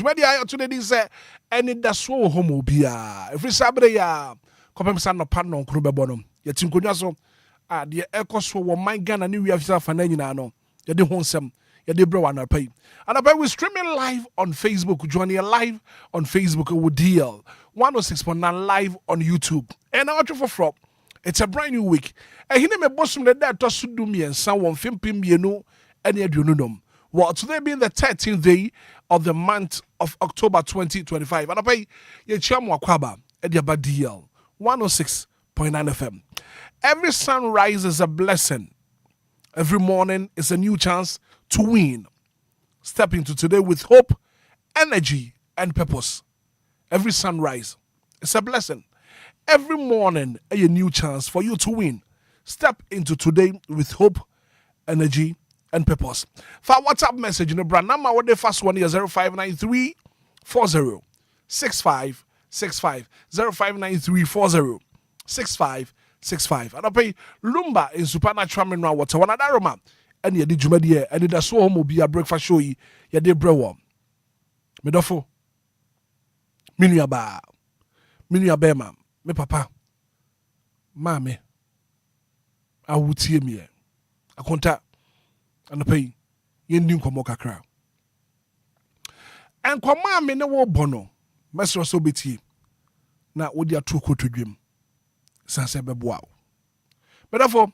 Jumadi ayo today this Anidaso Wɔhɔ Obia. Every Saturday ya kopem sa no pan no nkro bebo no. Yetim konwa so de ekoso wo man Ghana ni wiafisa fa na nyina no. Ye de ho nsem, ye de bro wan apai. And apai we streaming live on Facebook. Join you live on Facebook with DL 106.9 live on YouTube. And I watch for it's a brand new week. And he me bosom the that to sudu mi and someone fimpim mienu and yadunum. Well, today being the 13th day of the month of October 2025. And I pay ye chamu akwaba at your DL 106.9 FM. Every sunrise is a blessing. Every morning is a new chance to win. Step into today with hope, energy, and purpose. Every sunrise is a blessing. Every morning a new chance for you to win. Step into today with hope, energy, and purpose. For WhatsApp message in the brand number, what the first one is 0593 40 6565 0593 40 6565. And I pay Lumba in supernatural mineral water. One other room. And you did Jumadia, and Anidaso Wɔhɔ be a breakfast show. You did brew. Medofo. Minuaba. Minuabema. Me papa. Mame. I would see me. I contact. And I pay. You didn't come kakra. And come on, me no wo bono. Master so beti. Na wo dia two to dream. Sanse beboa. Medofo.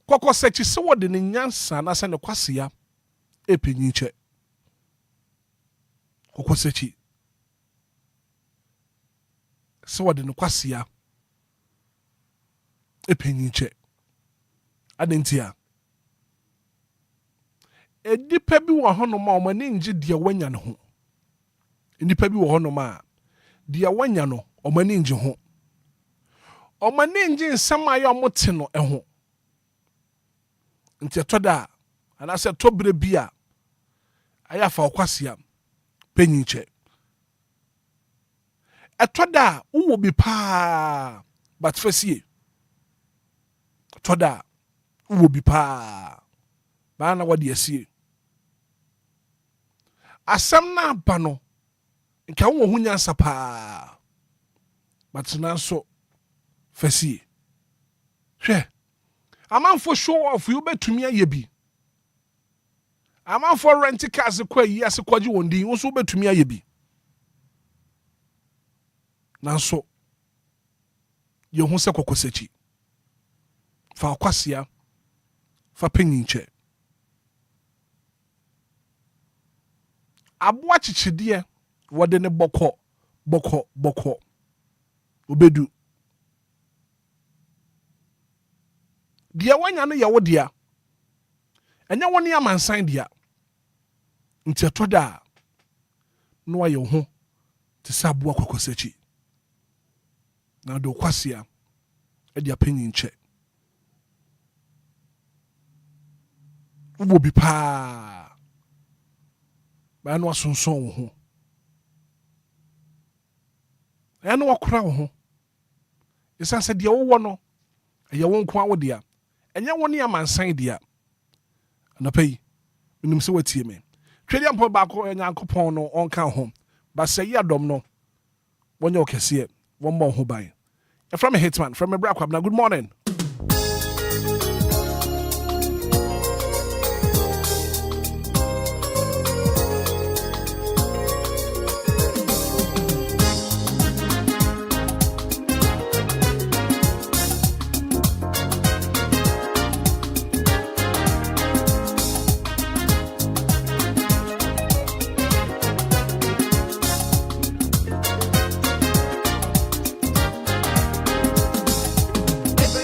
Koko sechi se wo de ne nyansa na se ne kwasea epinyiche. Koko sechi se wo de ne kwasea epinyiche. Adentia. Edipa bi wo hono ma o mani ngi de wanya ne ho. Edipa bi wo hono ma de wanya no o mani ngi ho. O mani ngi nsam ayo mote no ho. Nti etoda ana se tobre bia aya fa okwasea penyiche etoda wo bi pa but fasie etoda wo bi pa ba na wode asie asem na ba no nka wo hu nyansa pa but na so fasie hwe aman for show off you betumi aye bi aman for rent cars kwa yi ase kwaji wondi wo so betumi aye bi na so ye hu se kokosechi fa kwasea fa penyinche aboa chichide wode ne bokọ obedu dia wanya no yawo dia enya woni amansan dia nti etoda no aye ho te sabu akokosechi na do kwasea e dia penyinche ubo bi pa ba no asonson wo ho eno wakora wo ho isanse dia wo no ye won kwa wo dia enya woni amansan dia anapai minim se watie me twedi ampo ba ko enyankopon no onka ho ba se ye adom no wonye okese won mo ho ban from a Hitman from a Brakwab. Now good morning. Every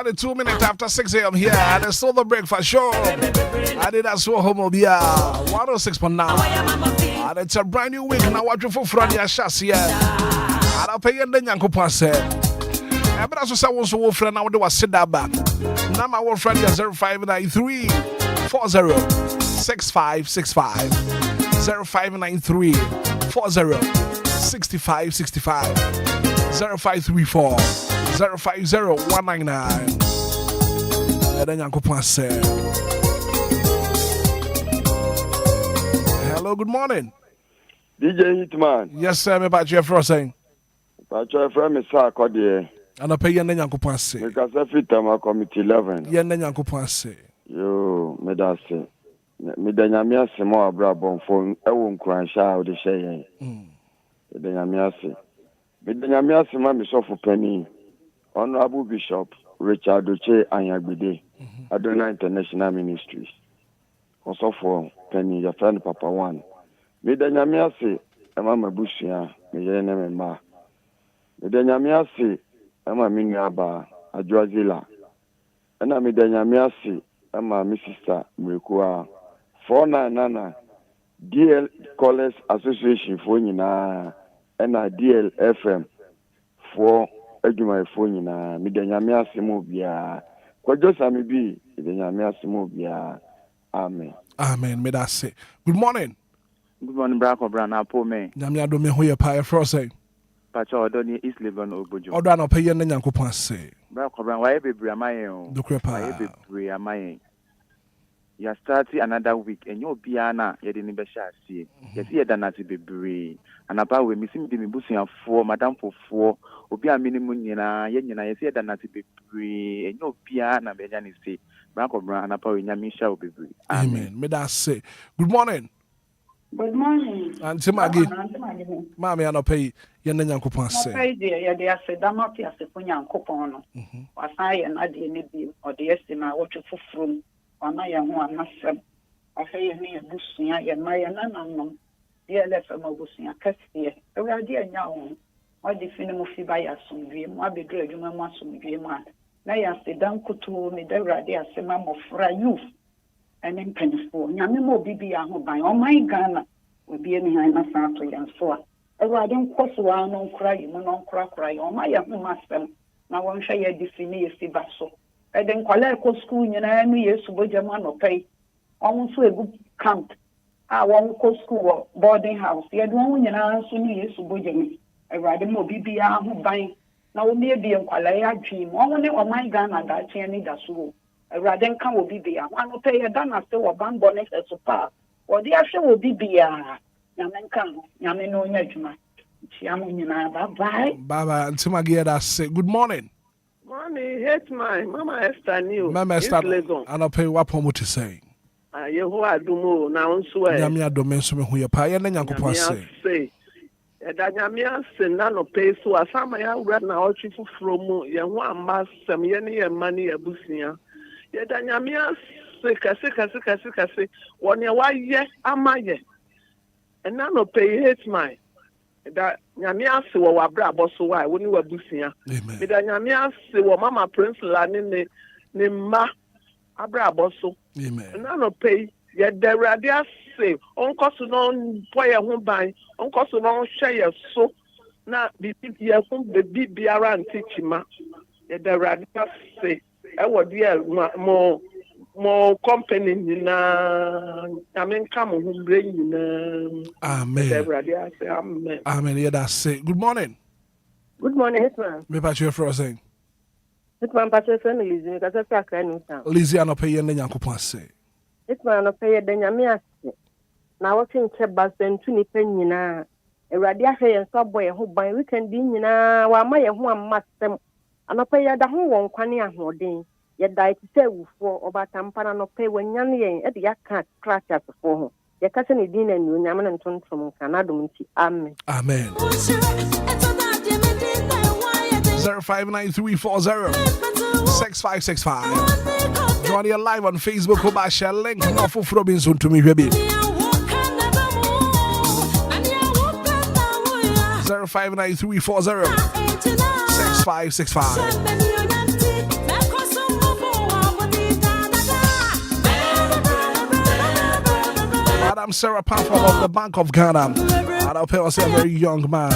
22 minutes after 6 a.m. here, and it's still the breakfast show. Anidaso Wɔhɔ Obia 106.9. And it's a brand new week. Now, what you for Friday? Shasia. And I'll pay you the Yankopon said. But as I was so friend, now do I sit that back. Now, my old friend is 0593 40 6565. 0593 40 6565. 0534 050 199. And then Yankopon said. Hello, good morning. DJ Hitman. Yes, sir. Me about you for saying. But your friend is Sarkodie. And I pay you Yankopon say. Because every time I committee 11. Yen Yankopon say. Yo, me da say. Me da nyame ase mo abra bonfo ewo nkuransha o de hye yen. Me da nyame ase. Me da nyame ase ma me sofo pani. Honorable Bishop Richard Oche Anyagbede. Adonai International Ministries. Osofo pani ya friend Papa One. Me da nyame ase ema mabusua me yere ne me ma. Me da nyame ase ema me nuaba Adwazila. Ena me da nyame ase ema me sister Mrekua 499 DL College Association for nyina ena DLFM for adwuma for nyina me da nyame ase mo bia kwajo sami bi me da nyame ase mo bia amen. Amen. May that say. Good morning. Good morning, Brako Brana Po me. Nyame adome ho ye pa for say. Pacho Odoni East Legon Obojo. Odo na pay yen Yankopon say. Brako Brana why bebre amaye o. Dokre pa. Why bebre amaye. Ya start another week and you bia na ye de ni be sha asie. Ye see ye da na ti bebre. Anapa we misim de mi busuafo madam fofo obi a minimum nyina ye nyina ye see ye da na ti bebre. And you bia na be nya ni say. Brako Brana anapa we nyame sha bebre. Amen. May that say. Good morning. Good morning. Auntie Maggie. Mami ano pay yen Yankopon say. Okay, dear, ya de ase da ma fi ase fo Nyankopon no. Wasan ye na de ne bi o de ese na wo twe foforo wana ye ho anasem. Afa ye ne busua ye ma ye nanannom. DLFM busua kase. Ewurade anya ho. O de fi ne mo fi ba ya somdwe mo abedu adwuma mo asomdwe mo a. Na ya se dan kutu me da ewurade ase ma mo fra youth. Ene mpanifo nyame mo bibi ya ho ban o my Ghana obi eni han na san to yan so a ewade nkoso wa no nkura yi mo no nkura yi o ma ya ho masem na won hwe ya defini ye si ba so e de nkwala ko school nyina nu yesu bojama no pai on so egu camp a won ko school boarding house ye de won nyina so nu yesu bojama ewade mo bibi ya ho ban na wo me bi nkwala ya dwim o ne o my Ghana da tie ni da so Raden kan will be there. One will pay a dana still a band bonnet as a pa. Or the action will be there. Yamen kan, Yamen no Yajuma. Chiamunina, bye. Baba and Timagia that say good morning. Morning, Hitman. Mama Esther new. Mama Esther and I'll pay what Pomo to say. Yehoah Dumo now swear. Yamia domain so who your pie and then Yankopon say. Nyamia se na no pay so asama ya red na ochifu from yehu amma sem ye ne ye mani abusia. Nyamia se kase won ye wa ye amaye. And na no pay Hitman. That nyamia se wo wabra boso wa woni wabusia. Me da nyamia se wo mama prince la ne ma abra boso. Amen. Na no pay ye the radia say onko so no boy ho ban onko so no hwe ye so na bibi ye ho bebi biara antichima ye the radia say e wo dia mo company ni na amen kam ho bre ni na amen the radia say amen amen yeah that say good morning Hitman me pa you for saying Hitman pa se Lizzie ka se akra ni town Lizzie anope ye na Yankopon say Hitman no pay the nyame ase na wo tinche basentu ni pa nyina ewrade ahwe ye so boy ho ban weekend nyina wa ma ye ho amasem anopa ye da ho won kwane ahoden ye da iti se wufo obatampa na no pay wanyan ye e de yaka kratia fo ho ye ka se ne din na nu nyame ne ntontom kana dum nti amen amen 059340 6565 join you live on Facebook or by share link no for Robinson to me baby 059340 6565 Madam Sarah Pamphor of the Bank of Ghana. I'll pay us a very young man.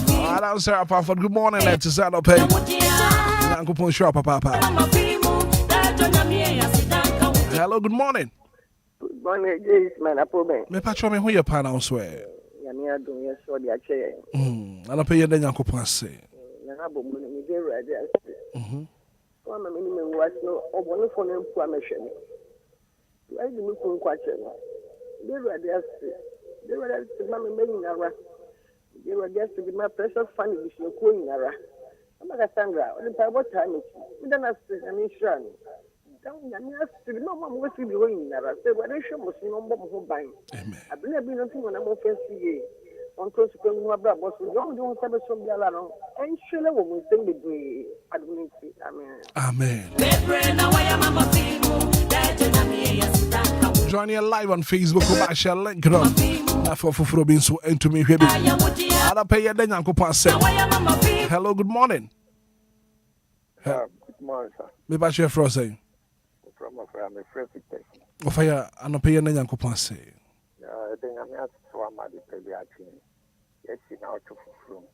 Madam Sarah Pamphor, good morning, let's say I'll pay. Uncle Pon Shop, Papa. Hello, good morning. Good morning, Hitman. Me patch me who you pan elsewhere. Yamia doing your sword, your chair. I don't pay you then, Uncle Passe. Nabo, you get ready. One minimum was no one for them formation. I didn't look on question. They were there. They were there to Mamma Maynara. They were there to be my precious funny, which you're calling Nara. I'm like a Sandra. What time is it? We don't have to an insurance. No one was to be going Nara. Say, what I show was no more buying. I believe in nothing when I'm offensive. On consequence, my brother was don't have some galano. And surely when we sing the way, Amen. Join you live on Facebook. I shall link it up. For being so into me. I'll pay you then, Uncle Passe. Hello, good morning. Good morning, sir. Me back your frozen. From a friend, Of fire, and I'll pay you then, Uncle Passe. I think I'm not so mad at the action. Yes, in our two room.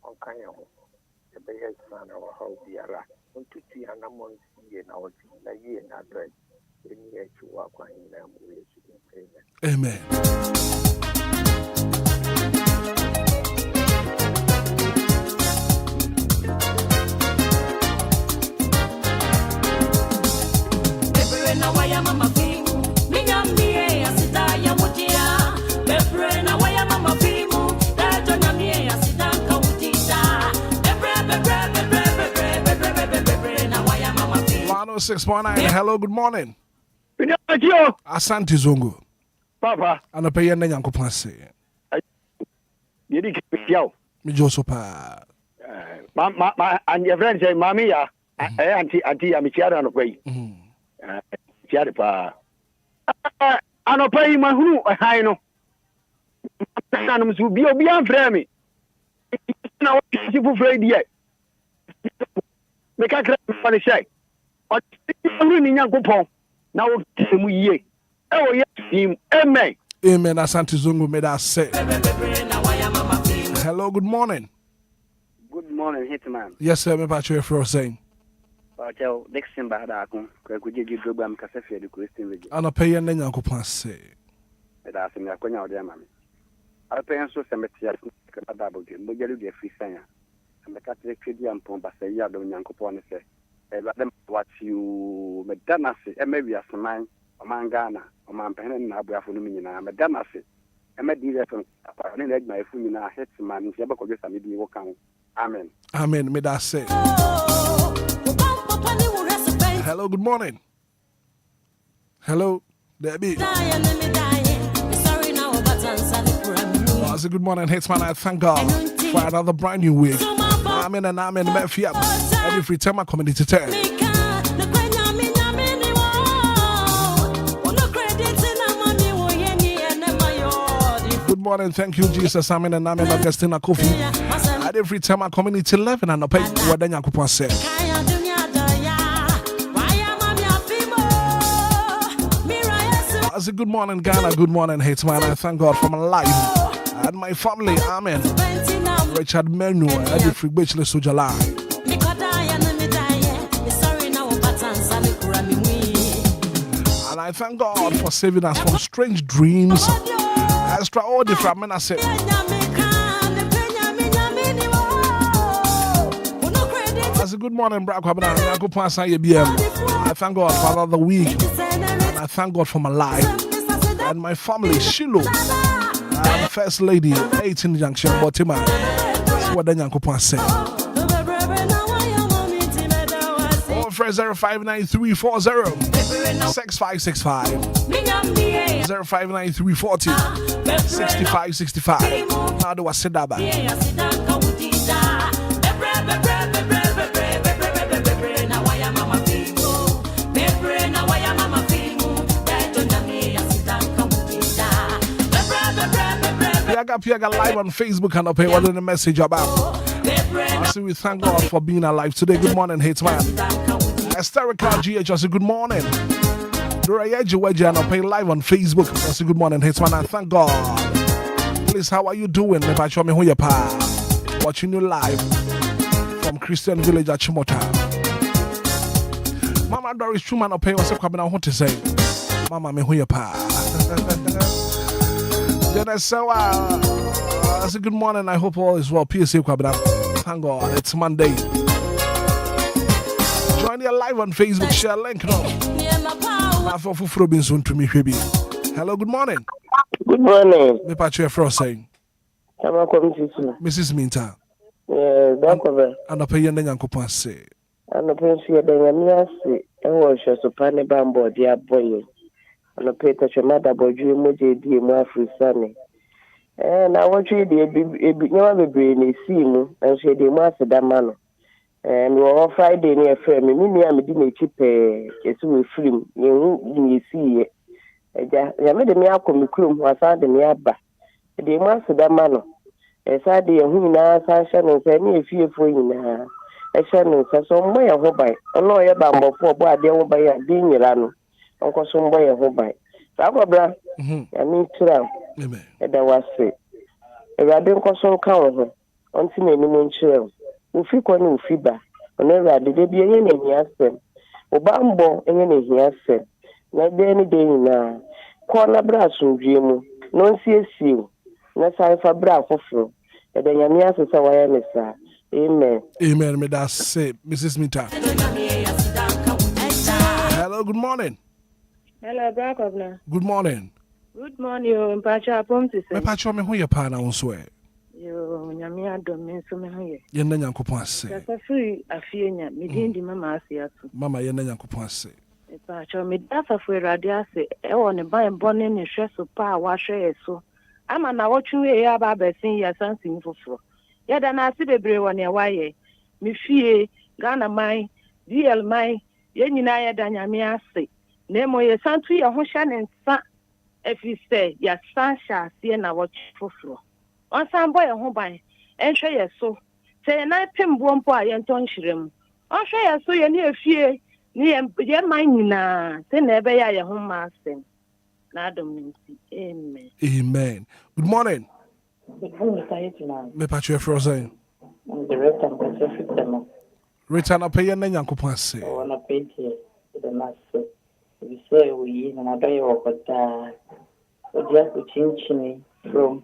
On Kanyam. The Bayes son of a whole Biara. On 2 and I'm on in our year and address. In year to walk on in them. Amen. Wow, 6.9. Hello, good morning. Asante Zongo. Papa. And I pay you Uncle Passe. You didn't get yo. Me Josopa. And your friend say, Mammy, Auntie, I'm a child on the way. Chiaripa. I don't pay my who, I know. Animals will be beyond Frammy. Now, people afraid yet. Make a crack for the shake. I'm young coupon. Now, we ye. Oh, yes, him. Amen. Amen. Asante Zongo made us say. Hello, good morning. Good morning, Hitman. Yes, sir. Me patch your frozen. Tell Dixon Badakon, could you do Bam Casafe, the Christian region? And I pay you then, Uncle Passe. That's in the Conya, dear mammy. I'll pay so cemetery as double game, but you get free singer. And the Catholic Christian Pomba say, Ya don't Yanko Pony say, let them what you Medanasi, and maybe as a man, a man Ghana, a man Pen and Abra for Lumina, Medanasi. And my DLFM, I didn't let my Fumina Hitman, Jabako, just maybe walk out. Amen. Amen. May that say. Hello, good morning. Hello, Debbie. Oh, it's a good morning, Hitman. I thank God for another brand new week. Amen and amen. Every free time I come into town. Good morning, thank you, Jesus. Amen and amen. Augustina Kofi. At every time I come in, it's 11 and I pay what then Yakupa said. I say good morning, Ghana. Good morning, Hitman. I thank God for my life and my family. Amen. Richard Menu, every free bachelor soldier live. And I thank God for saving us from strange dreams, extraordinary from men. I say, good morning, Brack. I thank God for another week. And I thank God for my life and my family. Shiloh, the First Lady, 18 Junction, Baltimore. That's what the Yanko said. Oh, 059340 059340 6565. How do I say that back? Piaga live on Facebook and up here. What is the message about? I say we thank God for being alive today. Good morning, Hitman. Hysterical GH, I say good morning. Dora Yeji Weji, and I'll pay live on Facebook. I say good morning, Hitman, and thank God. Please, how are you doing? If I show me who you pa. Watching you live from Christian Village at Chimota. Mama Doris Truman, I'll pay what's up coming out. What to say? Mama, me who you pa. Then I say good morning. I hope all is well. PSA Kwabra. Thank God. It's Monday. Join you live on Facebook. Share link now. Hello, good morning. Good morning. Me patch your saying. Mrs. Minta. And I pay your name and say. And the prince here, the and was just a panny bamboo, dear boy. And a paper to mother boy, you moji, dear Mafri Sunny. And I want you to never be in a scene, and she did master that man. And we're all Friday near Frame. Me, I'm a cheap, it's with free. You see it. I made a miracle, Micrum was out the Miaba. The master that man. As I did, who now sunshine and send a few for you now. A shannon says, some way I hope I. A lawyer bamboo for boy, they won't buy a dinner run. Uncle some way I hope I. Sabra, I mean to them. And I was sick. If I don't call some cow until any moon chill. Ufikwa ufiba. Onera did be any yasem. Obambo any yasem. Not any day na. Corner brass from Jimu. Non see you. Not I for bra for fro. And then Yamias is a wireless. Amen. Amen. Me that say, Mrs. Mita. Hello, good morning. Hello, Bracobna. Good morning. Good morning, Pacha Pomtis. Me patch me who your partner on swear. You, Yamia, don't mean so many. Yena Yankopon say. That's a free affair, me didn't Mamma Asiatu. Mama Yena Yankopon say. Pacha, me that's a free radiase. I want to buy a bonnet and stress of power, wash it so. I'm an watching a baby saying your son's in for floor. Yet an I see the brave one near why. Me fear, Ghana mine, DL mine, Yenina Danyamia say. Nemo your son to your Hoshan and son. If you say, your son shall see and I watch for floor. On some boy a home by, and show you so. Say a night pim boy and tonshrim. On show you so you near fear, near your mind na, say never your home master. Amen. Amen. Good morning. Good morning, Hitman. Me patch your frozen. The rest of the system. Return up here, and Yankopon say. I want to paint here to the master. We say we in a day of what just changing from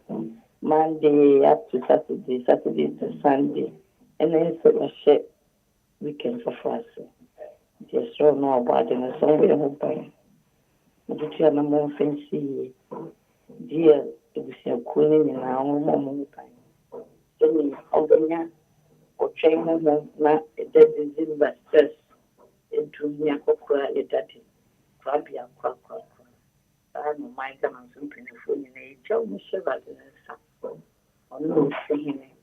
Monday up to Saturday, Saturday to Sunday, and then so a share weekend for us. Just so no about in a Sunday home by. But you are no more fancy, dear. It was a queen in our own moment. Any Albania or train home, not a dead disease, but first into Yakokra, a daddy, Crabia, Quack. I know my gun and something in a job, Mr. Badden. On no saying it.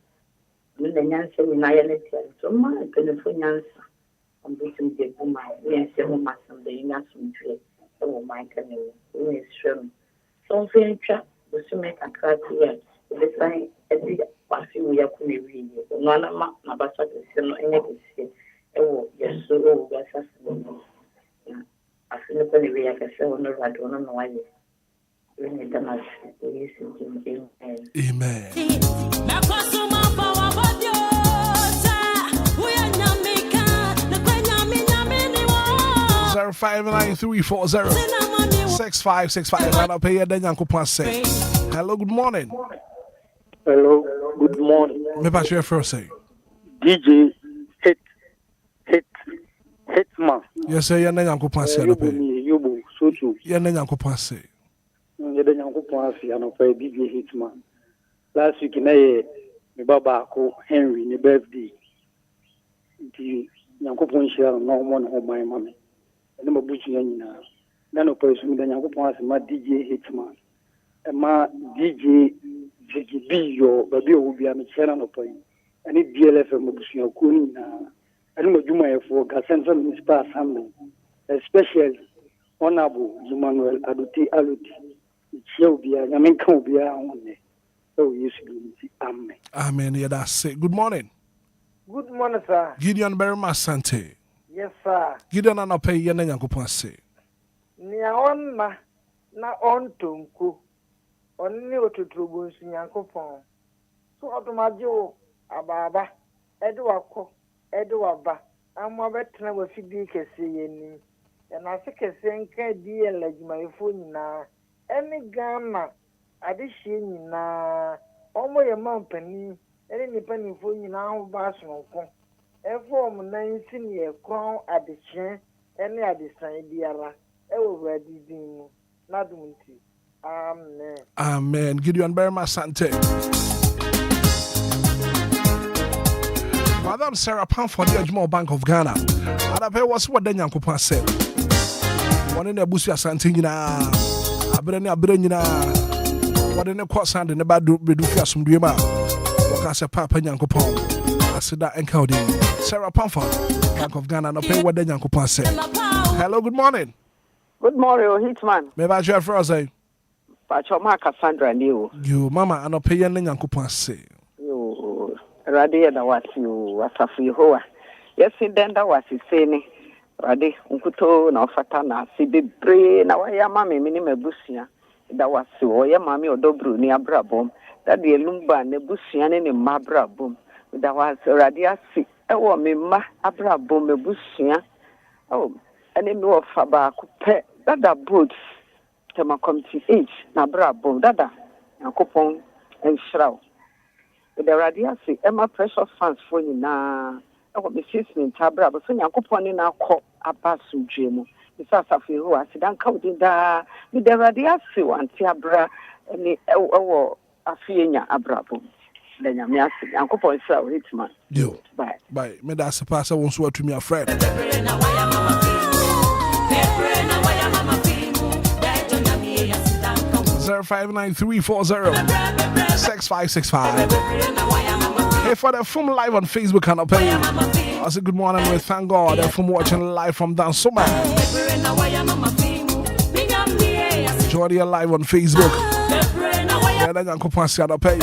When the Yancy in Ireland, so my peniful answer on beating the woman, yes, the woman, the Yancy tree, oh my canoe, yes, sure. Something trap. To make a crack here, the sign every passing we are going to read. None of my bastard is no anything. Oh, yes, so that's I feel like we have a show. I don't know why. Amen. 0593406565 and I'll pay you then Yankopon say. Hello, good morning. Hello, good morning. Me pass your first say. DJ Hitman. Yes, sir, Yana Yankopon say. You so too. Yana Yankopon say. You the Yankopon say and pay DJ Hitman. Last week me baba ko Henry ni birthday. The Yankopon share no one home my mommy. And my butcher nyina. Nano person the Yankopon say ma DJ Hitman. And ma DJ Jiggy yo baby Obia me channel no point. And it DLFM busuya ko nyina. And my Juma for Central Municipal Assembly, especially Honorable Emmanuel Aduti Aluti. Obia, Yamin Obia on there. So you should Amen. Yeah, that's it. Good morning. Good morning, sir. Gideon Berma Sante. Yes, sir. Gideon and pay yen and Yankupon say. Nia on na on tunku. Only to trubus in Yankopon. So automajo ababa. Eduako. Eduaba. I'm a veteran with Fidi Cassie. And I think a senka dear like my phone na. Any gamma. Addition na. Omo your company. Any penny phone now, Barson. Form 19 year crown at the chain, any at the side, dear. Ready, not munti. Amen. Amen. Gideon Berma Sante. Madam Sarah Pan for the Edgemore Bank of Ghana. And I pay what's what then Yankupa said. One in the Busia Santina, Abrenia, what in the court sand in the bad Bedufia some dreamer. What I say, Papa Yankupon. I said that encoding. Sarah Pamford, Bank of Ghana, and I pay what the Yankupan said. Hello, good morning. Good morning, Hitman. Maybe I share for us, eh? Pachoma Cassandra knew. You, Mama, and I pay and Yankupan say. You, Radia, that was you, was a free hoa. Yes, then that was his saying. Radi, Unkuto, no Fatana, Sibi, now I am mammy, minima busia. That was so, ya mammy or Dobru near Brabom. That the Lumba and the Busian in Mabra boom. That was Radia sick. Oh, me ma abra bombe busia. Oh, and in no faba coupe that boots tema come to age na bra bom dada na coupon and shroud. The Radia say Emma precious fans for you na. Oh, me sister tabra, but so coupon in our cop abasu dream. The Sasafi who I said, Uncle da. The Radia say one tiabra and the Afiena abra bom. Then I'm asking Uncle Point Hitman. Yo, bye. Bye. Me that's a pass I won't swear to me a friend. 0593406565. Hey, for the film live on Facebook and pay. I say good morning. We thank God from watching live from down summer. Jordy live on Facebook. Yeah, then you can see the pay.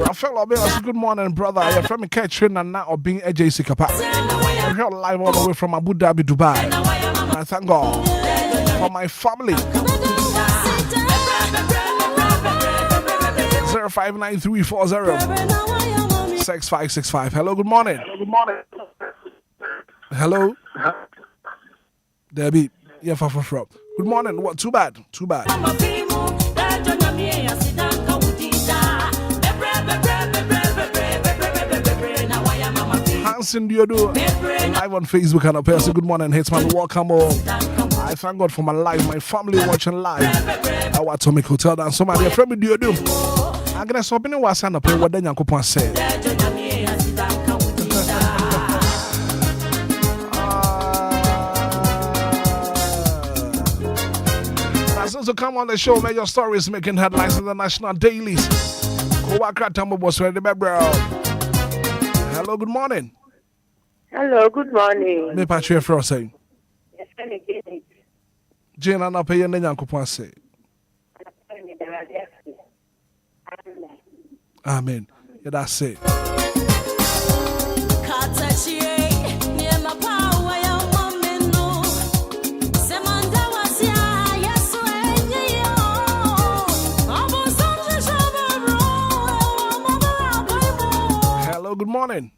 I felt like I said good morning, brother. You're from Catherine and now being a JC Kappa. I'm here live all the way from Abu Dhabi, Dubai. And I thank God for my family. 0593406565. Hello, good morning. Good morning. Hello. Debbie, yeah, for. Good morning. What? Too bad. Hansen Diodo live on Facebook and up say good morning, Hitman. Welcome home. I thank God for my life, my family watching live. Our Atomic Hotel and somebody a friend with Diodo. I'm gonna stop in was up here what then Yankopon said. So come on the show, make your stories making headlines in the national dailies. Hello, good morning. Hello, good morning. Me patch for saying. Yes, can you get it? Jane and I pay and Yankopon say. Amen. Yeah, that's it. Good morning.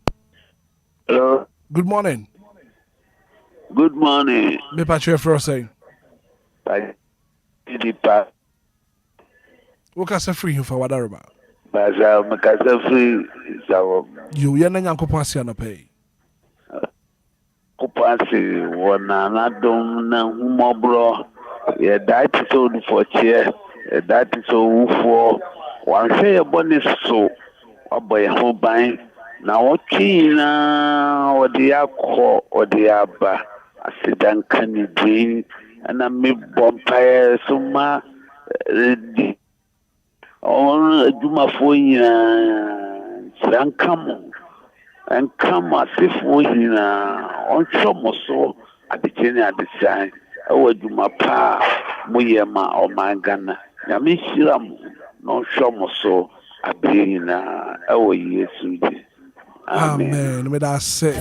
Hello. Good morning. Good morning. Me patch for saying. What can I free you for what about? Baza makasa free sawo. You yena Yankopon na pay. Kupasi wana na dom na humobro. Yeah, that is all for chair. That is all for one say a bonus so. Aboy ho ban. Na wakina odiako odiaba asidanka ni din ana me bompire suma di on adwumafo nyina sankam ankama sifo nyina on chomoso adecheni adesan awadwuma pa moyema o mangana ya me shiram no chomoso abirina awo yesu di. Amen. May that say.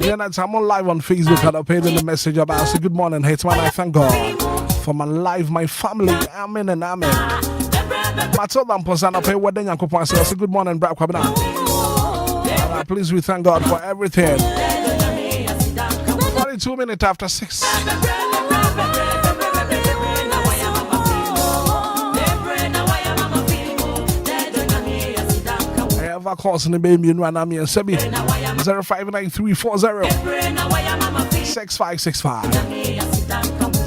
Then I'm on live on Facebook and I paid in the message about. I say good morning, Hitman. I thank God for my life, my family. Amen and amen. Matilda Posana pay what then Yankopon says. I say good morning, Brad Kwabena. Please, we thank God for everything. 42 minutes after 6. Calls in the baby and Ranami and Sebi 05934065665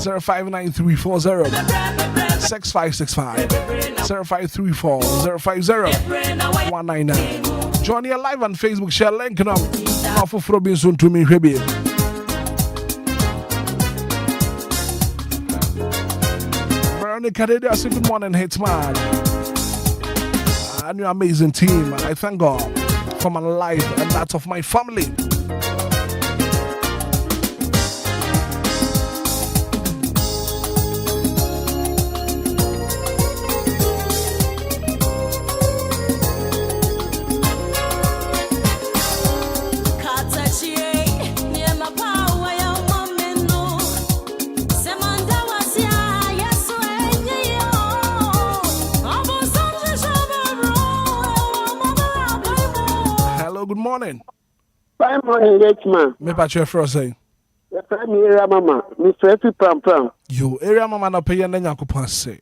05934065665 0534050 join you live on Facebook, share link up off of Robinson to me baby. Veronica Dede, I say good morning, Hitman. And your amazing team. I thank God for my life and that of my family. Good morning. Fine morning, Hitman. Me patch your first say. The area mama, Miss Effie Pram Pram. You area mama na pay and then Yankopon say.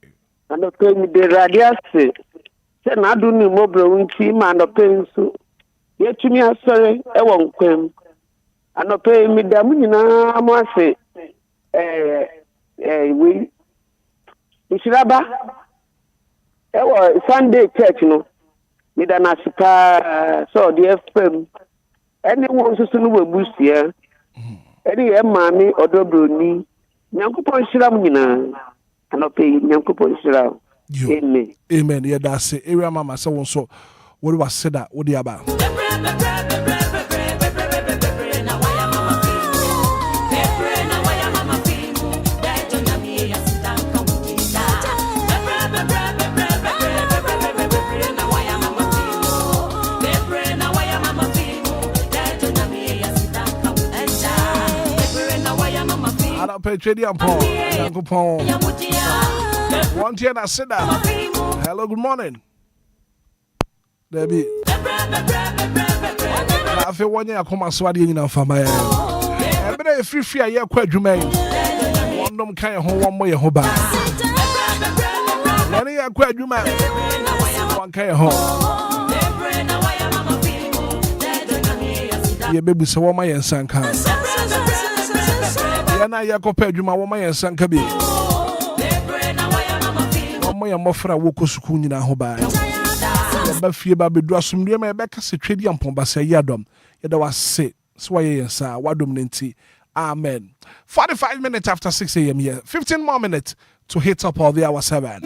And the pay me the radiasi. Say na do ni mobile unti man the pay so. Yet to me sorry, I won't come. And the pay me the munina mo say. We Ishiraba. Sunday church no. Midana Sipa so DLFM. Anyone who will boost here. Any mammy or Dobroni. Yankupon Shiramina. And not pay Yankupon Shiram. Amen. Amen. Yeah, that's it. Area mama so what was said that? What do you about? One year I said that. Hello, good morning. Debbie. I feel 1 year I come and swadi in for my every free year quite remain. One don't kind of home 1 way home back. Any year quite remain. One kind of home. Yeah, baby, so what my and son can. Na ya kopa adwuma wo ma yensan ka bi mo ya mofra wo kosuku nyina ho ba ba fie ba bedu asomdue ma be ka se twedi ampon ba se yadom yeda wase so wa yensa wadom nenti amen. 45 minutes after 6 a.m. here, 15 more minutes to hit up all the hour 7.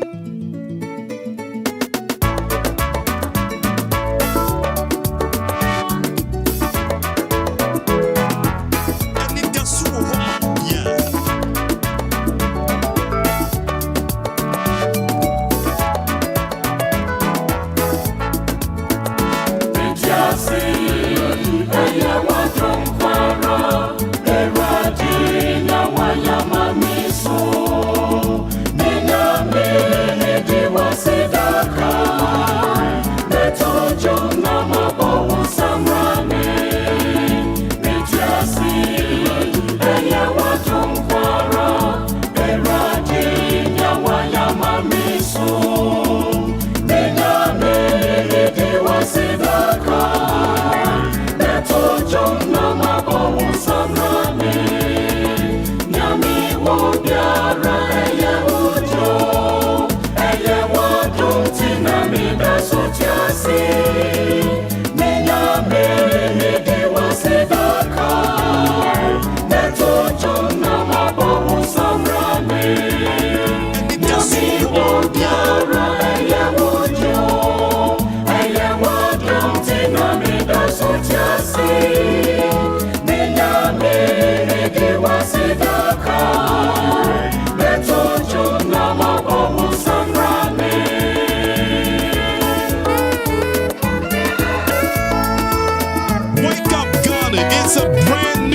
It's a brand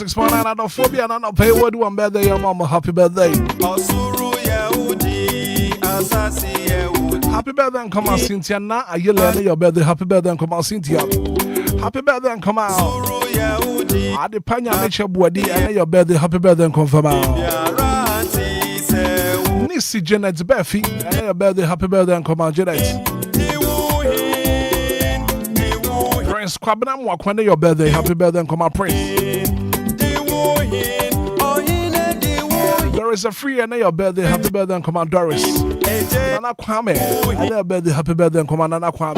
106.9 Anaphobia and Anapay. What do one birthday, your mama? Happy birthday. Happy birthday and come out, Cynthia. Now, are you learning your birthday? Happy birthday and come out, Cynthia. Happy birthday and come out. Adipanya Nature Body and your birthday. Happy birthday and confirm out. Nisi Janet Buffy and your birthday. Happy birthday and come out, Janet. Prince Kwabnam Wakwane, your birthday. Happy birthday and come out, Prince. There is a free and your birthday. Happy birthday and come out, Doris. Nana Kwame, and your birthday. Happy birthday and come out, Nana Kwame.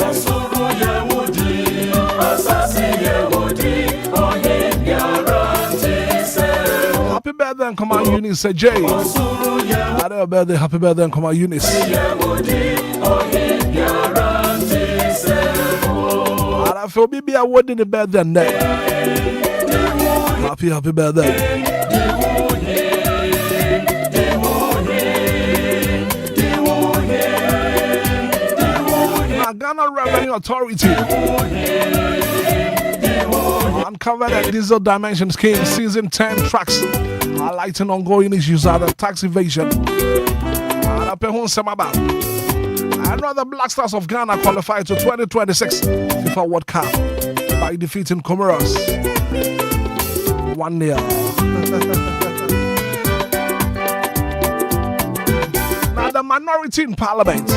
Happy birthday and come out, Eunice J. And your birthday. Happy birthday and come out, Eunice. I feel maybe I wouldn't the better than that. Happy birthday. Ghana Revenue Authority uncovered a diesel dimension scheme season 10 tracks highlighting ongoing issues of tax evasion. Another Black Stars of Ghana qualified to 2026 FIFA World Cup by defeating Comoros 1-0. Now the minority in Parliament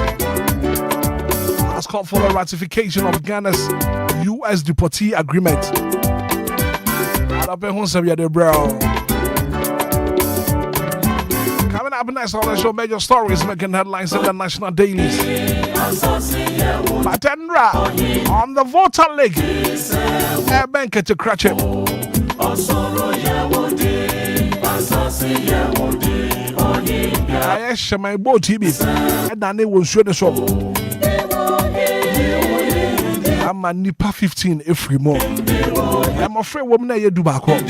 has called for the ratification of Ghana's U.S. deportee agreement. Coming up next on the show, major stories making headlines in the national dailies. Batendra on the voter league. Bank to crutch him. I asked my boat TV, and then they will show the show. I'm a nipa 15 every more. I'm afraid woman you do back home.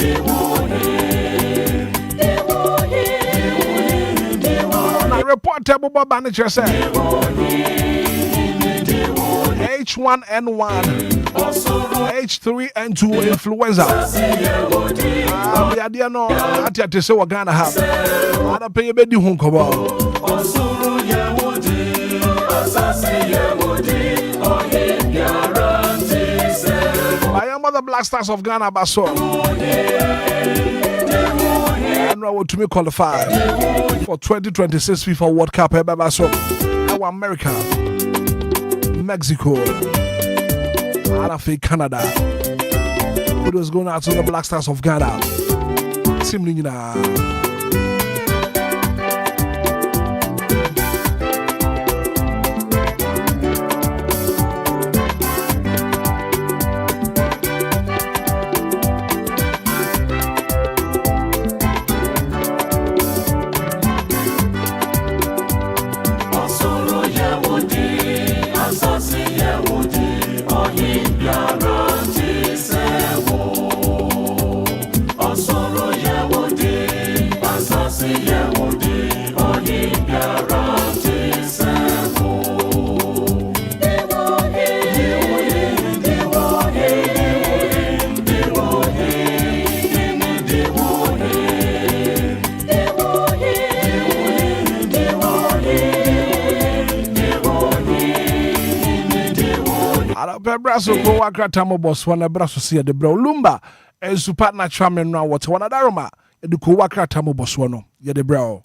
I report table manager said H1N1 H3N2 influenza. The idea no at to say what Ghana have. I pay a bed you home come I am the Black Stars of Ghana Basso. And I want to be qualified for 2026 FIFA World Cup. Basso. Our America, Mexico, and Canada. Who was going out to the Black Stars of Ghana? Simlina. Brasso go akratamo boss wana brasso see the bro Lumba and su partner chairman now what wana daroma e du ko akratamo boss wono ye the bro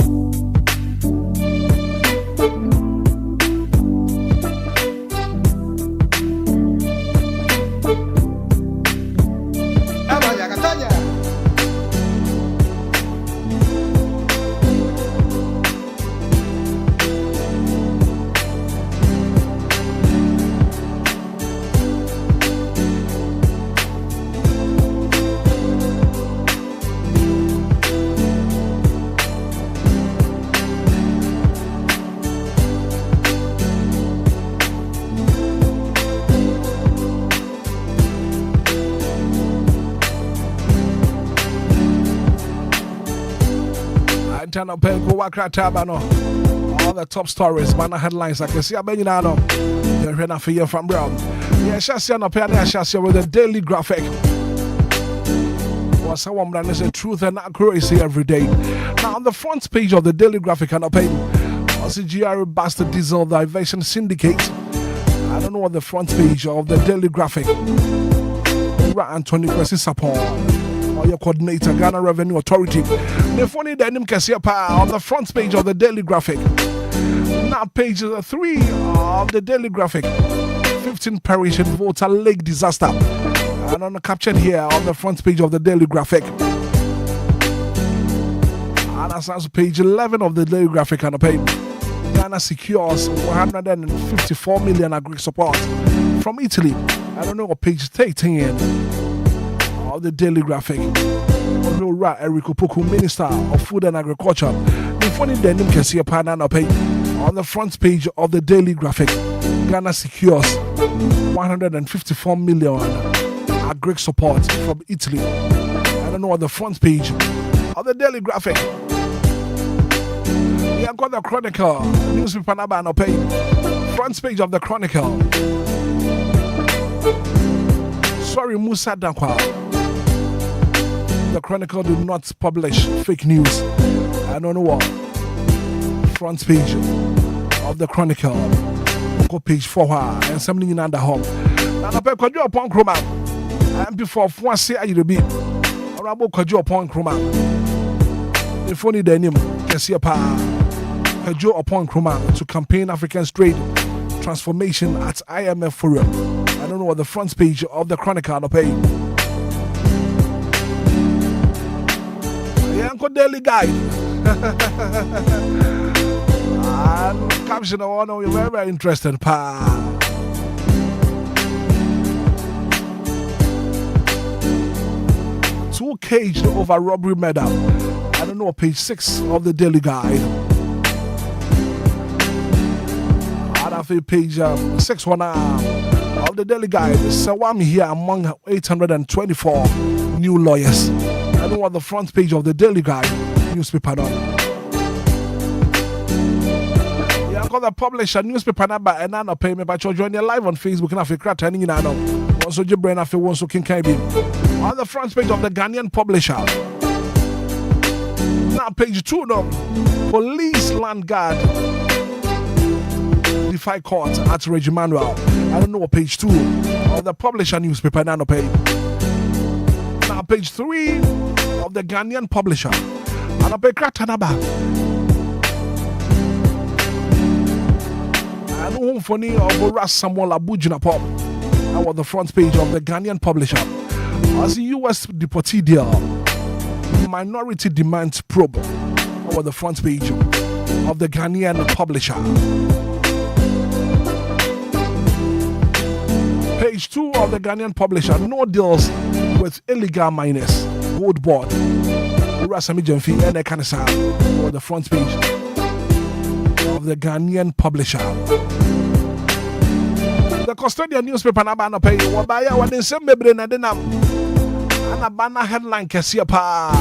all the top stories, man, headlines. I can see a benny now. You're ready for you from Brown. Yeah, Shassia no pay. I shall with the daily graphic. someone that is truth and accuracy every day. Now, on the front page of the Daily Graphic, and GR Bastard Diesel Diversion Syndicate. I don't know what the front page of the Daily Graphic. Anthony Kwesi Sapon, or your coordinator, Ghana Revenue Authority. The funny denim Kasiapa on the front page of the Daily Graphic. Now, page 3 of the Daily Graphic. 15 parish and Volta Lake disaster. And on the caption here on the front page of the Daily Graphic. And that's page 11 of the Daily Graphic on the page. Ghana secures 154 million agri support from Italy. I don't know what page 13 of the Daily Graphic. Eric Opoku, Minister of Food and Agriculture. The funny denim can see a panana page on the front page of the Daily Graphic. Ghana secures 154 million agri support from Italy. I don't know what the front page of the Daily Graphic. Yeah, got the Chronicle newspaper number no pay. Front page of the Chronicle. Sorry, Musa Dankwa. The Chronicle did not publish fake news. I don't know what. Front page of the Chronicle. Go page 4 and something in under home. And I pay Kwajo upon Chroma. And before one say I will be. Or I will Kwajo upon Chroma. The funny denim can see a power. Joe upon Kroma to campaign African trade transformation at IMF Forum. I don't know what the front page of the Chronicle on the page. Uncle Daily Guide. And caption, I know you're very, very interested, pa. Two caged over robbery medal. I don't know, page 6 of the Daily Guide. Page 6 of the Daily Guide. So I'm here among 824 new lawyers. I don't want the front page of the Daily Guide newspaper. Yeah, I got the publisher newspaper number and I pay me, but you're joining live on Facebook and I feel crackling. Also, your brain, I feel one so can be on the front page of the Ghanaian publisher. Now, page 2 now, police land guard. Defy court at Reggie Manuel. I don't know what page 2 of the publisher newspaper nano page. Now page 3 of the Ghanaian publisher. And I pay Kratanaba. And home for me of Ras Samuel Abujina Pop. That was the front page of the Ghanaian publisher. As the US deportee deal, minority demands probe. That was the front page of the Ghanaian publisher. Page 2 of the Ghanaian publisher, no deals with illegal miners. Gold board. Rasami Jemfi and Ekanisa on the front page of the Ghanaian publisher. The custodian newspaper Nabana pay Wabaya when they send me Brenadinam and a banner headline Kasiapa.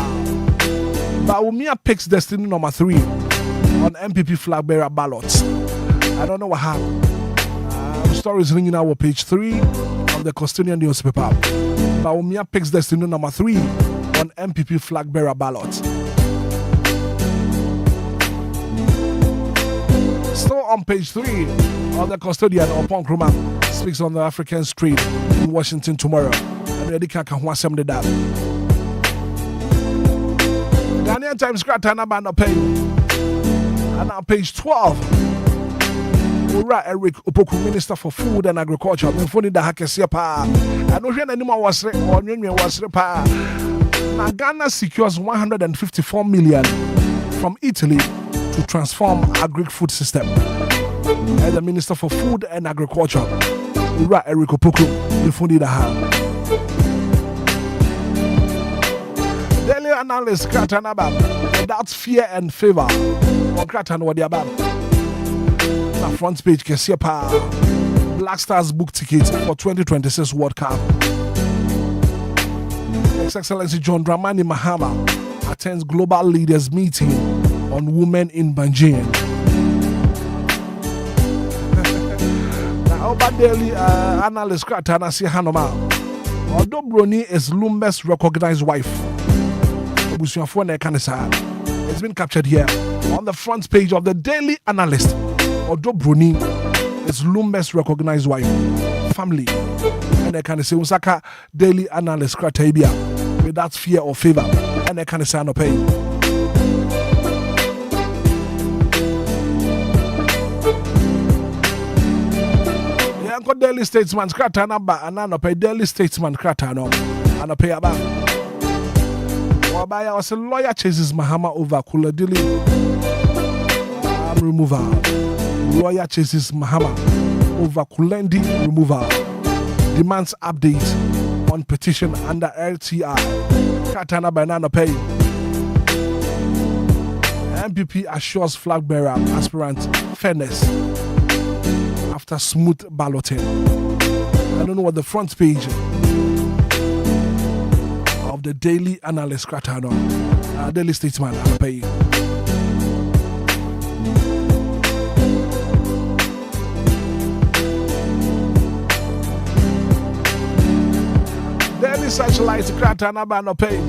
Baumia picks destiny number 3 on MPP flag bearer ballots. I don't know what happened. Stories ringing out page 3 of the custodian newspaper. Baumia picks destiny number 3 on MPP flag bearer ballot. Still on page 3 of the custodian upon Kruma speaks on the African street in Washington tomorrow. And ready can wasem the dad. Ghanaian Times Gratana Banda pay. And now page 12. Eric Opoku, Minister for Food and Agriculture. I'm funny that Hakesia pa. I don't hear anyone was pa. Now Ghana secures 154 million from Italy to transform agri-food system. And the Minister for Food and Agriculture, Eric Opoku, I'm funny that. Daily analyst Kratanaba, without fear and favor. Or Kratan what they about. Front page Kesiapa Black Stars book tickets for 2026 World Cup. His Excellency John Dramani Mahama attends global leaders meeting on women in Banjin. Now, daily analyst Kratana si Hanoma. Although Bruni is Lumba's recognized wife, Ebusuafo na kanisa. It's been captured here on the front page of the Daily Analyst. Odo Bruni is Lumba's recognized wife, family. And I can say Usaka Daily Analyst Kratabia without fear or favor. And I can say no pay. Yeah, Daily Statesman Kratana ba and pay Daily Statesman Kratano and pay about. Wabaya was a lawyer chases Mahama over Kuladili removal. Lawyer chases Mahama over Kulendi removal. Demands update on petition under LTI. Katana Banana Pay. MPP assures flag bearer aspirant fairness after smooth balloting. I don't know what the front page of the Daily Analyst Kratano, Daily Statesman, I'll pay. Daily Searchlight Kratana Bano pay.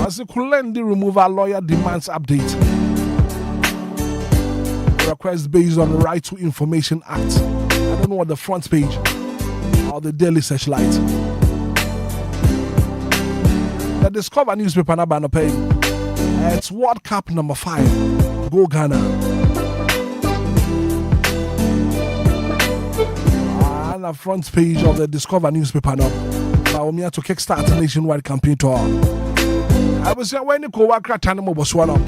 As a Kulendi removal lawyer demands update. Request based on Right to Information Act. I don't know what the front page or the Daily Searchlight. The Discover newspaper na bano pay. It's World Cup number 5. Go Ghana. And the front page of the Discover newspaper now. Naomi to kickstart a nationwide campaign tour. I was saying when you go work at Tanamo Boswano,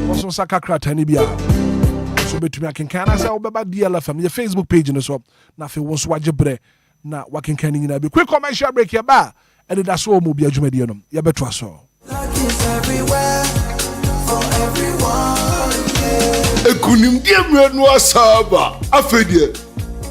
also Saka Kratanibia. So between I can I say about DLFM, your Facebook page in the shop. Now if you want to watch your bread. Na working canning in a quick commercial break your bar and that's all Obia Jumedianum. You better trust so. Luck is everywhere for everyone. Ekunim game no asaba afedie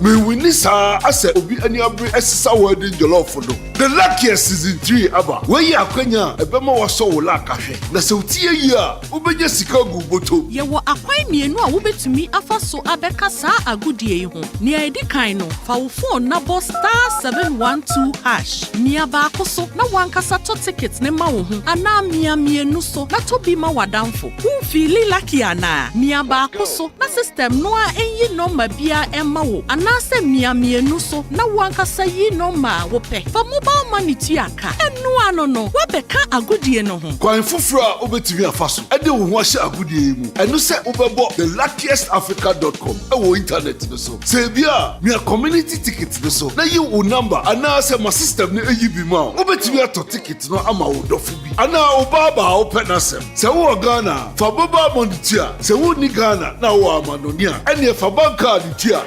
me wini sa ase obi ani abre esisa wording jollof no. The luckiest season 3 aba. We ya akwanya ebema waso wo la kahwe. Na se utie yi a ubenya sika gu boto. Ye wo akwan mienu a wobetumi afa so abeka sa agudie yi ho. Ne edi kan no fa wo phone na bo *712#. Mia ba akoso na wankasa to ticket ne ma wo ho. Ana mia mienu so na to bi ma wadamfo. Wo feel lucky ana. Mia ba akoso na system no a enyi number bia emma wo. Ana se mia mienu so na wankasa yi number wo pe. Fa mobile money tiaka. Enu ano no wabeka agudie no ho. Kwan fufura obetumi afaso. Ede wo ho ahye agudie mu. Enu se obebo thelukkiestafrica.com. Ewo internet no so. Se bia mia community ticket no so. Na yi wo number ana se my system ne eyi bi ma. Obetumi ato ticket no ama wo dofo bi. Ana obaba open asem. Se wo Ghana fa baba money tia. Se wo ni Ghana na wo amanonia. Ene fa banka di tia.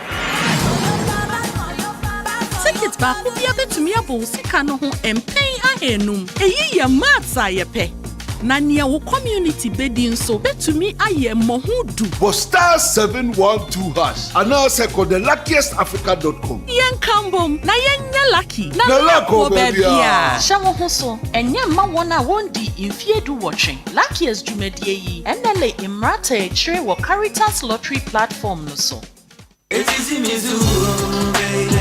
Ticket ba ku bia betumi abo sika no ho empen ahenum. Eyi ye matsa ye pe. Na nia wo community bedi nso betumi aye mohudu. Bo *712#. Ana se ko thelukkiestafrica.com. Yen kambom na yen lucky. Na lako bebia. Shawo ho so enye ma wona wondi infiedu watching. Luckiest jumedie yi enele imrata e chire wo Caritas lottery platform no so. It is Mizu, baby.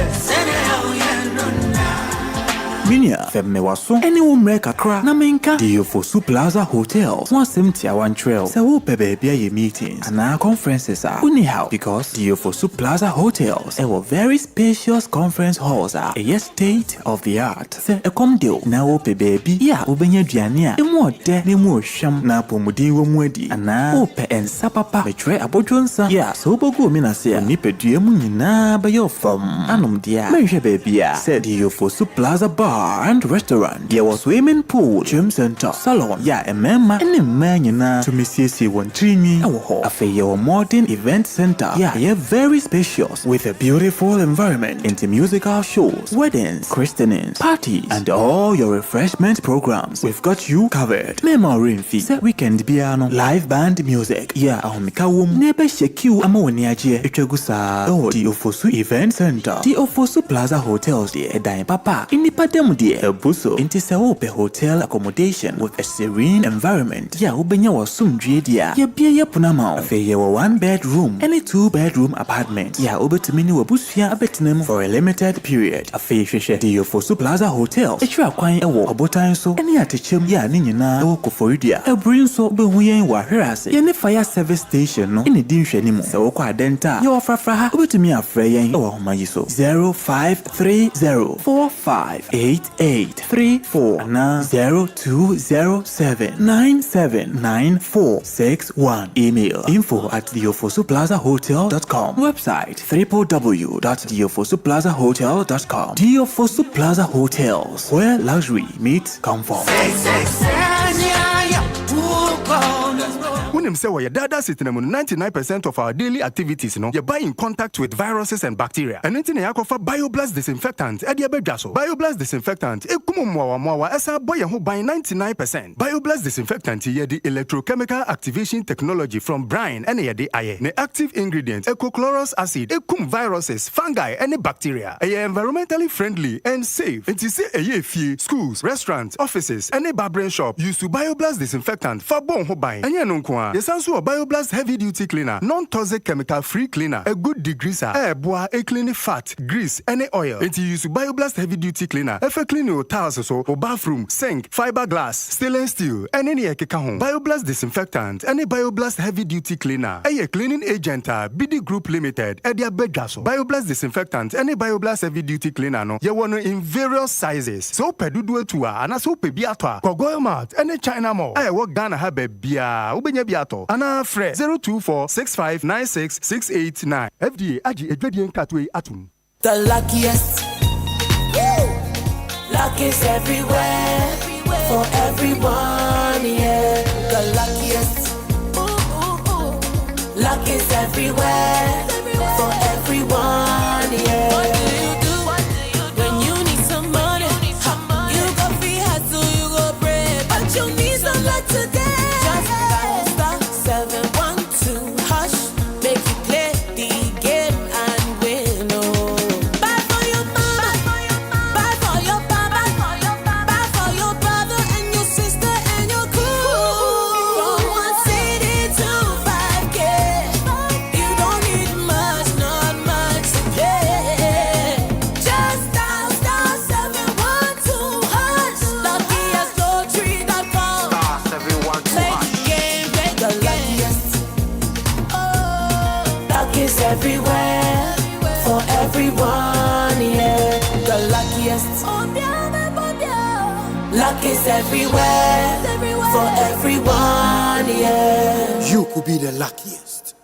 Minia femme waso ene wo mreka kra na menka DLFM Plaza Hotels one semtia one trail se wo bebe ye meetings and conferences are anyhow because DLFM Plaza Hotels were very spacious conference halls are a state of the art se e kom deal na wo bebe ya obenya duane a emu ode na emu ohwam na pomuden wo mu adi ana wo pe ensa papa metre abodwonsa ya so bogo mi na se ni pedua mu nyina ba yo fam anom dia menhwe bebe a se DLFM Plaza Bar and restaurant. There was swimming pool, gym center, salon. Yeah, a mema and a man to Mrs. Wontrini. A modern event center. Yeah, very spacious with a beautiful environment into musical shows, weddings, christenings, parties, and all your refreshment programs. We've got you covered. Memory fee, weekend piano, live band music. Yeah, Ahomikawum, nebe shekiu amawaniaje, Echegusa, DLFM Event Center, DLFM Plaza Hotels, the Edine Papa, in the Edem dear Ebuso into Seope hotel accommodation with a serene environment. Ya ubenya was sum dia. Ye be ye punama. Fe ye 1 bedroom and a 2 bedroom apartment. Ya ubetumini wabusia abetinem for a limited period. A fe sheshe Diofosu Plaza Hotel. Etra kwan ewo obotan so ene atechem ya ne nyina ewo koforidia. Ebrin so be huyen wa hwerase. Ye ne fire service station no ene di nhwani mu. Se wo kwa denta. Ye wo frafra ha ubetumi afre yen ewo homa yi so. 0530458834 na 0207979461. Email info@diofosuplazahotel.com. Website www.diofosuplazahotel.com. Diofosu Plaza Hotels, where luxury meets comfort. When him say your data sitting 99% of our daily activities, you buy in contact with viruses and bacteria. And anything you offer BioBlast disinfectant, BioBlast disinfectant, esa boy who buy 99%. BioBlast disinfectant ye the electrochemical activation technology from brine and ye the aye. Ne active ingredient, ecochlorous acid, viruses, fungi, any bacteria. Environmentally friendly and safe. And to say fee, schools, restaurants, offices, any barbering shop used to BioBlast disinfectant for bon who buy. And yes, also a BioBlast heavy duty cleaner, non-toxic chemical free cleaner, a good degreaser, air bois, a cleaning fat, grease, any oil. And to use BioBlast heavy duty cleaner, if a clean your tiles or bathroom, sink, fiberglass, stainless steel, and any home. BioBlast disinfectant, any BioBlast heavy duty cleaner, a cleaning agent, BD Group Limited, a dia bedraso. BioBlast disinfectant, any BioBlast heavy duty cleaner, no, you want in various sizes. So pedudu tua, and so pebiatwa, Kogoyo Mart, any China mall. I work Ghana have a bia, Ubenya biato, Anna Fre 02465966689. FDA Aji Edwedian Katwe Atum. The luckiest. Luck is everywhere. For everyone, yeah. The luckiest. Luck is everywhere. For everyone, yeah. What do you do when you need some money? You go free hustle, you go bread, but you need some luck today. Just dial *712 hash, make you play the game and win. Oh, buy for your mama, buy for your papa, buy for your brother and your sister and your crew. From 1 city to 5K, you don't need much, not much to play. Just dial *712 hash, luckiestlotery.com. Play the game, play the luckiest. Luck is everywhere, for everyone, yeah. The luckiest. Luck is everywhere, for everyone, yeah. You could be the luckiest.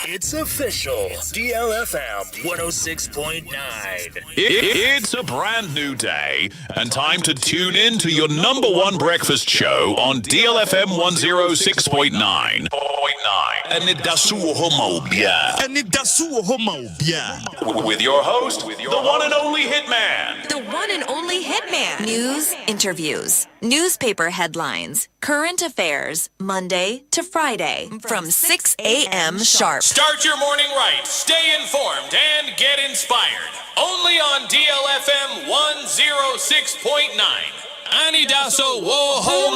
It's official. DLFM 106.9. It's a brand new day and time to tune in to your number one breakfast show on DLFM 106.9. Anidaso Wɔhɔ. With your host, the one and only Hitman. The one and only Hitman. News, interviews, newspaper headlines, current affairs, Monday to Friday from 6 a.m. sharp. Start your morning right, stay informed, and get inspired. Only on DLFM 106.9. Anidaso Wɔhɔ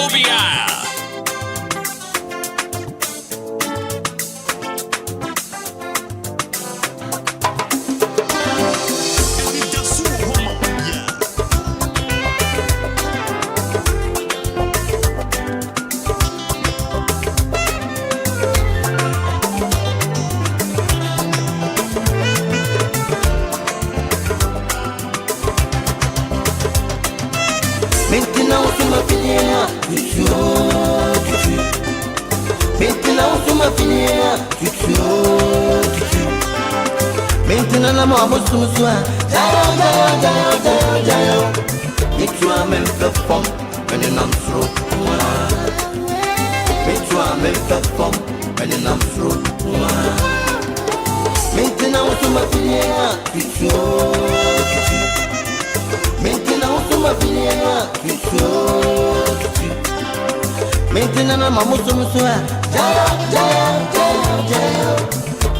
Obia. Maintenant on ma filière, maintenant on ma filière, maintenant la mort me souvient. Jayo, et tu as même fait forme, mais non trop. Mais tu as même fait forme, mais non trop. Maintenant on ma filière, maintenant on ma filière, maintenant la maman se me souvient. Jayo,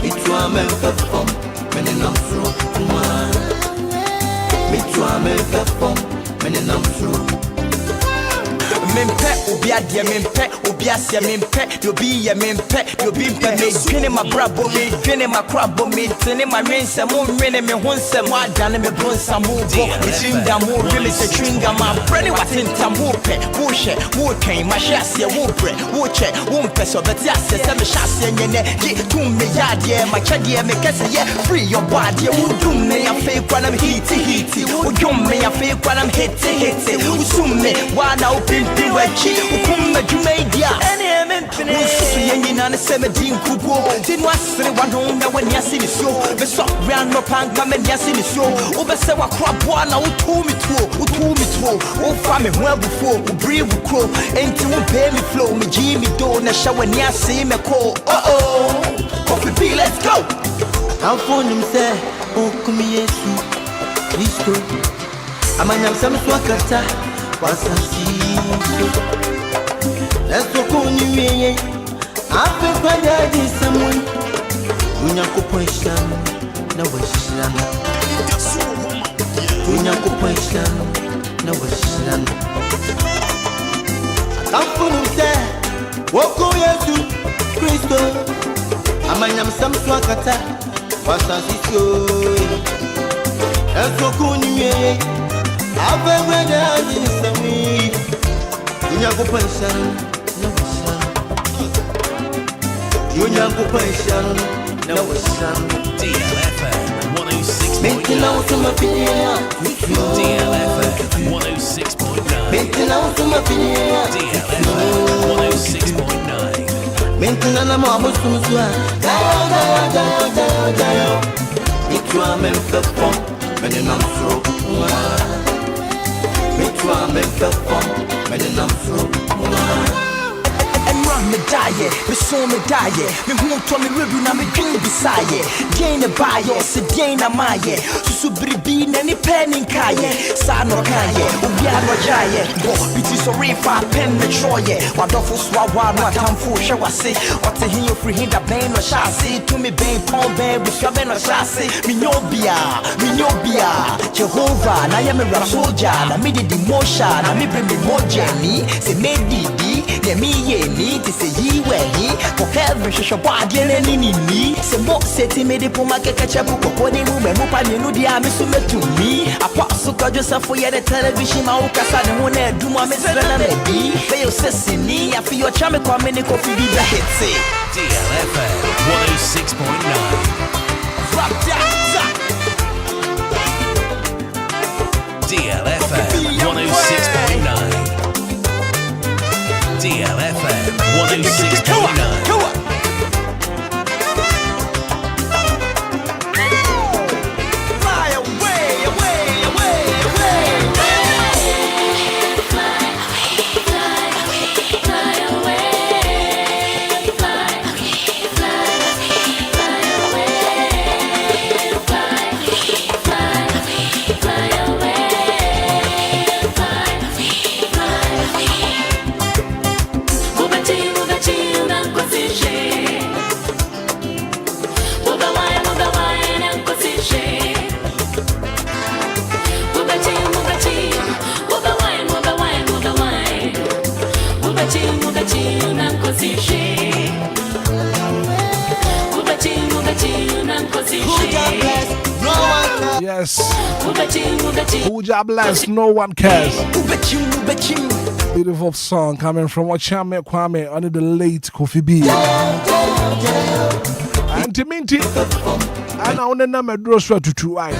et tu as même fait forme, mais non trop. Mais tu as Mimpe, Obia, dear Mimpe, Obia, sia Mimpe, you'll be a Mimpe, you'll be me, grinning my brabo, me, grinning my crabbo, me, turning my rain, some more rain, me, once some more, done me, bone, some more, between the more, really, a tringa, my friend, what's in Tamupe, bullshit, wood came, my chassis, wood bread, wood check, won't press over the asses, and the chassis, and get to me, yard, yeah, my chadia, make us, yeah, free your body, you would do me, I fake when I'm heaty, would you me, I fake when I'm hitty, who soon me, why now, Wachi, Ukuma Jumedia, and I'm Seventeen Kupo, didn't want to say one home that when you see the show, the soft round no punk come and yes in the show, over several crop one, who told me to, oh, family well before, who breathe with crow, and to pay me flow, me Jimmy don't show when you see me call, coffee pea, let's go. I'm for him, say, oh, come here, please go. I'm a some swakata. Let's go on you. I've been quite this someone. Unyanko Poishan, no Wishlan. Unyanko Poishan, no Wishlan. I'm for him, say, walk over to Christo. I am some swakata. What's that? Let's go on you. I've ever done this to me. Unyanko Poishan, no Wishlan. No Wishlan. DLFM 106.9. Making out to my video. DLFM 106.9. Making out to my video. DLFM 106.9. Making an amount to Musua. Dayo. It's your men for fun. When you're not through. Me feel fun, me I'm through. And run me die, me saw me die, me won't tell me ribu na me dream beside ye. Jane baye, se Jane amaye, susubribi na ni pen in kaye, sano kaye, Obia no jaye, bo biti sorry for pen me troye, wadofu swawa no atamfu shewa se, what the hill free hit that bane no chassis, to me bane pon bane with your no chassis, me nyobia, Jehovah, na ya me rap soldier, na me di motion, na me bring me more journey, se me di, ne me ye ni, to say ye where ye, for heaven she shall body and any, se mo seti me de poma ke kachabu, kokoni mu me mupa ni no dia me so me to me, apostle God Joseph for the television, ma ukasa ne hone do ma me srena me di, fe yo sesini, afi yo chame kwa me ne kofi bi da hit DLFM 106.9. Rap that. DLFM 106.9. DLFM 106.9. Yes. Who job bless? No one cares. Beautiful song coming from Ochame Kwame under the late Kofi B. And Timinti. And I want to name a droswa to two eye.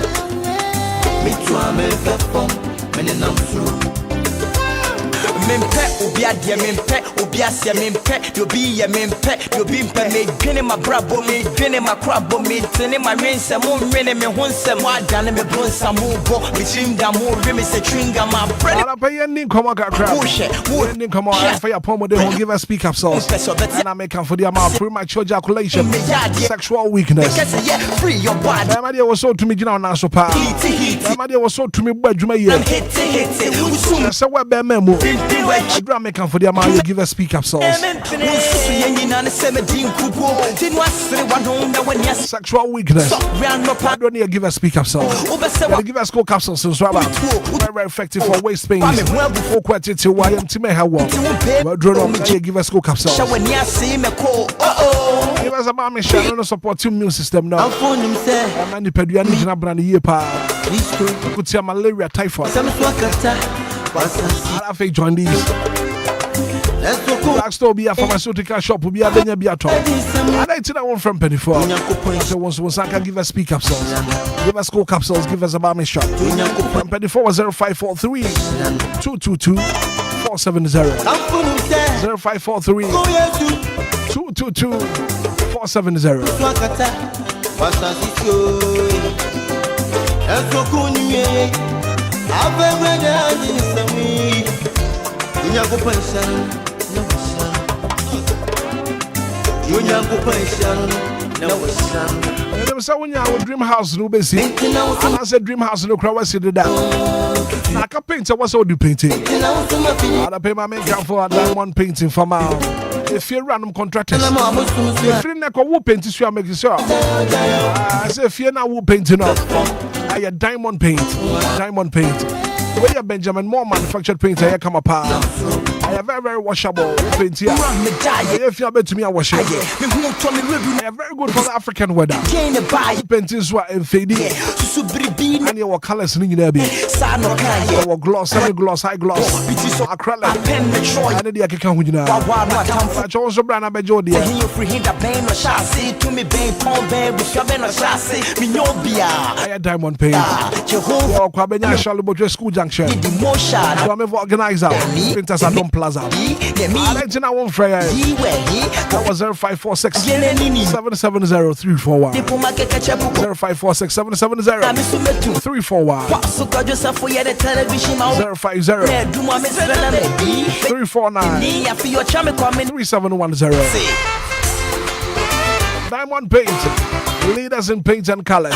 Mimpe, Obia, dear Mimpe, Obia, sia Mimpe, you'll be a Mimpe, you'll be me, grinning my brabo, me, grinning my crabbo, me, turning my rain, some more rain, me, one some more, done me, bone, some more, between the more, rims, a tringa, my friend. I'll pay any come on, bullshit, come on, for your pomo, they won't give us speak up sauce. And I make for the amount premature ejaculation, sexual weakness. Free your body. My idea was so to me, you know, now so power. My idea was so to me, but you may hear. So, what memo? I drum make for the man you give us speak up songs. Sexual weakness. I don't need to give us speak up songs. Give us cold capsules and swab. Very effective for waist pain. For quality to why I'm Timmy how well. Give us cold capsules. Give us a mommy shall not support your immune system now. I'm the pediatric in a brand year pa. Could see malaria, typhoid. I think join these. Black store be a pharmaceutical shop, will be a Benya Biato. I like to know from Penny for. So once I can give us speak capsules, give us cold capsules, give us a mommy shop. From Penny 4 0543 222 470 0543 222 470. So when you have a dream house, no basic. And I said dream house, no crowd was it down. I can paint, I was all do painting. I pay my man for a diamond painting for my. If you're random contractors, if you're not a wood painting, you are making sure. I say, if you're not wood painting up, I have diamond paint. Diamond paint. Where you Benjamin Moore manufactured paint, I come apart. I have very, very washable paint here. If you are to me, I wash it. I have very good for the African weather. Paintings were fading. And your colors in there be. Our gloss, semi gloss, high gloss, acrylic. I need the account with you now. I chose a brand of Jody. I had diamond paint. Kwabenya Shalom School Junction. I'm an organizer. Printers at Dom Plaza. I let you know one Friday. That was 0546 770 341. 0546 770 341. 050 349 3710. Diamond Paint. Leaders in paints and colors.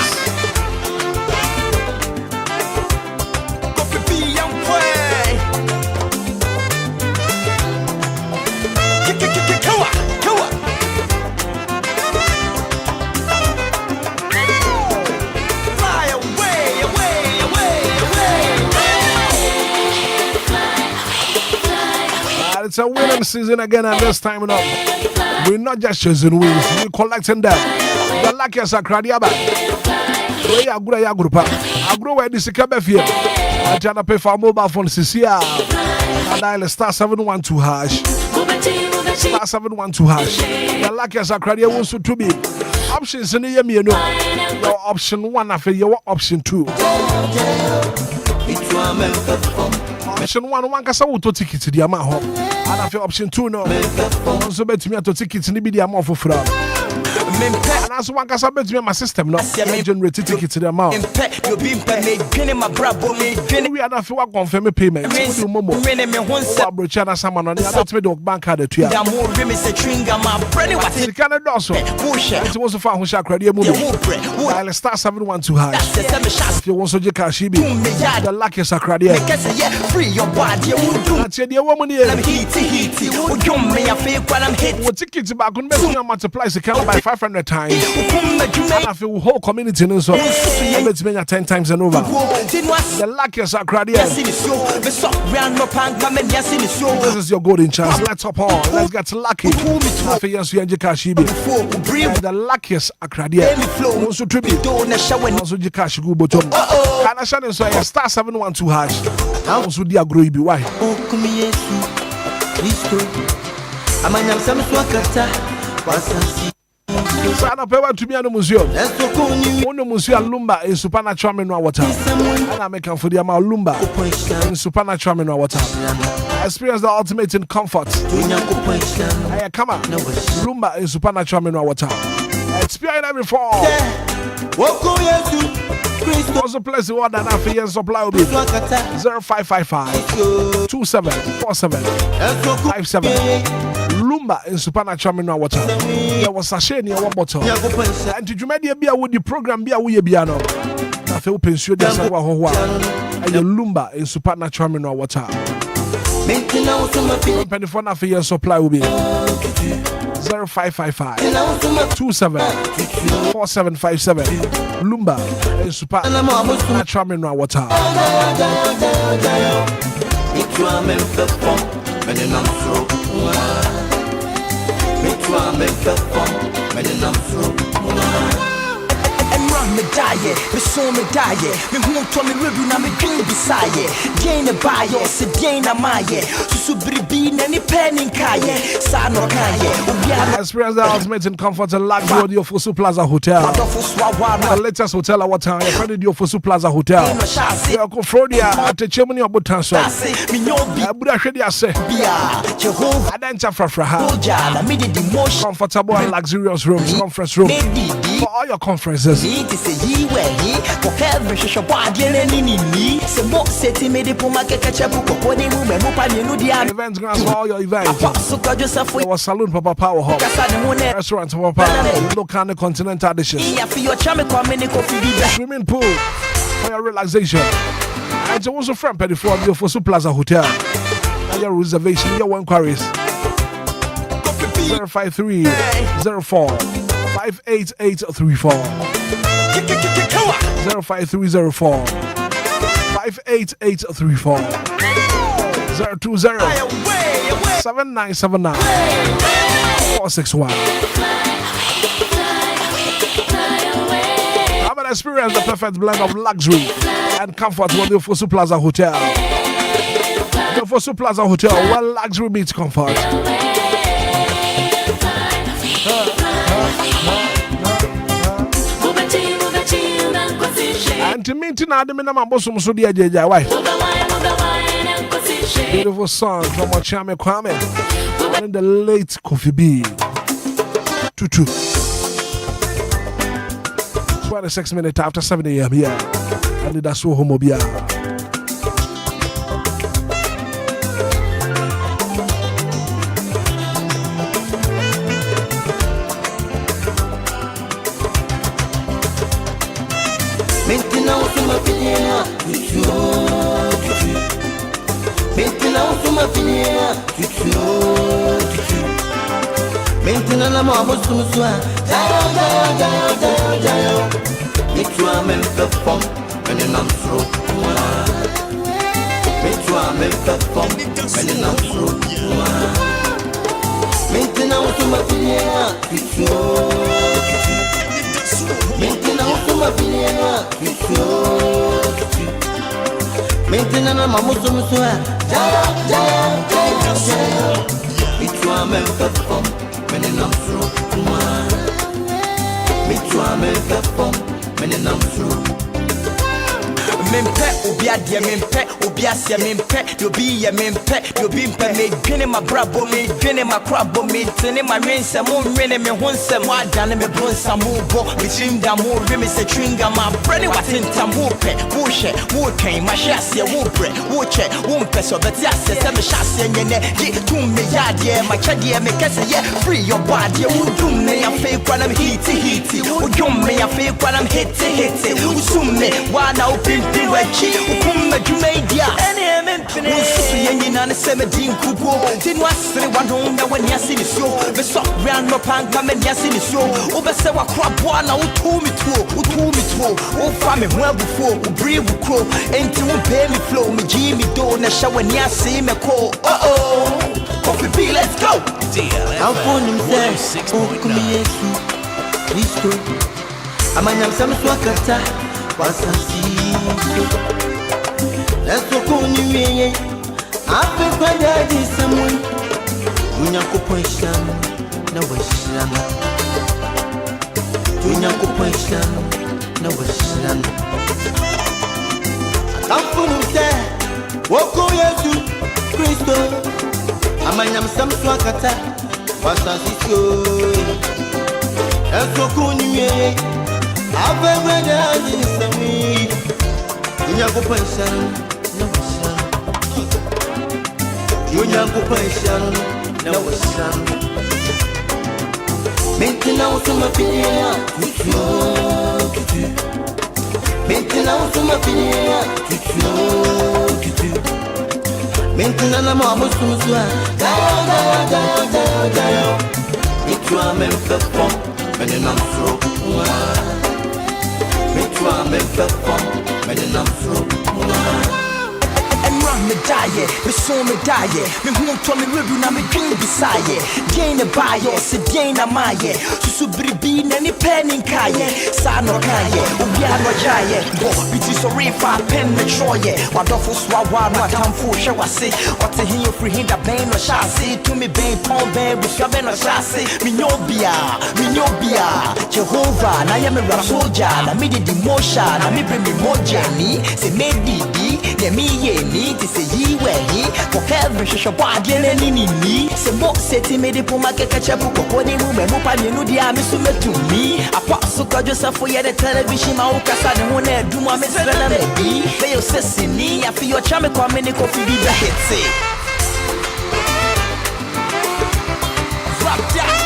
It's a winning season again, and this time up, we're not just chasing wins, we're collecting them. The luckiest are Kradiaba. We are good at Agrupa. I grow where this is Cabefia. I try to pay for a mobile phone, Cecilia. I dial star 712 hash. Star 712 hash. The luckiest are Kradia wants to be. Options in the year, you know. Your option 1 after your option 2. Option 1 kasa auto ticket to the amount. And after option 2 no. So bet me to tickets in the amount for fraud. And as one can submit me my system, no generate ticket to the amount. We are not for confirm payment. Momo. China someone on the other bank card to you. The Canada also. It was a fan who shall credit movie. I'll start 712 high. If you want to get cash, the luckiest are credit. Free your body. I tell you, woman here. What tickets back on me multiply the count by 500 times. And I feel whole community knows so. Let's make 10 times and over. The luckiest are crowded. This is your golden chance. Let's hop on. Let's get lucky. I feel yes, we are Jikashibi. The luckiest are crowded. Also tribute. Also Jikashibu bottom. And I shall say star 712 hash. Also the agro be why. Sana pewa tumia no museum. Ono museum Lumba in supernatural mineral water. And I make for the amount Lumba in supernatural mineral water. Experience the ultimate in comfort. Hey, come on. Lumba in supernatural mineral water. Experience every fall. Also place the order and after years supply will be 0555 2747 57. Lumba in supernatural mineral water. There was sachet near one bottle. And to Jumedia Bia with the program Bia we Biano. I feel pension there's a Lumba in supernatural mineral water. Penny for nothing, your supply will be 0555 27 4757. Lumba and Super Natural Mineral Water. Me die, me so me die, me who told me ribu na me dream beside. Jane buy se Jane maye, susu bribi na ni penny kaye, sano kaye. Experience the ultimate in comfort and luxury at the Ofosu Plaza Hotel. The latest hotel at what time? You're friendly the Ofosu Plaza Hotel. You're Cofrodia at the Germany of Butanso. Buddha Shedia say, I don't have comfortable and luxurious rooms, conference rooms for all your conferences. Events grants for all your events. There was Saloon Papa Power Hall, Restaurant Papa, local and continental dishes, swimming pool for your relaxation. And there was a friend Petty for the Ofosu Plaza Hotel. And your reservation, your Enquiries 053 04 58834 05304 58834 020 7979 461. Have an experience the perfect blend of luxury and comfort with the Ofosu Plaza Hotel. The Ofosu Plaza Hotel, where luxury meets comfort. And to me, tonight, I'm bosom so dear JJ wife. Beautiful song from Ochame Kwame and the late Kofi B. Tutu. 26 minutes after 7 a.m. here. Anidaso Wɔhɔ Obia. Maintenant la maman sous soi, jayo. Et tu as même fait fond, maintenant trop. Mais tu as même fait fond, maintenant trop. Maintenant tu m'as fini, maintenant tu m'as fini, maintenant la maman sous soi, jayo. Et tu as même fait fond. I'm through. Me too, I'm in the phone. I'm through. Mempe, Obia, dear Mempe, Obia, sia Mempe, you'll be a Mempe, you'll be me, grinning my brabo, me, grinning my crabbo, me, turning my rain, some more rain, me, one some more, down me, bone, some more, between the more rims, a tringa, my bread, what in time, whoopet, bullshit, wood came, my chassis, wood bread, wood check, womp peso, but yes, I'm a chassis, and get to me, yard, yeah, my chadia, make us, yeah, free your body, would do me, I fake when I'm heaty, would you me, I fake when I'm hitty, would soon me, why now, Wachi, Ukuma Jumedia, and him and Seventeen Kugo, didn't was 100 when Yasin is so, the soft round no pan come and Yasin is so, over Sewa crab one, who told me to, oh, farming well before, who breathe with crow, and to pay me flow, me Jimmy do, na show when Yasin me call, Coffee B, let's go. I'm on himself, oh, come here, Listo, I'm an Sam Swakata, Wasasi. Let's go on you. I've been quite daddy someone. Unyanko Poisham, no Wisham. Unyanko Poisham, no Wisham. I'm from there. Walk on you, Christo. I'm an Sam Swakata. Wasasiko. Let's go on you. I've been quite daddy someone. Unyanko Poisham, no Wisham. Unyanko Poisham, no Wisham. Maintenant on m'a fini, maintenant on m'a fini, Mentina na mama sumsua. Gayo. Mitwa me fefo. Menina mfro. Mitwa me fefo. Menina mfro. Me die, me so me die. Me won't tell me rebu na me dream beside. Gain a buyer, se gain a maye. Susu bribi na ni pen in kaye. Sa no kaye, Obia no jaye. Go, biti so refa pen me troye. Wadofo swawa no atamfo hwe wase. Ote hin yo free hin da ben no shase. To me ben pon ben bu swa ben no shase. Me nyobia. Jehovah na ya me rap soldier. Na me di motion, na me bring me more journey. Se me di ye me ye ni. Say ye where ye for heaven shall body and ni say box setting me the puma catch up pony move and you know the army so to me. Apostle Joseph for the television, my Okasa, the one that do my miss Melody. They say, I feel your charm coming in coffee be the hit say. Drop that.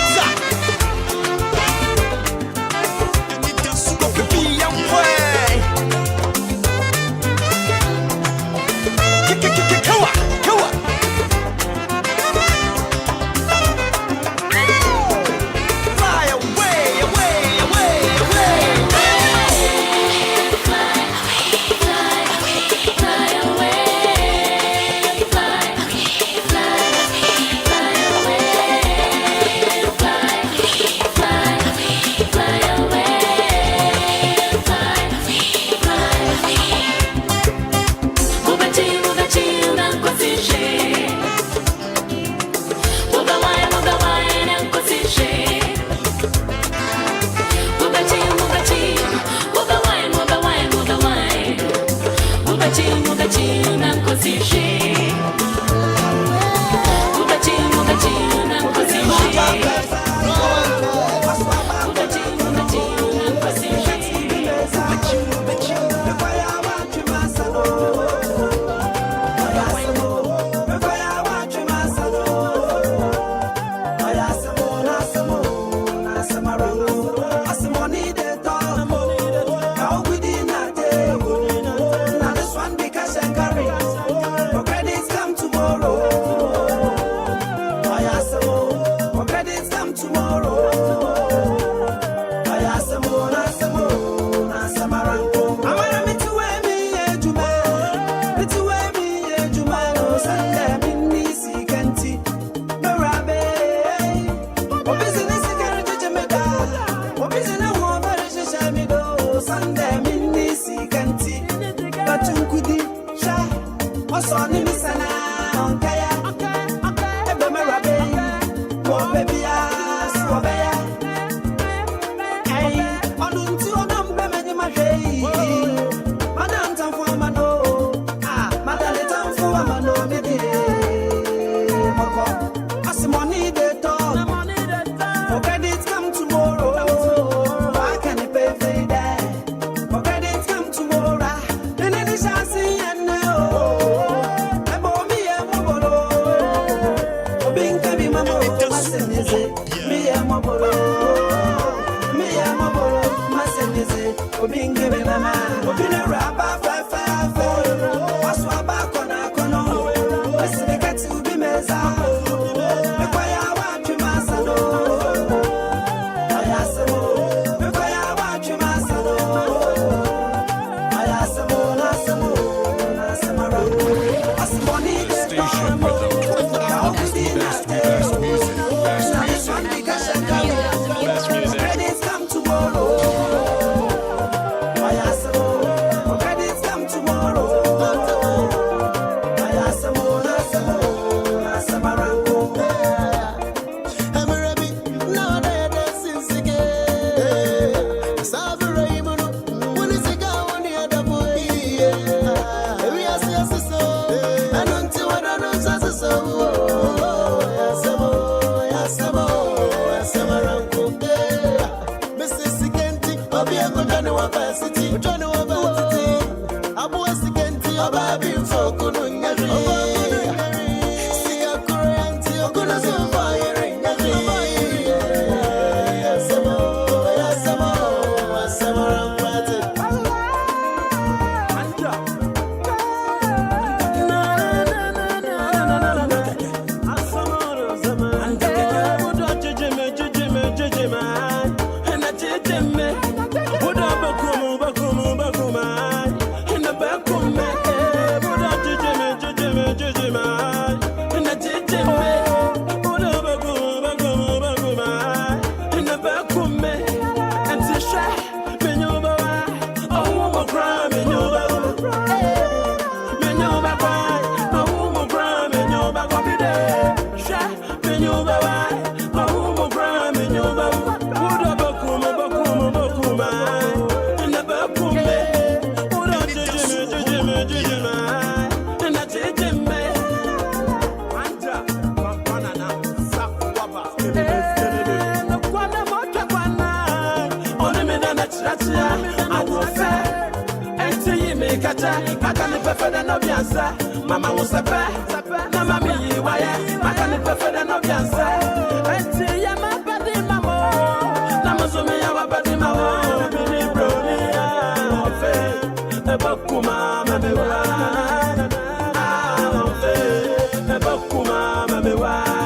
I will fair. And to you make a time, I can't prefer than no answer. Mama was a bear, Mama me, why I can't prefer than no answer. And to you, my body, Mama, Namazome, our body, Mama, Billy Brody, a Bakuma, Mamewa, a Bakuma, Mamewa,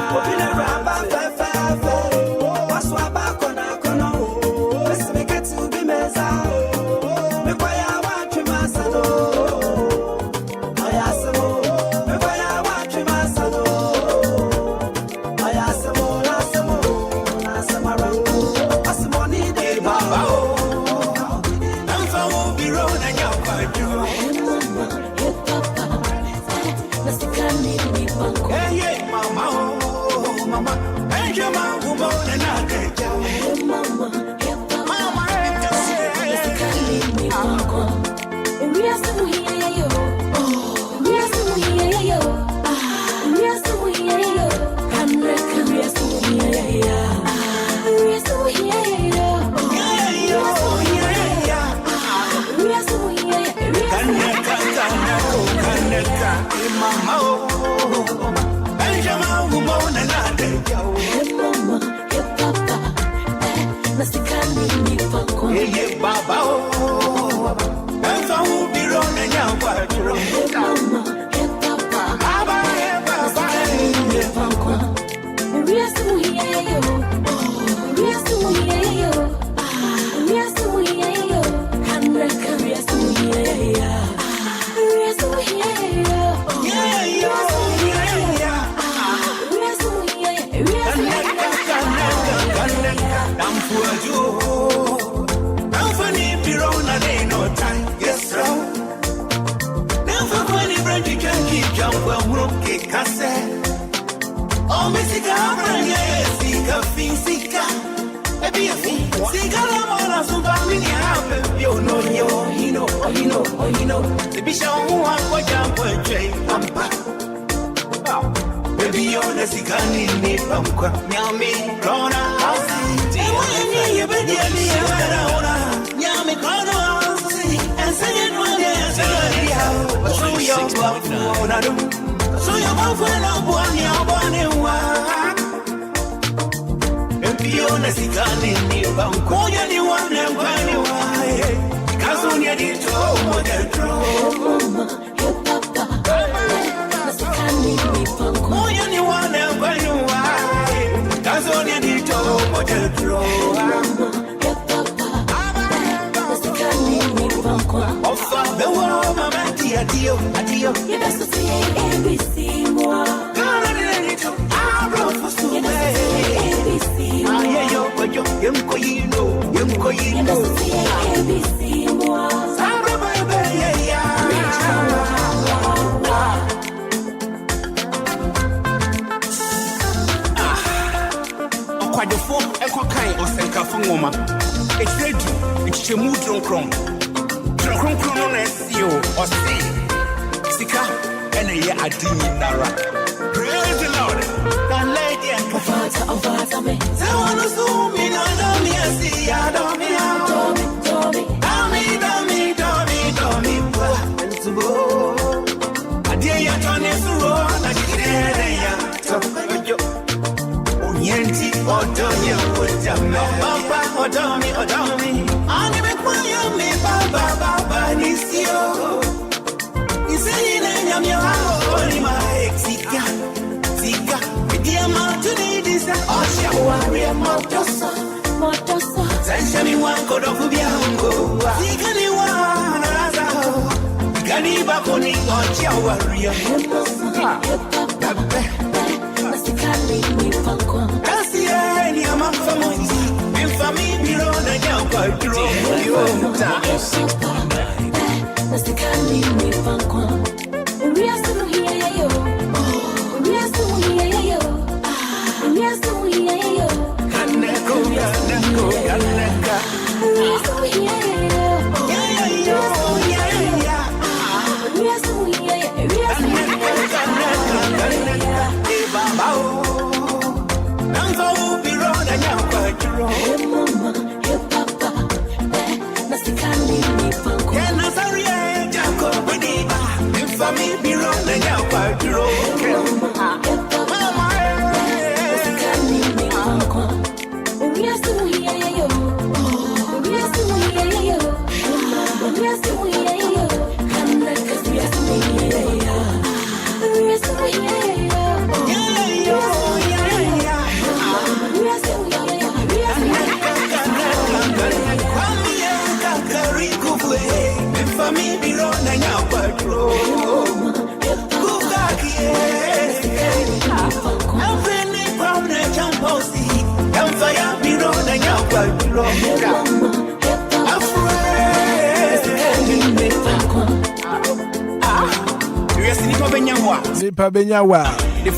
Nipa benyawa. Ne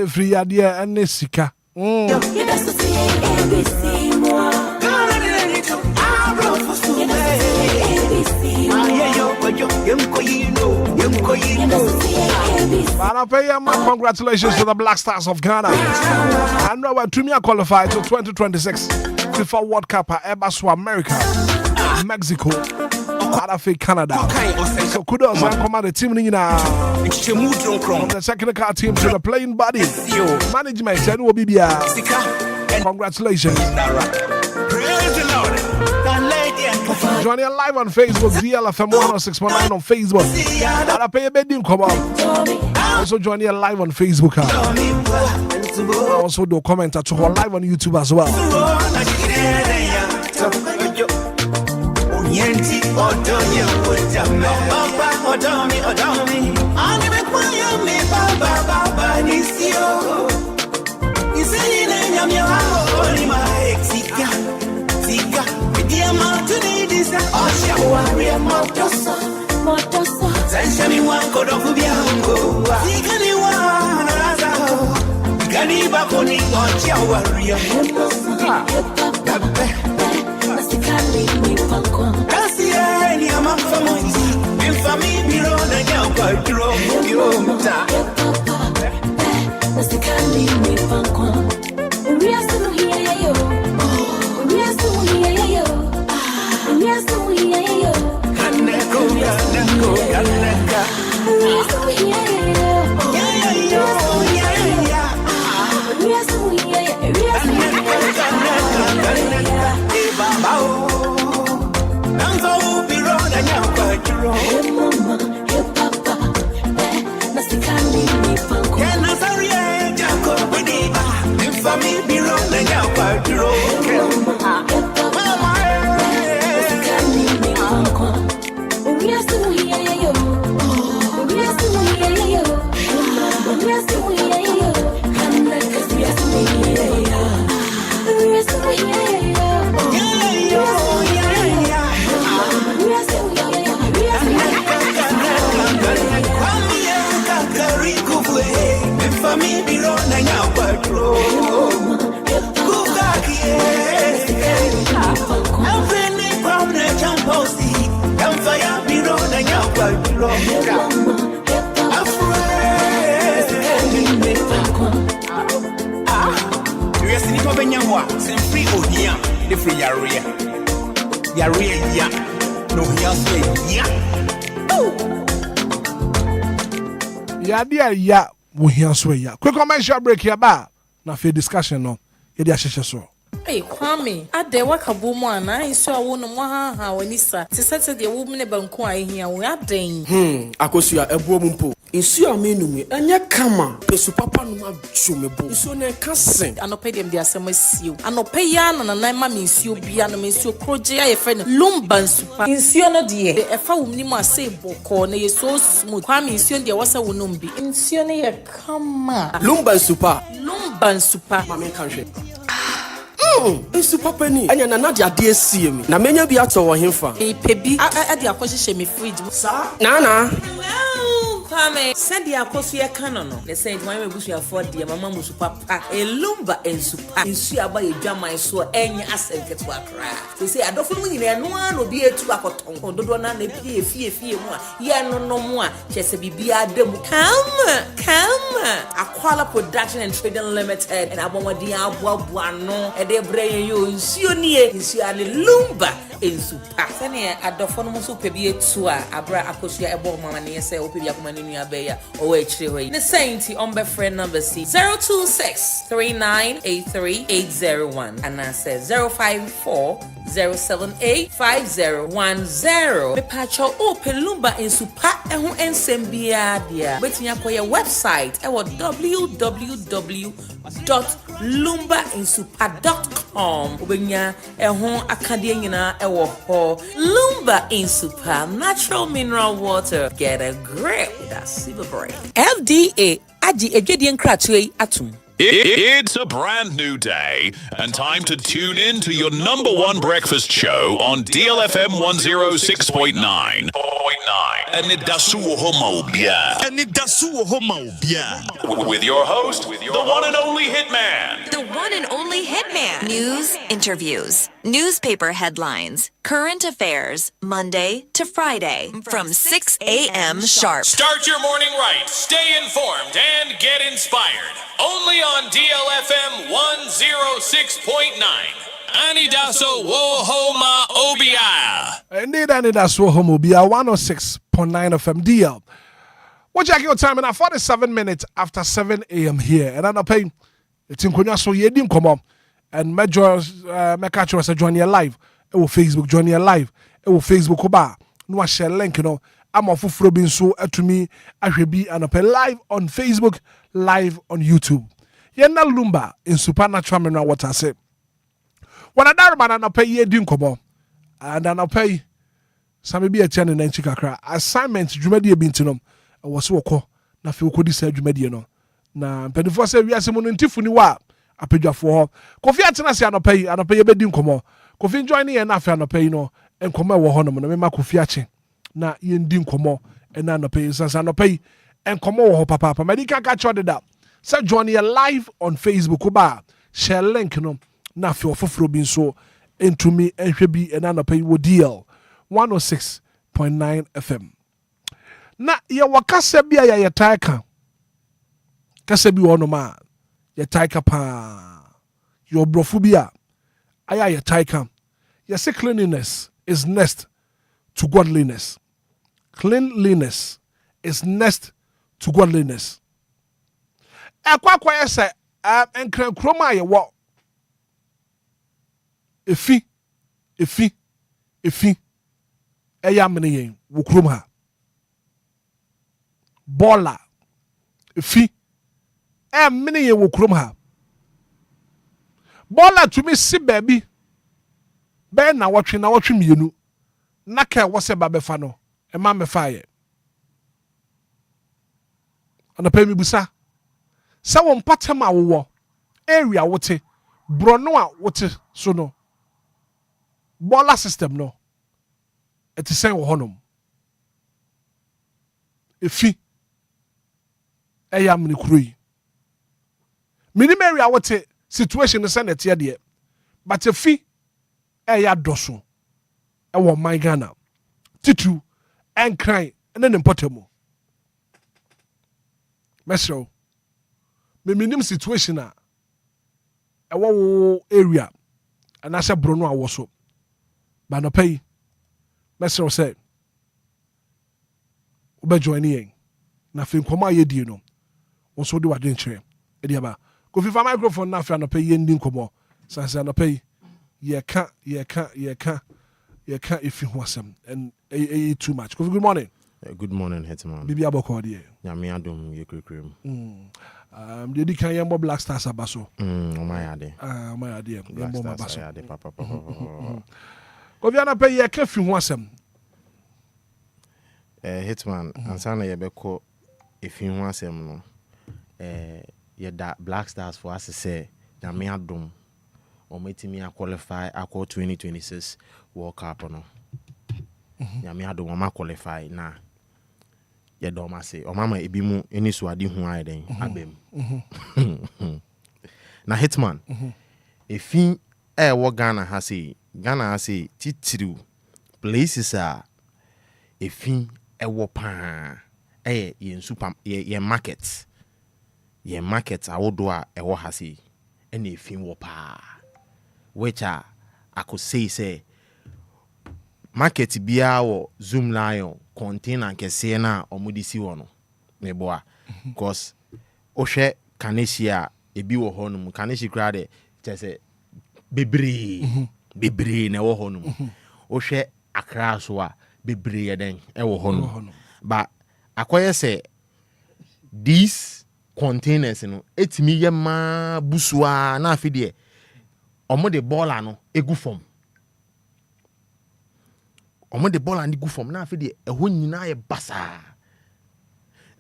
free ade ene sika. Congratulations to the Black Stars of Ghana. I know we're to qualified to 2026 FIFA World Cup at Ebaso America, Mexico, Canada. So kudos and command the team from the technical team to the playing body, management, and Obia. Congratulations. Joining us live on Facebook, DLFM 106.9 on Facebook. And I pay a bedding come on. Also joining us live on Facebook. Also do comment at our live on YouTube as well. Quick commercial break here, ba. Na for discussion no. Yedi ahyehyɛ so. Hey, Kwame, ade waka bomu ana iso awo no mo ha wanisa. Ti sete de wo mne banku a ehia wo aden. Akosua ebuo mu mpo. Nsu a menum enye kama. Pesu papa no ma dwomebo. Nsu na ka sen. Anope dem de asem asio. Anope ya na na ma me nsuo bia na me nsuo kroje aye fe no Lumba nsupa. Nsuo no de efa wo mni mu ase boko na ye so smooth. Kwame nsuo de wasa wo nom bi. Nsuo ne ye kama. Lumba nsupa. Lumba nsupa. Ma me kan hwe. Nsu papa ni anya na de ade asie mi. Na menya bi ato wo hemfa. Pebi ade akohye me fridge. Sa? Na. Kwame, send ya kosu ye kano no. They say my busu ya for dia mama musu papa. Lumba ensupa. Insu aba ye dwaman so enye asenketo akra. They say adofo no nyina no an obi etu akoton. Dodo na na pie fie mu a ye no mu a chese bibia ademu. Come. Aquala Production and Trading Limited and abomodi aboa no e de breye yo nsuo nie. Nsuo ale Lumba ensupa. Sene adofo no musu pebi etu a abra akosua ebo mama ne say opebi akoma ne nua beya o we chire hoyi. Ne sainti on be friend number C 026398380 and I says 054-078-5010. Me pacho open Lumba ensupa ehu ensembia dia. Betimi akoye website ewo www.lumbainsupa.com. Ubenya ehu akade nyina ewo ho. Lumba Insupa natural mineral water. Get a grip with that super brain. FDA aji ejedi nkratwe atum. It's a brand new day and time to tune in to your number one breakfast show on DLFM 106.9. Anidaso Wɔhɔ Obia. Anidaso Wɔhɔ With your host, the one and only Hitman. The one and only Hitman. News, interviews, newspaper headlines, current affairs, Monday to Friday from 6 a.m. sharp. Start your morning right, stay informed, and get inspired. Only on DLFM 106.9. Anidaso Wɔhɔ Obia. Indeed, Anidaso Wɔhɔ Obia 106.9 FM DL. We're checking your time in 47 minutes after 7 a.m. here. And I'm paying it's in Konya so ye didn't come up. And major catch us join your live. It will Facebook join your live. It will Facebook oba. No share link, you know. I'm off of Robin so to me. I should be and pay live on Facebook, live on YouTube. Yena Lumba in supernatural mineral water say. When I die man and pay ye didn't come up. And then I'll pay some be a 10 and 9 chikakra. Assignment Jumedi Bintinum. I was so called na feel could say Jumedi no. Na mpedifo say we are some ntifuni wa apedwa for Kofi atena se anopai ye bedi nkomo Kofi join ye na afa anopai no enkomo e wo ho no me ma Kofi ache na ye ndi nkomo e na anopai sansa anopai enkomo wo ho papa medical catch order that say join ye live on Facebook ba share link no na afa ofoforo bi so into me enhwe bi e na anopai wo DL 106.9 FM na ye wakasa bia ya taika kasa bi wono ma ye taika pa your brofobia aya ye taika ye say cleanliness is next to godliness. Cleanliness is next to godliness. Akwa ye say enkran kroma ye wo efi eya mene yen wo krom ha bola efi mene yen wo krom ha bola to me si baby be na wotwe mienu na ka wo se ba befa no e ma me fa ye ana pe mi busa sa wo mpatem a wo area wote brono a wote so no bola system no it is say wo honom efi eyam ni kuroi minimum area wote situation is na tie de but efi eya doso e wo man Ghana titu enkran ene ne mpotamo mesro me minimum situation a e wo area anase brono a wo so ba no pay mesro say oba join yen na fe nkoma ye die no wo so de wadwen kire e de ba ko fifa microphone na fe no pay yen din komo sansa no pay ye ka if you want some and too much. Good morning. Good morning, Hitman. Bibi aboko die. Nyame adom ye krikrim. Dedi kan yembo Black Stars abaso. Omayade. Omayade. Yembo mabaso. Omayade papa. Ko vi ana pay ye ka fi ho asem. Hitman, ansana ye beko if you want asem no. Ye da Black Stars for us say nyame adom or metimi a qualify akọ 2026 World Cup no. Nyame adom ma qualify na ye do ma say o mama ebi mu eni so ade hu ayi den abem. Na Hitman efi wo Ghana ha say titiriu places a efi wo pa ye super ye market awodo a wo ha say ene efi wo pa which I could say market bia wo Zoom lion container kese na omudisi wono meboa because ohwe kanesia ebi wo honum kanesia kra de chese bebre na wo honum ohwe akra so a bebre den e wo honum but akoye say these containers no etimi ye ma busua na afide omo de baller no egu form omo de baller ni gu form na afide eho nyina ye basa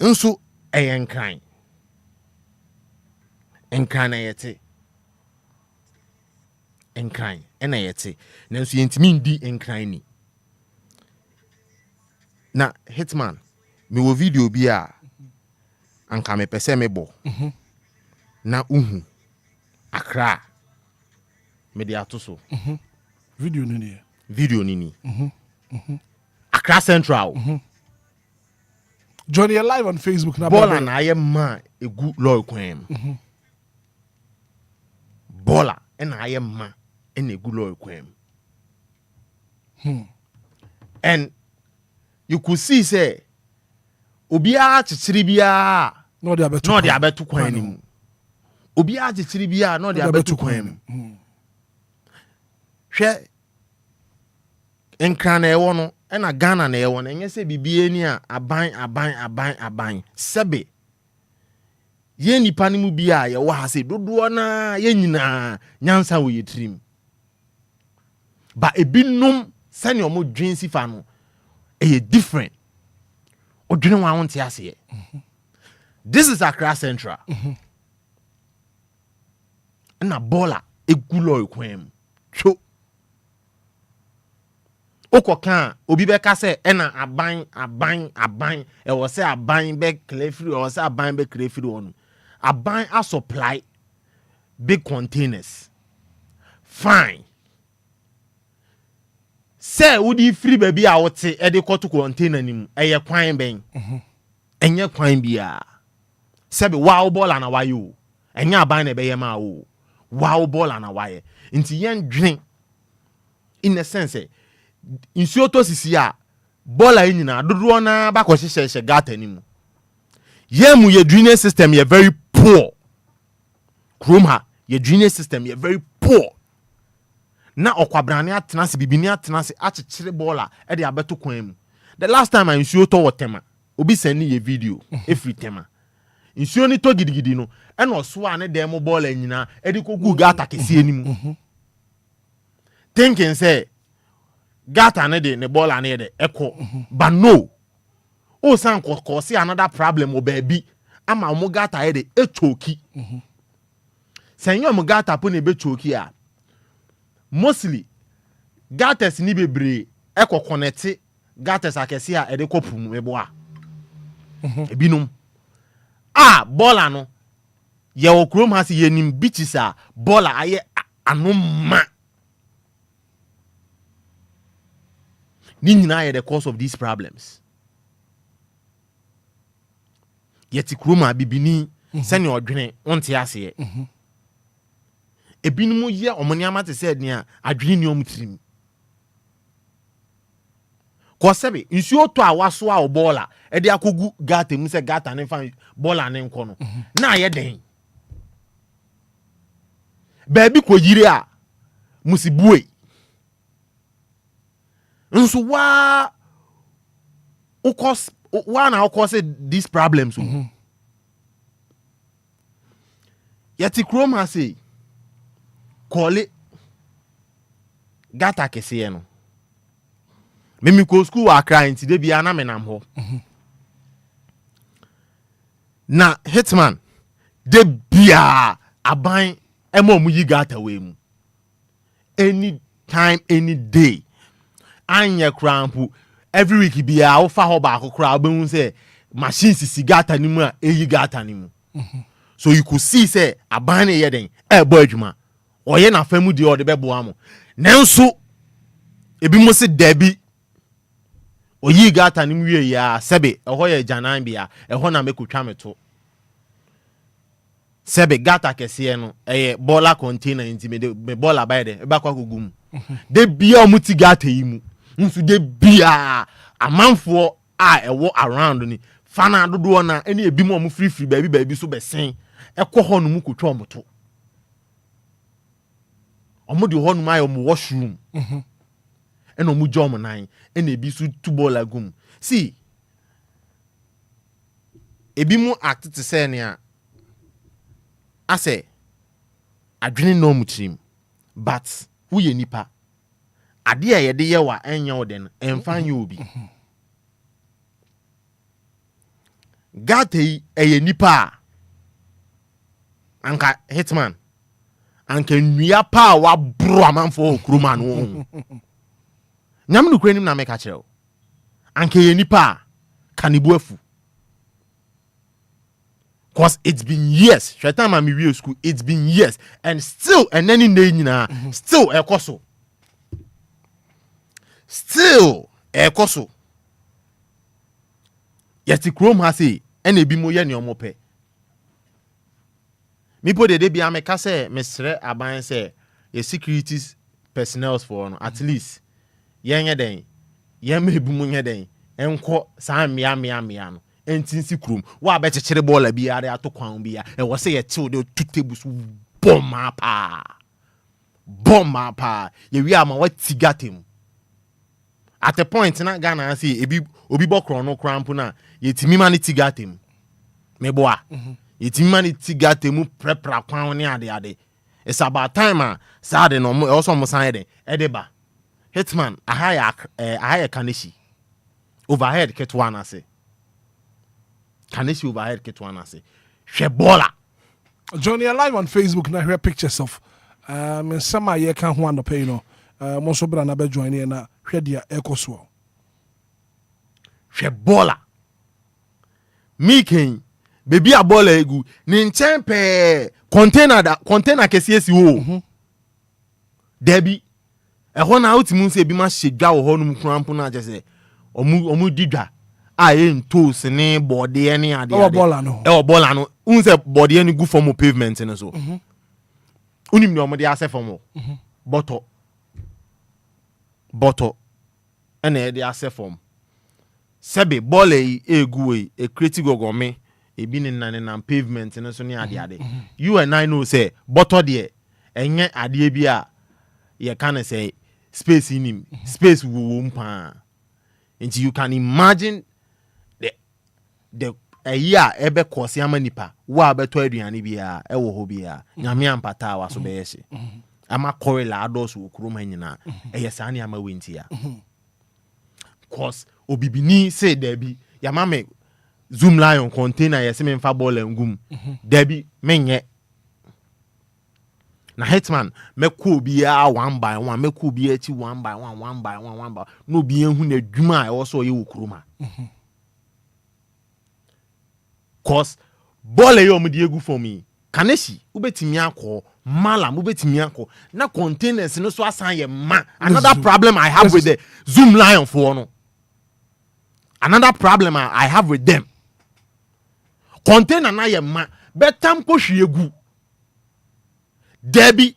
nso eyenkran enkran na yete enkran ena yete nanso yentimi ndi enkran ni na Hitman me wo video bi a anka me pese me bo na uhu akra me de atoso video nini Accra Central Johnny live on Facebook na Bola na aye ma egu loy kwem Bola na aye ma ena egu loy kwem and you could see say Obia chichiri bia no de abetu kwan ni mu Obia chichiri bia no de abetu kwan mu hwe enkran na ewo no na Ghana na ewo no enye se bibie ni a aban sebe ye nipa ni mu bia ye wo ha se dodo na ye nyina nyansa wo yetrim ba ebinum sani omo dwensi fa no e different odwene wa wonte ase this is Accra Central na Bola egulo ekwem cho okoka obi be ka se na aban e wo se aban be clefree o se aban be clefree onu aban a supply big containers fine say would free baby a wote e de koto container nim eye kwan ben enye kwan bia sebe wow Bola na wayo enye aban na be ye ma wo wow Bola na waye nti yen dwen in a sense insuo to sisi a Bola nyina dodo na ba ko hyehyehye gata nim yemu ye drainage system ye very poor kroma ye drainage system ye very poor na okwabrane atenase bibini atenase achechire Bola e de abeto kwan mu the last time I insuo to wotema obi send ye video every tema insuo ni to gidigidi no e no so a ne dem Bola nyina e de kogu gata kese anim thinking say gata ne de ne Bola ne de eko but no o san ko see another problem o baby ama mo gata e de echoki senyo mo gata po ne be choki a mostly gatas ni bebre eko connect gatas akese a e de kopu mu ebo a ebinum Bola no ye okrom ha se ye nim beaches a Bola aye anoma ni nyina ye the cause of these problems yeti kroma bibini sani odwene onte ase ebinum ye omoni amate said nia adwene ni omtrim ko sebe nsuo to awaso a Bola e de akogu gata mu se gata ne fa Bola ne nko no na ye den baby ko yire a musibue nso wa na cause these problems yeti kroma say call it gata kese no memi ko school wa Accra nti de bia na menam ho na Hitman de bia aban emo mu yi gata we mu any time any day anya krampu every week bia wo fa ho ba akokra obehun say machine sisi gata ni mu a eyi gata ni mu so you could see say aban na ye den e bo adwuma oye na famu de ode bebo amo nanso ebi mo se dabi oyi gata ni mu wie ya sebe eho ye janan bia eho na mekotwa meto sebe gata kese no Bola container intime me Bola by de e ba kwa gugum de bia omuti gata yi mu nso de bia amanfo a ewo around ni fana dodo na ene ebi mo mu free baby so besen ekọ no mu kotwa omoto omudi ho no mai omo washroom ene omu jom nan ene ebi so tu Bola gum see ebi mu act to say ne a ase adwene no mu trim but who ye nipa ade a ye de ye wa enya oden emfa nye obi gata yi eye nipa anka Hitman anka nnua pa wa bro amanfo kuruma no nyam no kwanim na meka kyerɛw anka ye nipa kanibu afu cause it's been years shaitan ma me we school it's been years and still and any day nyina still ekoso yeti krom ha say ena bi mo ye ne omope mi po de bia me ka say mesre aban say ye security personnel for no at least yenye den ye me bi mo nye den enko sa mia no entinsi krom wa be chekere bola bi are atokwan bi ya e wo say ye chill de tutebus bomb pa ye wi ama wa tigatem at the point na Ghana say obi bokro no cramp na yetimi mani tigatem me boa yetimi mani tigatem prepra kwan ne ade it's about time sa de no also mo san de edeba Hitman ahaya kaneshi overhead ketwana say kaneshi overhead ketwana say hwebola Johnny live on Facebook na hear pictures of some ye kan ho anope no mo so bra na be join na hwe dia ekoso hwebola miken baby abola egu ni nchen pe container kesiesi wo debi ehon na otimu se bi ma hyega wo honum krampo na je se omu didwa aye ntos ne body ne ade e bola no unse body ne gu form pavement ne so unim ne omde ase form boto ene e de ase form sebe bola egu e create gogome e bi ne nan pavement ne so ne ade you and I know say boto de enye ade bi a ye can say space in him space wo mpa until you can imagine the a year ebe kosi amanipa wa beto aduane bia e wo ho bia nyame ampata wa so be yesi ama korela ados wo kuroma nyina e yesa ne ama wenti ya cause obibini say debi ya mame zoom lion container yesi me mfa ball ngum debi menye na Hitman mekọ bia one by one mekọ bia chi one by one no bia hu na dwuma e wo so ye wo kuroma cause ball e omde egu for me kaneshi ubetimi akọ malam ubetimi akọ na containers no so asan ye ma another problem I have with the zoom lion for no another problem I have with them container na ye ma betam ko hwiegu Debbie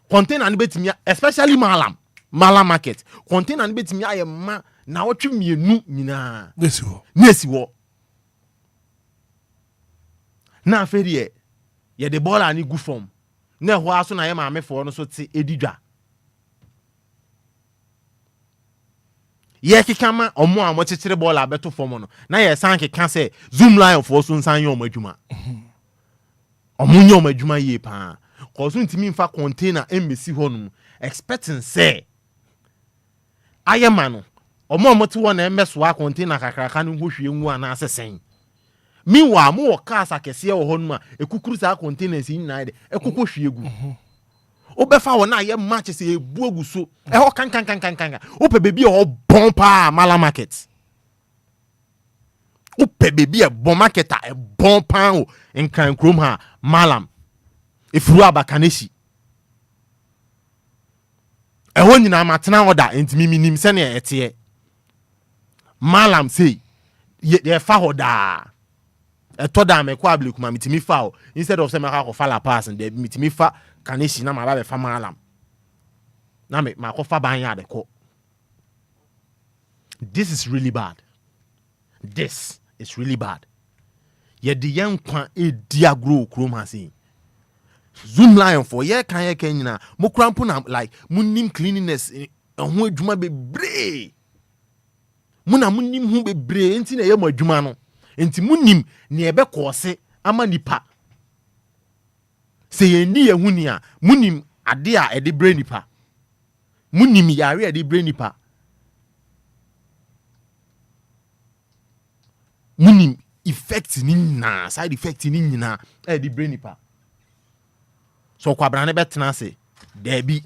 container and betimi especially malam market container and betimi aye ma na wotwe mienu nyina nesi wo na afedie ye de ball ani gu form na ho aso na ye ma amefo no so te edidwa ye kikama omo a mo chechire ball abeto form no na ye san keka se zoom line for so nsan ye omadwuma omunye omadwuma ye pa cause ntimi mfa container emesi honum expecting say ayema no omo te wona emeso a container kakraka no hwehwe nwu ana asesen meanwhile mo cars akese wo honum a ekukuru sa containers nyina de ekoko hwegu obefa wona ye match se ebu oguso e ho kan ope bebi e ho bon pa mala market ope bebi e bon market e bon pa o enkan krom ha malam ifuru abakaneshi ho nyina matena order entimi minim se ne ete malam say ye fa hoda etoda me kwa ablikuma mitimi fa o instead of say me ka ko fa la pass and mitimi fa kaneshi na ma ba be fa malam na me ma ko fa ban ya de ko. This is really bad. Ye de yan kwa e diagro krom ha say zoom lion for ye kan ye kan nyina mo krampo na like munim cleanliness ho adwuma bebre munim hu bebre enti na ye mo adwuma no enti munim ne ebe kose ama nipa se ye ni ye hu ni a munim ade a ede bre nipa munim yare ede bre nipa munim effect ni na side effect ni nyina ede bre nipa so kwabra ne betena se dabi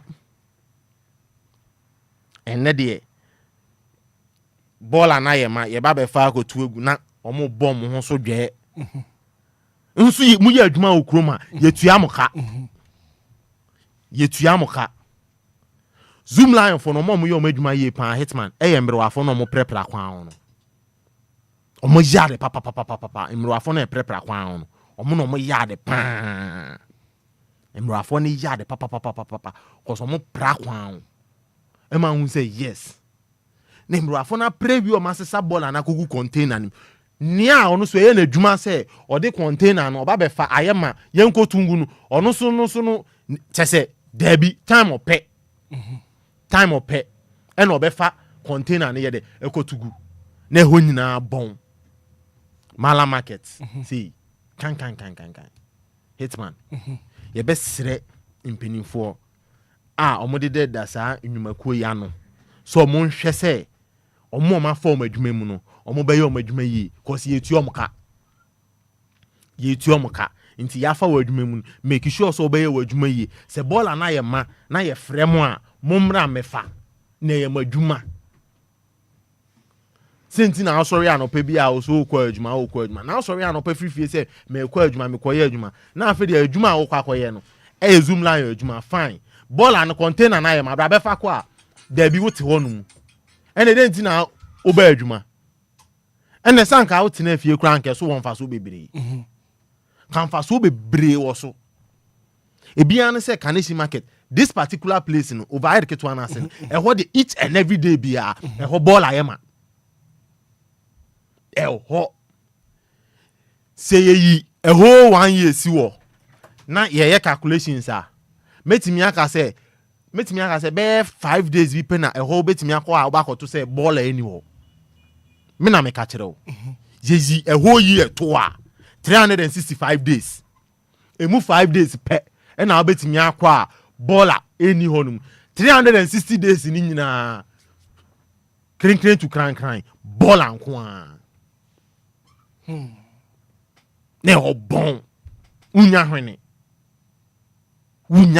enne de ball na ye ma ye ba be fa akotu egu na omo bom ho so dwe nso mu ye adwuma okroma yetua moka Zoom line for no mo yo madwuma ye pa Hitman embrewafo no mo prepra kwan no omo yade papa embrewafo no prepra kwan no omo no mo yade pa embrewafo no yade papa cause omo pra kwan ema hu say yes na embrewafo na preview o masesa ball na kogu container ni nia ono so ye na adwuma say o de container no oba be fa ayema yenkotungu no ono so no tese dabi time ope time ope e no be fa container ne ye de ekotugu na ho nyina bon mala market see kan Hitman ye be sire impenifo omode de da saa nnwumakuo ya no so omo nhwe se omo ma form adwuma mu no omo be ye omo adwuma yi cause yetu omuka nti yafa wa adwuma mu make sure so be ye wa adwuma yi se ball na ye ma na ye frem a momra mefa na ye ma adwuma senti na sorry anopa bi a so okwa adwuma na sorry anopa frifie se me ekwa adwuma me koye adwuma na afi de adwuma a okwa koye no e zoom line adwuma fine ball and container na ye ma bra be fa ko a da bi wote honum ene de nti na oba adwuma ene sanka wote na afie kura nke so won fa so bebre kan fa so bebre wo so ebia ne se kanesi market this particular place no overhead ketwa na sen e ho de each and every day bia e ho ball ayema e ho say yi e ho 1 year si wo na ye calculations a metimi aka say be 5 days bi pe na e ho betimi akwa obakoto say ball anywhere me na me ka kire wo yezi e ho yi e to a 365 days emu 5 days pe e na betimi akwa baller any honum 360 days ni nyina kren to kran baller nko a ne ho bon unya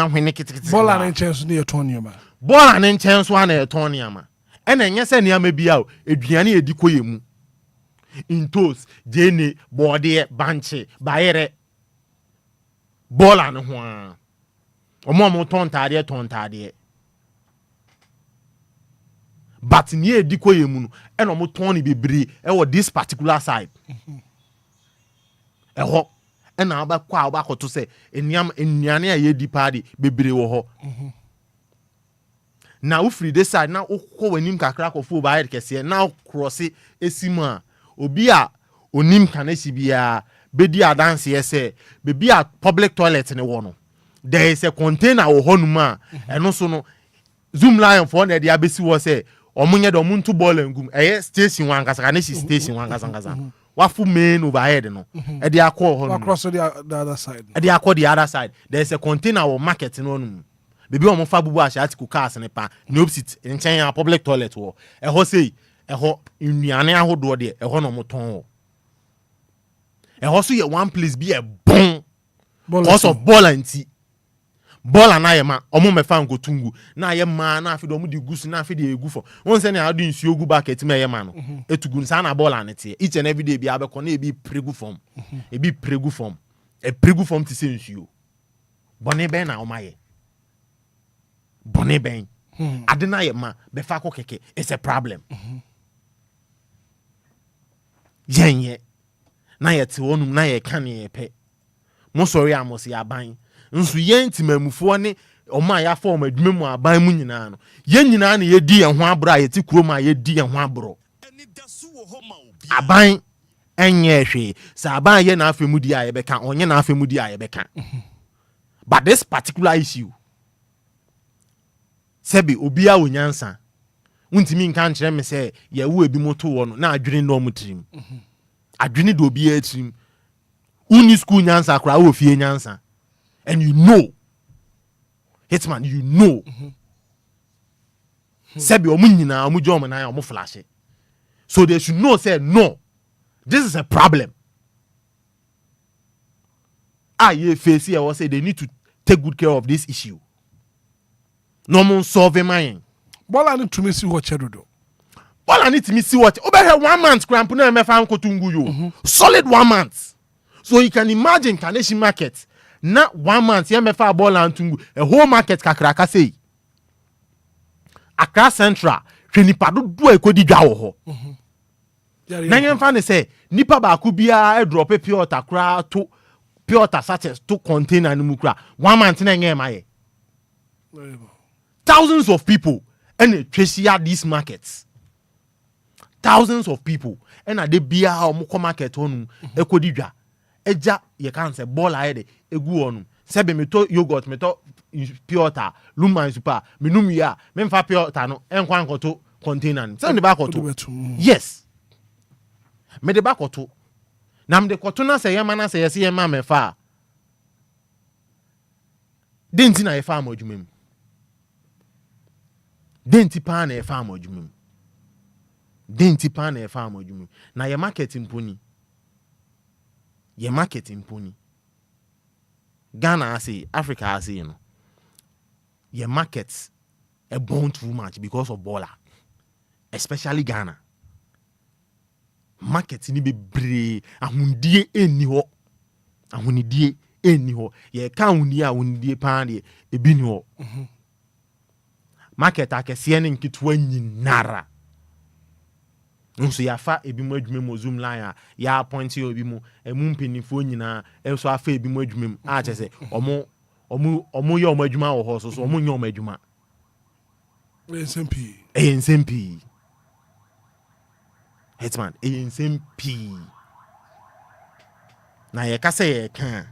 hwene kitikiti baller na nchen ne etonium baller na nchen so na etonium e na enye se ne ama bia o eduane edi koyemu intos jene bode banche bayere baller no ho a omo tontade but ni edi koyemu no e no mo ton ni bebre e wo this particular side e ho e na abakwa abakoto se ennuane a yedi party bebre wo ho na ufri this side na ukwo wanim kakra kofo ba head kese na cross esima obi a onim kanesi bia bedi adanse yese bebi a public toilet ne wo no there is a container wo honuma eno so no zoom line for na dia besi wo se omunye do muntu ball ngum station wan kasa kanesi station wan kasa wafu main overhead no e dia call honuma across the other side e dia call the other side there is a container wo market no no bebi o mo fa bubu a article cars ne pa ne opposite nchen ya public toilet wo e ho sei e ho nnuane ahodo de e ho no mo ton wo e ho so ye one place be a bon also ball anti ball na ye ma omo me fa ngotungu na ye ma na afi do mo di gusu na afi de egu fo won se na adu nsuo gu bucket me ye ma no etugu sa na ball anete each and every day bi abeko na e bi pregu form e bi pregu form e pregu form ti se nsuo bone ben na o ma ye bone ben adena ye ma be fa ko keke it's a problem yenye na ye te wonum na ye ka ne ye pe mo sorry amos ya ban nso ye ntimamufo ne oma ya form adwuma mu aban mu nyina no ye nyina na ye di ye ho abro a ye ti kuro ma ye di ye ho abro aban enye hwe sa aban ye na afemu di a ye beka onye na afemu di a ye beka but this particular issue sebi obia onyansa untimi nka nkyere me se ye wo ebi moto wo no na adwene no omutrim adwene do obia atrim uni school nyansa kra wo fie nyansa and you know Hitman you know sebi omu nyina omu jo omu na omu flash so they should know say no this is a problem ye face here was say they need to take good care of this issue. No more solve mine. Ball I need to miss you what cherudo. All I need to see what over here 1 month cramp na me fa nkotungu yo. Solid 1 month. So you can imagine Kaneshi market. Na 1 month ya me fa ball and tungu. A whole market kakraka say. Accra Central, nipa do ekodi dwa wo ho. Na yen fa ne say nipa ba ku bia e drop pure water kra to pure water sachets to container no mu kra. 1 month na yen ma ye. Thousands of people and treasure these markets. Thousands of people and they bia how mo market onu ekodi dwa. Eja ye kan say ball ahead egu onu. Sebe me to yogurt me to pure water Lumba super me num ya me mfa pure water no enkwa nkoto container. Say me ba koto. Yes. Me de ba koto. Na me de koto na say yema na say yes yema me fa. Denti na ye fa amodwumem. Denti pa na ye fa amodwumem. Denti pa na ye fa amodwumem. Na ye market imponi. Ye market imponi. Ghana ase, Africa ase, you know. Your markets are born too much because of Bola. Especially Ghana. Markets ni be bre, ahundie eni ho. Ahundie eni ho. Ye ka ahundie pande e bi ni ho. Market akese ne nkitwa nyinara. Nso ya fa ebi mu adwuma mu zoom line ya appoint obi mu emu mpenifo nyina eso afa ebi mu adwuma mu a chese omo ye omo adwuma wo ho so omo nye omo adwuma SMP Hitman SMP na ye ka say ye kan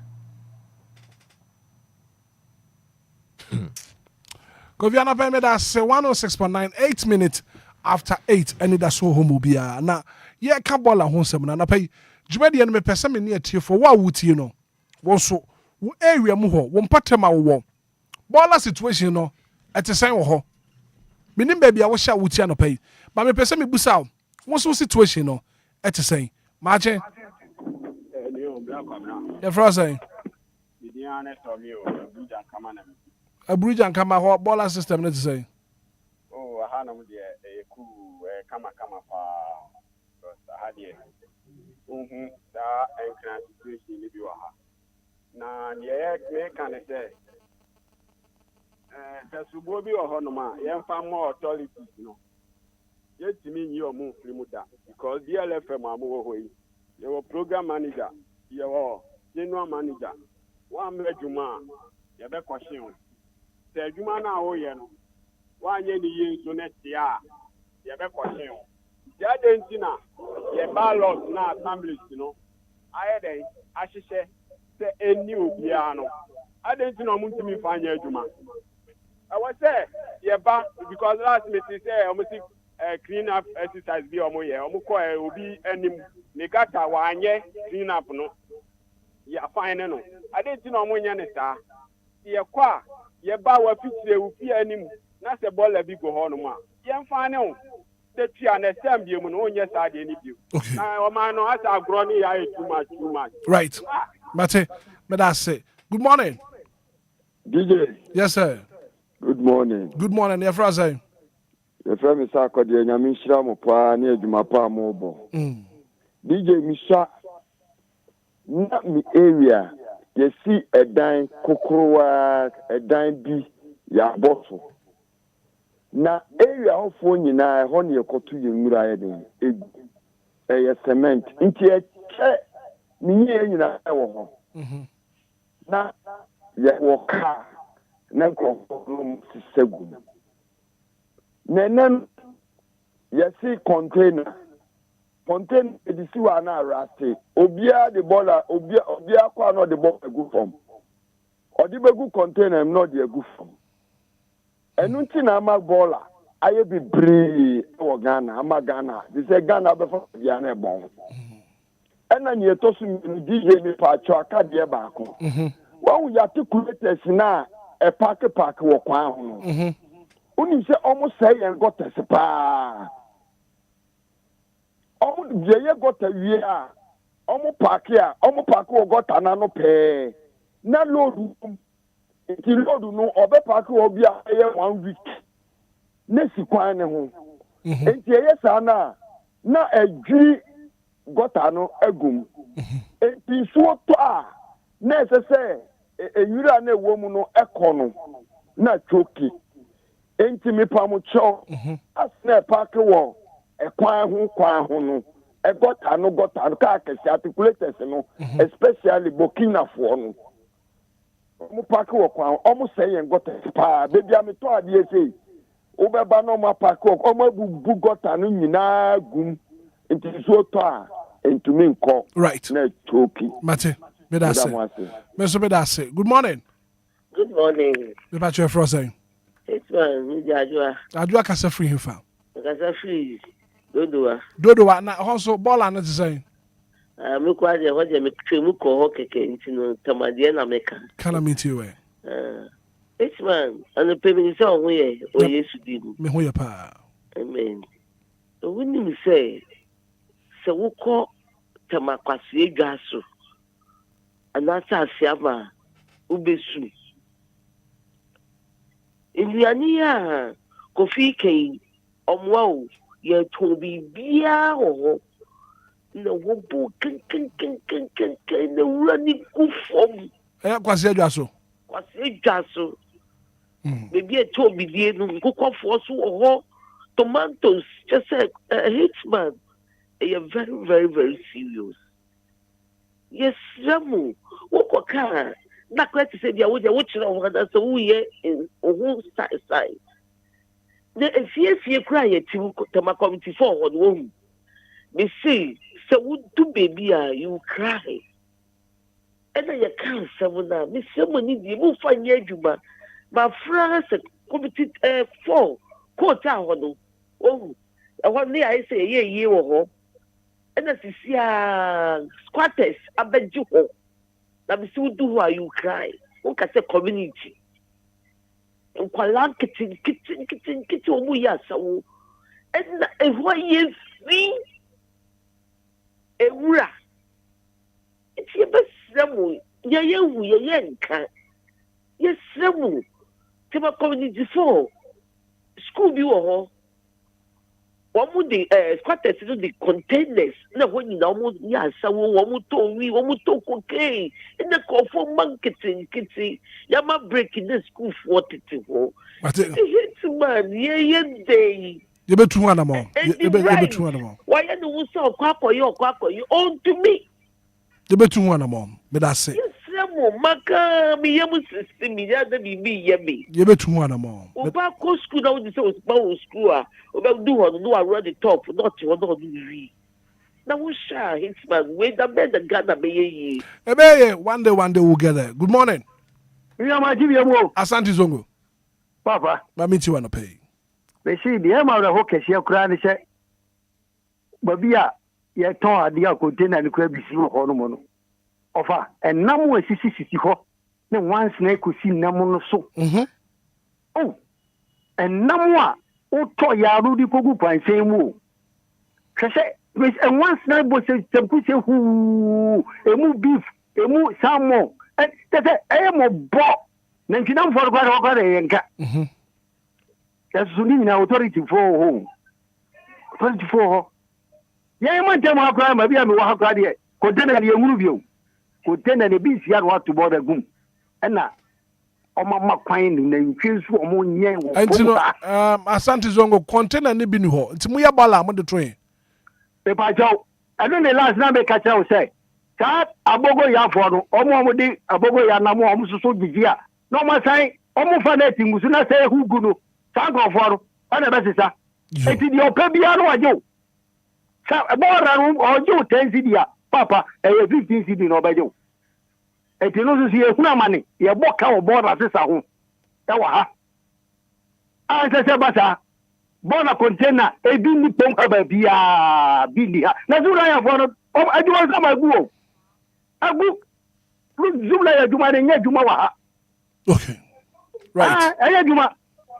Koviana Peme da say 106.9 8 minutes after 8 Anidaso Wɔhɔ Obia na ye ka bola ho nsɛm na pay dwumadi no me pese me ne atie for wa wutie no wo so wo area mu ho wo mpatema wo bola situation no etesen wo ho menim ba bia wo sha wutie no pay ba me pese me busa wo so situation no etesen ma je e frozen Abuja and Kama ho bola system no to say Hanam de eku kama pa hadie da Enquires situation ni bi wa ha na ye me kan say subo bi wa ho no ma ye mfa mo authorities no ye timi nyi o mu frimuda because DLFM amu wo ho yi ye wo program manager ye wo general manager wa mejuma ye be question se adwuma na wo ye no wanye ni yin so next year ye be question ya dentina ye ballot na assemblies no aye den ahihye se eni obia no adentina omuntimi fanya adwuma I was say ye ba because last meeting say omuti clean up exercise bi omo ye omo ko obi anim ne gata wanye clean up no ya fine no adentina omo nya ne sa ye kwa ye ba wa fitire ufi anim na se bola bi go ho no ma ye mfa ne o te tua na sem bi mu no onye sa de ni bi na o ma no asa agro ni ya too much right Mate me that say good morning DJ. Yes sir. Good morning. Good morning your friend say your friend is akode nyame nhira mo pa na adwuma pa mo bo DJ Misha na mi area you see a dime kokrowa a dime bi ya boso na area of phone nyina ho ne ekotu yenwura ya den e cement nti e che ni ye nyina e wo ho na ye wo ka na ko sisegu nenen ye see container edisi wa na rate obia the baller obia kwa no the ball go from odi begu container no the go from enunti na ama baller aye bi bree wo Ghana ama Ghana they say Ghana be for bia na bon ena ni etosu ni DJ ni pa cho aka de ba ko wa wu ya articulators na e park wo kwa ho no uni se almost say en got pa ye got a year omo park wo got na no pe na load nti road no obe park obi a 1 week na si kwan ne ho nti saa na adwiri gota no agum nti so to a na sese enwira na ewo mu no ekono na choki nti me pamu cho asna park wo ekwan ho no gota no ka kesi articulators no especially Burkina for no mu park wo kwan omu say en gota pa baby am to ade say obeba no ma park wo omu bu gota no nyina gum nti so to a ntumi nko right na choki mate me da say me so me da say good morning. Good morning. Me ba che fro say Hitman, me Ajua. Ajua kasa free him fa. Kasa free. Dodowa. Dodowa na also ball na to say. Me kwa je ho je me twemu ko ho keke ntino tamade na meka. Kana meet you we. Hitman, and pe me say ohun ye o Yesu di mu. Me ho ye pa. Amen. So when you say wo ko tamakwase edwa so. Anasa asiama ubesu. Indiani ya kofi kei omwa ye to bibia ho na wo bu ken na wurani kufom kwase adwa so baby e to bibie no kokofo so ho tomatoes just a Hitman e very very very serious. Yes ramu wo koka na kwati se bia wo je wo kire wo da so wo ye ohu sai na efie kura ye ti tema committee for ho wo me see se wo do baby you cry and you can't say na me se mo ni di mo fa nya adwuma ma fra se committee for court a ho no oh e ho ne ai se ye wo ho and sisi squatters abeju ho na me see do who you cry who can say community nkwala kitchen omu ya sawo and ehwa ye fi ewura iti ye besremu ye hu ye nka ye sremu tema community for school bi wo ho womu the squatters do the containers na ho nyina omu ya sawo womu to cocaine in the conform marketing kitty yama break in the school for titi ho Hitman ye day ye betu ana mo ye betu ana mo why you no so kwakoyo on to me ye betu ana mo me da say sremo maka mi yemu system ya da bibi yemi ye betu ana mo oba ko school na wo say o ba school a oba do ho no around the top not wo no do wi na wo sha Hitman we da be the Ghana be ye ebe one day we'll get there. Good morning. Yeah, my GBM. Asante Zongo. Papa. Ma meet you wanna pay. Me see the am of hoke she kura ni se. Babia ye ton ade a container ni kura bisi ho no mo no. Ofa enam we sisi ho. Ne once na ekosi nam no so. Oh. Enam a o to ya ru di kogu pansen mu. Hwese and once na bo se temku se hu emu beef emu salmon. I am a bo. Nantinam for God yenka. That's Sunni authority for home. 24. Yeah, man, tell my crime, maybe I'm a crowd here. Container the movie. Container the beast yard what to board a goom. And now, on my kind, and choose for more yen. And you know, Asante Zongo container ni binu ho. It's muya bala on the train. Pepa Joe, I don't know last night catch out say. That abogo ya for omo di abogo ya na mo omo so gijia no ma sai omo fa na tingusu na sai hu gunu sa go for ona be sisa eti di opebia no wajo sa bora no ojo 10 cedi papa 15 cedi no bajo eti no so si ehuna amane ye boka o bora sisa ho e wa ha a se basa bona container e bi ni pom aba bia bi ni ha na zura ya for o ajuwa sama guo agu zumla ya juma ne juma wa okay right ya juma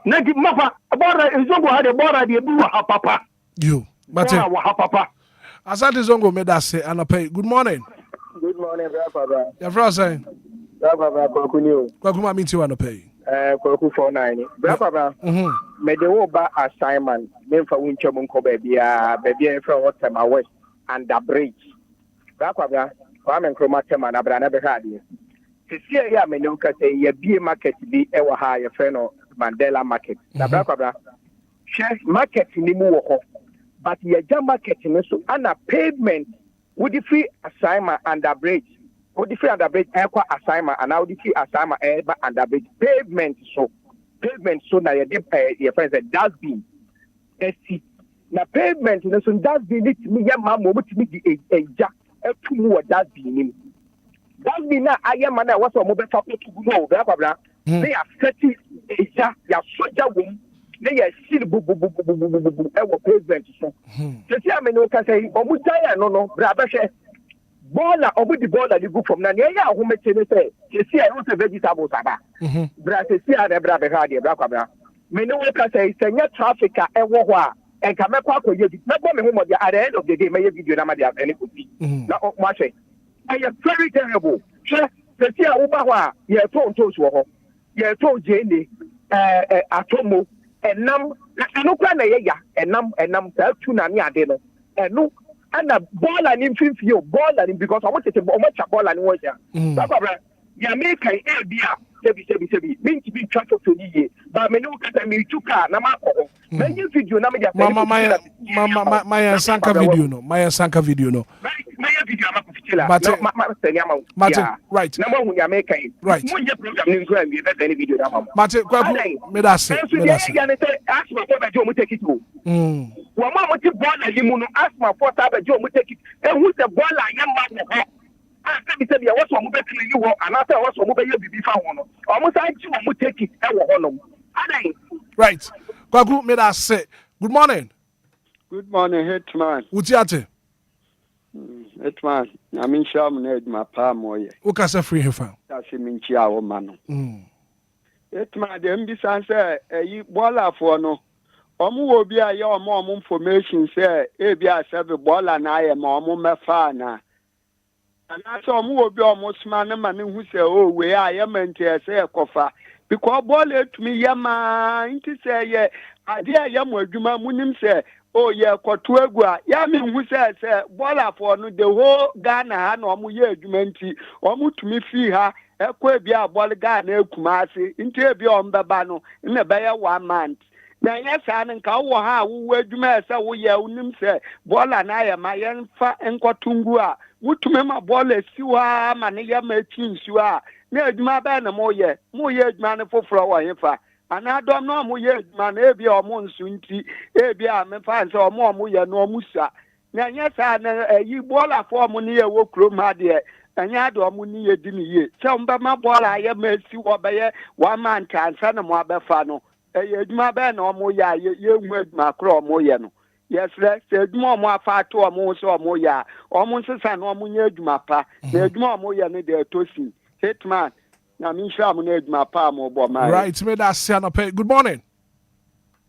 na di mapa bora zongo ha de bora de bi wa papa you but wa papa Asante Zongo me da say anapay good morning brother your friend saying Kwaku ma minti wa no pay. Kwaku 49. Brother, me de wo ba assignment. Me fa wunche mun ko baby e fra Waterma West and the bridge. Brother, kwa men kroma tema na bra na be ha de. Sisi ya me no ka say ye bie market bi e wa ha ye fe no Mandela market. Na brother, share market ni mu wo ho. But ye jam market ni so ana pavement with the free assignment and the bridge. With the free and the bridge assignment and now the free assignment and the bridge pavement so na ye your friends a dustbin. See na pavement no so dustbin it me ya ma mo mutimi di eja etu mu dustbin ni. Dustbin na ayema na wo so mo be fa to no bra. They are 30 eja ya soja wom. They are still pavement so. Sisi ameno ka say omutaya no bra be hwe baller obu the baller you go from na ya ho mete ne say sisi I want vegetables aba. Bra sisi a bra be ha de bra kwabra. Me no ka say senya traffic a ewo ho a enka mekwa akoye bi. Me go me ho mo at the end of the day me video na ma de any kopi. Na mo hwe. I am very terrible. Sisi a wo ba ho a ye to so ho. Ye to jene atomo enam eno kwa na ye ya enam sa tu na ni ade no eno ana baller ni mfimfi o baller ni because I want to baller ni wo ya baba ya me kai e bia sebi minti bi traffic to ni ye ba me no kata me tuka na ma ko me yin video na me ya my sanka video no my sanka video no my video ma ko fitila ma seni ama right na mo hu ya me kai right mo je program ni nko mi be any video na ma Mate kwaku me da se ya ne say ask my for be o mo take it o wo ma mo ti baller ni mu no ask my for ta be o mo take it e hu se baller ya ma ko I said, what's one move you walk, and after what's one move you be found. Almost I you take it. Right. Kwaku made us say, good morning. Good morning, Hitman. Utiate. Hitman, I mean, Sham need my palm or ye. Ukasa free hefa. That's a minchia woman. Hitman, the MB say, you bola for no. Omu Obia, your mom information say, Abia said the bola and I am my father. And I saw more be almost man who say, oh, where I am and say a coffer. Because ball to me, yama, into say, yeah, I dear yam where Juma Munim say, oh, yeah, Cotuagua, yamin who says, Bola for no the whole Ghana, no mu ye Jumanti, or mu to me fee her, a quabia Bolgana Kumasi, into a beyond Babano, in a bayer 1 month. Now, yes, and Kawaha, who were Jumasa, we ya unim say, Bola and I am my young fa and Cotungua. Mutumema bole siwa maniya mechin siwa ne adwuma ba na moye adwuma ne foforo wa hefa ana dom no moye adwuma na ebi omo nsu nti ebi a me fa nse omo ye no omusa na nya sa na yi bola fo omo ne ye wo krom ha de anya do omo ne ye di ne ye se mba ma bola ye ma si wo be ye wa man kansa na mo abefa no adwuma ba na omo ye hu adwuma kro omo ye no. Yes, sir. Said more far to a more so more ya. Almost a son or munya jumapa. There's more moya need their toasting. Hitman. Now, me shall need my palm or my right. Made us say good morning.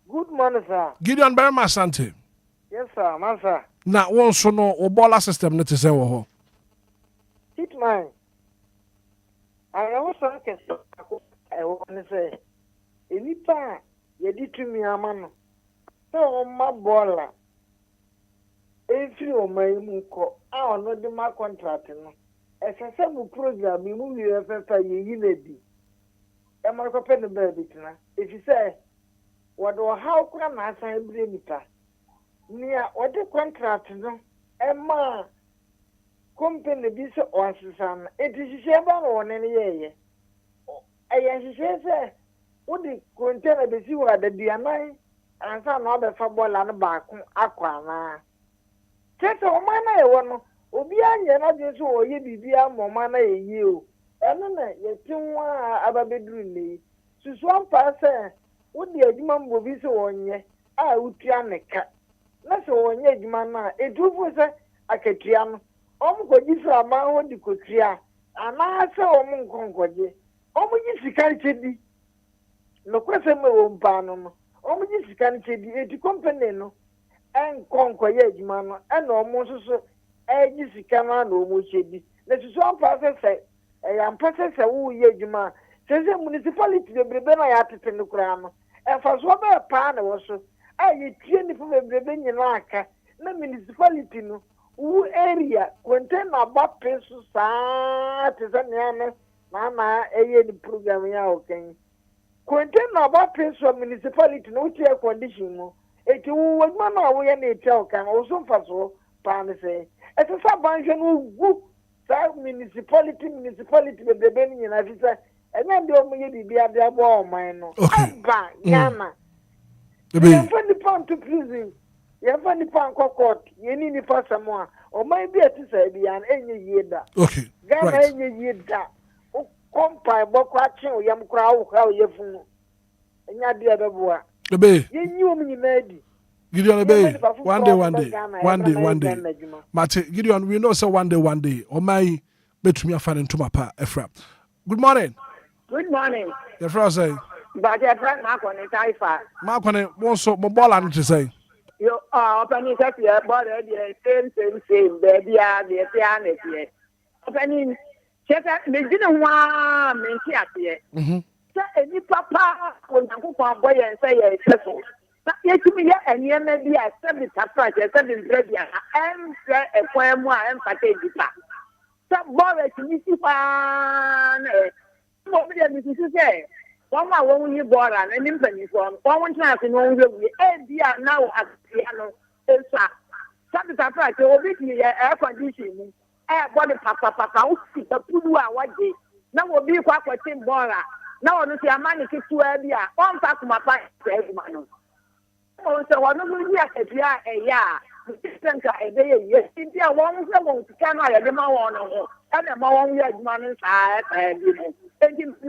Good morning, sir. Gideon Berma Sante. Yes, sir, master. Now, one so no Obola system net is Hitman. I also I want to say, any time you did to me, a man. So my baller. If you may muko, I know the my contract. As a simple program, you move your FFA, you lady. Am I open the baby? If you say, what or how can I say, Brimita? Near what the contract, no? Emma company this or son. It is Sheba or any year. I say, what the container be you are the DMI? And some other football and back aqua. Take a man, I want Obia, you're not just so ye be more money you. And then you think about bedroom. So one person would the Edmund will be so on ye. I would try a cat. That's all on ye, man. It was a catriam. Could you for a man what you could clear? And I saw a monk concord ye. You can't tell no question, no panum. Just can't say the company no and conquer man and almost so just can almost say this. Let us one person say am process who ye juma says municipality the brebe ya tete no kura no e fa so ba pa na wo so ayi tie ni fu brebe nyina aka na municipality no who area container ba peso sa te za ne na eye ni program ya oken container ba peso municipality no tie condition no eti wo ma na wo ye na eti okan wo so fa so pa ne say e se sa ban hwe no gu sa municipality bebe ni na fisa enya ndi omo ye bibia de abo o man no aba yana ye fa ni pan to prison ye fa ni pan court ye ni fa samoa o man bi ati sa bia na enye yeda okay Ghana enye yeda o kompa boko achi o yam kura o ha o ye funu enya de abeboa ebe ye nyi o mi na di Gideon Bay, one day. Mate, Gideon, we know so one day. Oh my, bet me a fan into my pa, Efra. Good morning. Good morning. Efra say. But your friend Marcon is Taifa. Marcon won't so mobile and to say. You are opening up your body, same, baby, the piano here. Opening, check out the dinner one, men here. Any papa will not boy and say, yes, me, and you may be a 7 surprise, a 7 bread, and a poem, and patate. Some boy to me, one say, one won't you bought an infant from one chance in one will be a now at piano. Some surprise, will be air conditioning, air body papa, the Pudua one day. Now will be quite a tin bora. Now on the money to one pack my pipe, man. So one of you at a year, a day, yes, India won't go to Canada, the Mawan, and the Mawan yard man inside, and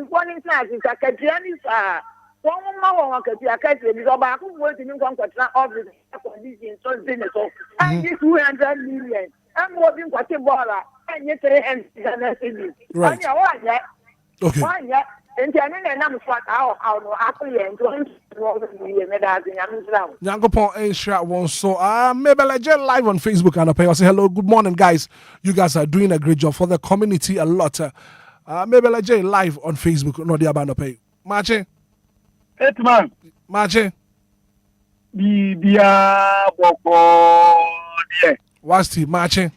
one inside is like a Jenny's. One more can see a case with the back who was in contact of the condition, so and this 200 million, and more than what you bought, and yet, and right. Okay. Yankopon Asia won so maybe like live on Facebook and I say hello, good morning guys. You guys are doing a great job for the community a lot. Maybe like live on Facebook, no the abano pay. Marche. Hitman. Marche. Bibia boko die. What's the marche?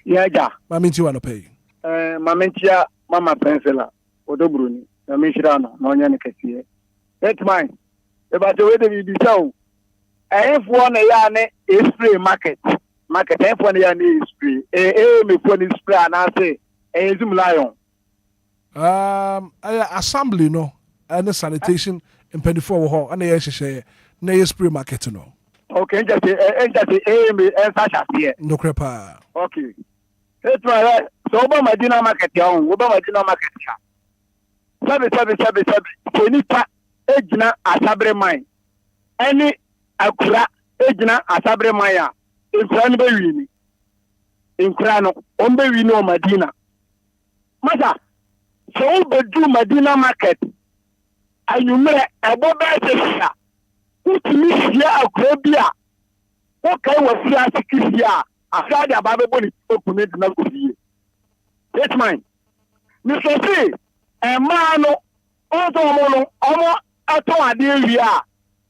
Yeah. Maminti wanna pay. Mamintia mama pensela. Odobruni. Na mishirano na onya ne kasiye Hitman e ba to we de bi saw ehfo na ya ne spray market ehfo na ya ne spray me fo ne spray na say ezum lion assembly no and sanitation in 24 ho and ya hye na spray market no okay just me ensasha here no crepa okay Hitman so oba madina market ya oba madina market ya sabe Kenita ejina asabre mine any akura ejina asabre mine nkura no be wini nkura no on be wini o Madina masa so be do Madina market anyumre ebo be sesa utimi sia akura bia o kai wafia sikisia afade ababe boni opune na kusie Hitman ni so see Emano, also omo ato ade ewia.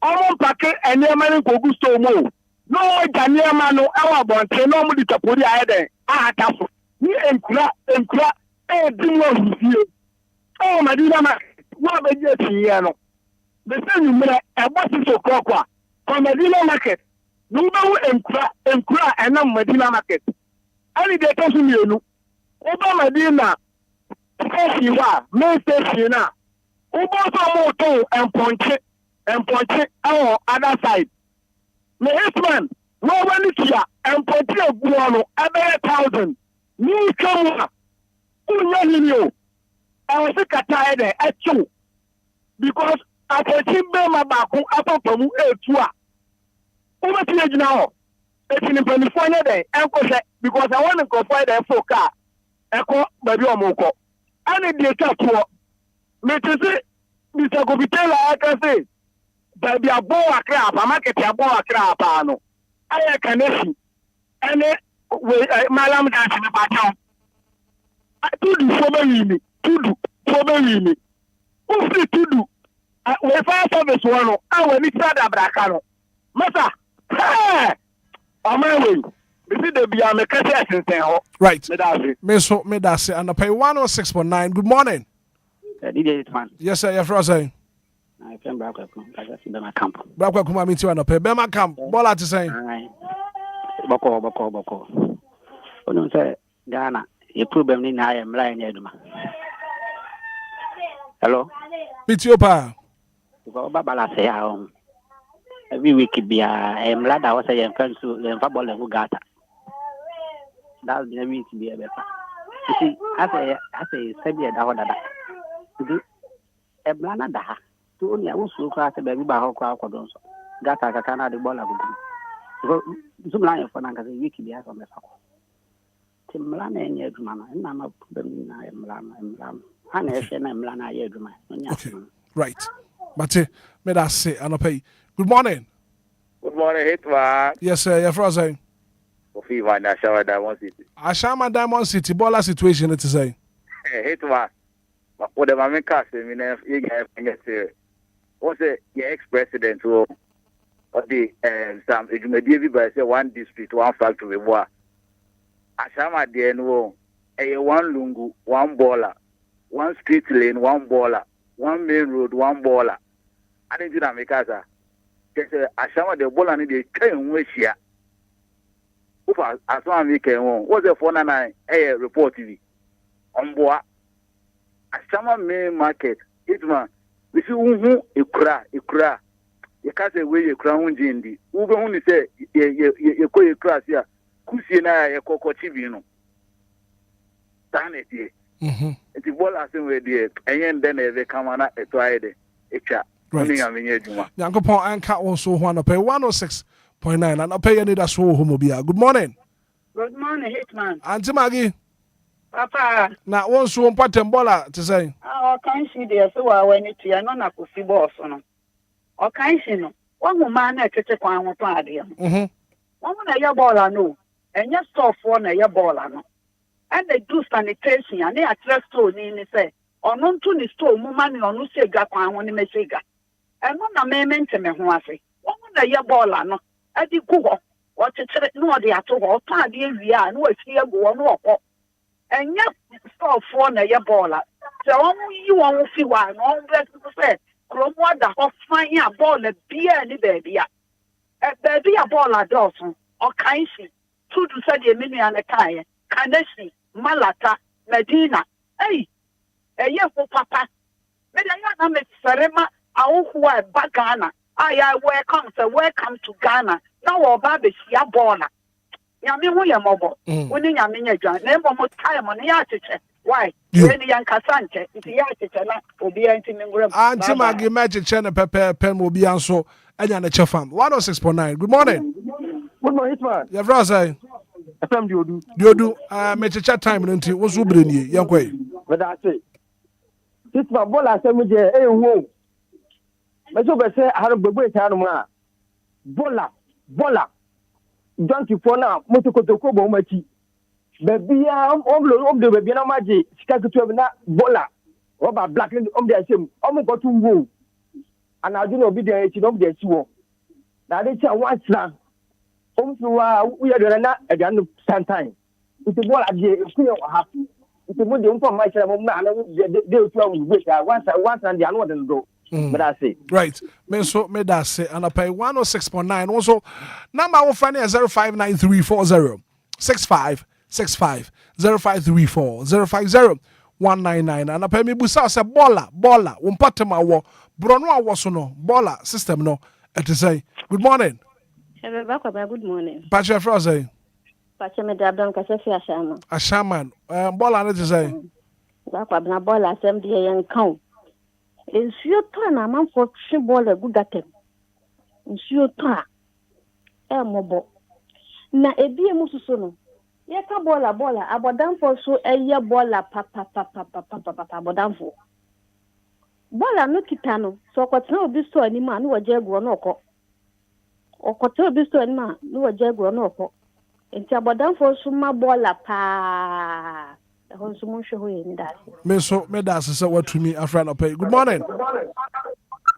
Omo pake enema ni kogusto mo. No janiema no ewa bonte no mo di tapori ayede. Ataso. Ni enkura dinwo hifie. O Madina ma wa beje tiye no. Be se ni mre ebo siso kokwa. Ko Madina market. No be enkura enam Madina market. Ani de to mienu. Oba Madina Kesiwa, Mr. na Ubo to and ponche our other side. Me Hitman, no one is here and ponche a guano, about 1,000. New camera, Unyanio. I was sick at tired at you because I can see my back up from A2. Over to now. It's in California day, because I want to go find a full car. Echo, baby, Moko. Any data to me to say, Mr. Gobitela, I can say, that be a boa crap, a market a boa crap. I can see. And my lamb dancing about you. tudu fobewini tudu fobewini ufi tudu we fire service one awe ni sada braka no masa amawe bisi de bia me kase asensen ho right me da se and pay 106.9 good morning DJ Hitman yes sir you're frozen I can back up kase be my camp back kuma mi ti wa no pay be my camp ball at say boko onu say Ghana your problem ni na am line eduma hello Pitiopa ko babala say ha every week bia am lada was say fan so em fa ball go gata that's the week bia better you see I say sabi da ho dada eblana da ha to only awusu ko ase baby ba ho ko akodon so gata kaka na de ball go so some line for na ka week bia so me fa ko timlana enye aduma na na problem na emlana ana ehwe na emlana aye aduma okay right but me da say anopai good morning Hitman yes sir you're frozen Ofiwa na Ashama Diamond City Ashama Diamond City baller situation it say Hitman what the mama cast me na you get say what's your ex-president or the some ejumadi bi by say one district one factory boa Ashama there no one lungu one baller one street lane one baller one main road one baller I didn't do make us Ashama the baller ni dey kan we hia ufa asoma mi kan won what's the 499 report TV on boa Ashama main market Hitman we see unhu ekura you can't say we ekura hunji ndi ube hu ni say ye ko ekura sia kusie na ye kokochi bi no taneti enti bola se we die enyen den e be kamana eto ayede echa ni amenye adwuma yankopon anka also ho anopay 106.9 anopay Anidaso Wɔhɔ Obia good morning Hitman Auntie Maggie Papa na won so patem bola to say kan si de so wa wani tia no na kosi boss no o kan si no wa hu ma na tete kwan ho to ade ho wa mu na ye bola no enye stuff for na ye bola no and they do sanitation and they address store ni say ono ntu ni store mu ma ni ono sega kwan ho ni me sega eno na me mente me ho ase wa mu na ye bola no adi ku ho o tete no o de ato ho to ade awia no afie go no okọ enye stuff for na ye bola se won yi won fi wa no breast say kromo da ho fan ya bola bia ni baby a baby a bola dọsụ o kan si tudu se de menu ya na kai kanesi malata medina eye fo papa me da ya na me serema awohu a bagana aya welcome to Ghana na wo ba be sia bola nyame ho ye mobo woni nyame nya dwan na embo mo time no ya cheche why when yan kasante if ya cheche na obi anti ngura Auntie Maggie magic channel pepe obi anso anya na chefam 106.9 good morning Hitman ya frozen FM diodu me cheche time no nti wo so brenie yankoi but I say Hitman bola se mu je wo me so be say haro gbegbo eta no ma bola donkey for now motokotoko bo machi bebia omlo bebia na maji sika kutu na bola roba black om dey same om go to wo and I do no be there echi no be there wo na dey cha one slang om so wa we dey na e dey no sometime it bola dey ku ye wa happy it mo dey mpo ma chere mo na na dey tu am we say once and dey no dey do. But I say right. Me so me that say and I pay 106.9. Also, number one funny 059340 6565 0534 050 and I pay me busa say bola umpatema wo brono awoso no bola system no et say good morning. Good morning. Pacha Froze. Pacha me dabdam ka se fi ashama. Ashaman bola no to say. Bakwa na bola asem de yen kan. Nsuo to na amanfo twe ball egu gatem nsuo to a mobo na ebie mususo no ye ka bola abodamfo so eye bola papa abodamfo bola no kita no so kwotena obi so ani ma no waje egro no okọ okọta obi so ani ma no waje egro no okọ enti abodamfo so ma bola pa Me so me da se what to me afra no pay. Good morning.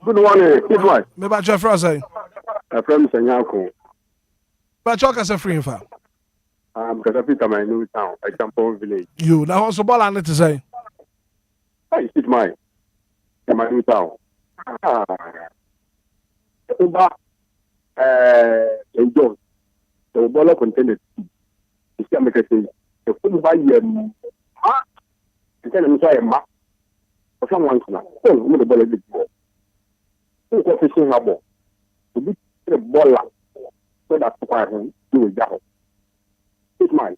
Good morning. Good morning. Me ba chef say. From Sanyako. Ba choka se free fa. Because I fit my new town, a Campo village. You now also ball and to say. Hey, Hitman. My new town. Uba enjoy. The ball contained. It's a make a say. The food by you. You tell them say ma. For someone to know. Oh, we the ball a bit more. Who got fishing a ball? To be the baller. So that's why him do it that. It's mine.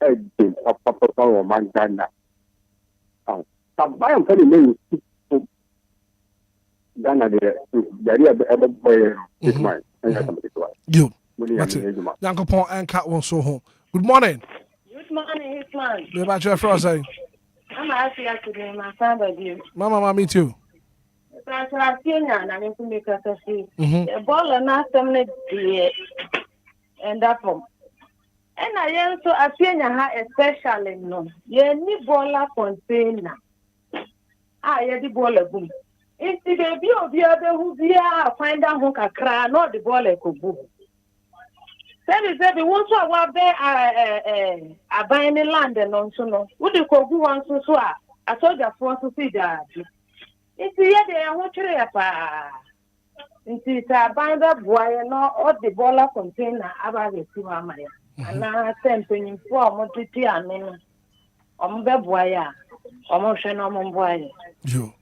Hey, Papa, man, Ghana. Some telling me, Ghana, the area of boy is mine. You. Yankopon and cat won't so home. Good morning. Good morning, Hitman. Me ba chef say. I'm happy today, my son, by you. Mama, me too. I'm the ball and not some and that from. And I am so I feel especially no. You need baller container. You the baller boom. It's the baby of the other who find out who can cry, not the baller could boom. Say we want to walk there a buying the land and on so no. Would you go on so I told you for to see that. It's the day I want to pa. It's a binder boy and all the baller container about the two Amaya. And I sent in 4 months and then boya. Almost no boy. You.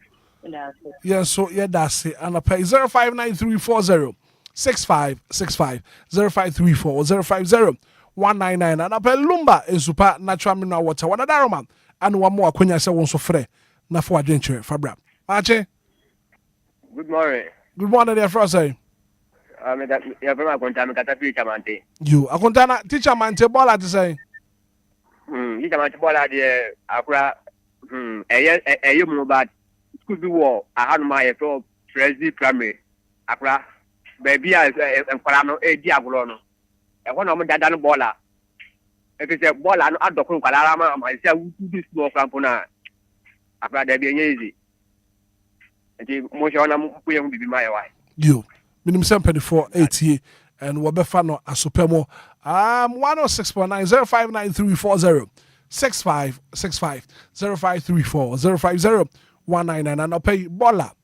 Yes, so yeah, that's it. And I pay 059340 6565 0534 050 199. And I pay Lumba in super natural mineral water. One other man. And one more when I say one so free. Na for adventure Fabra. Marche. Good morning. Good morning, dear Frosty. You're from a contaminant teacher, Mante. You, a contaminant teacher, Mante, ball to say. You can't ball at the Accra. A human, but it could be war. I had my thought, President Primary. Accra, baby, and Palano, a Diabolono. And one of them that done baller. If it's a ball, I'm not the Kukalama, myself, who do small campona. Accra, there be easy. And the motion will be my wife. You. Minimum 7480 and Wabefano Asopemo 106.9 059340 6565 0534 050 199 and I'll pay Bola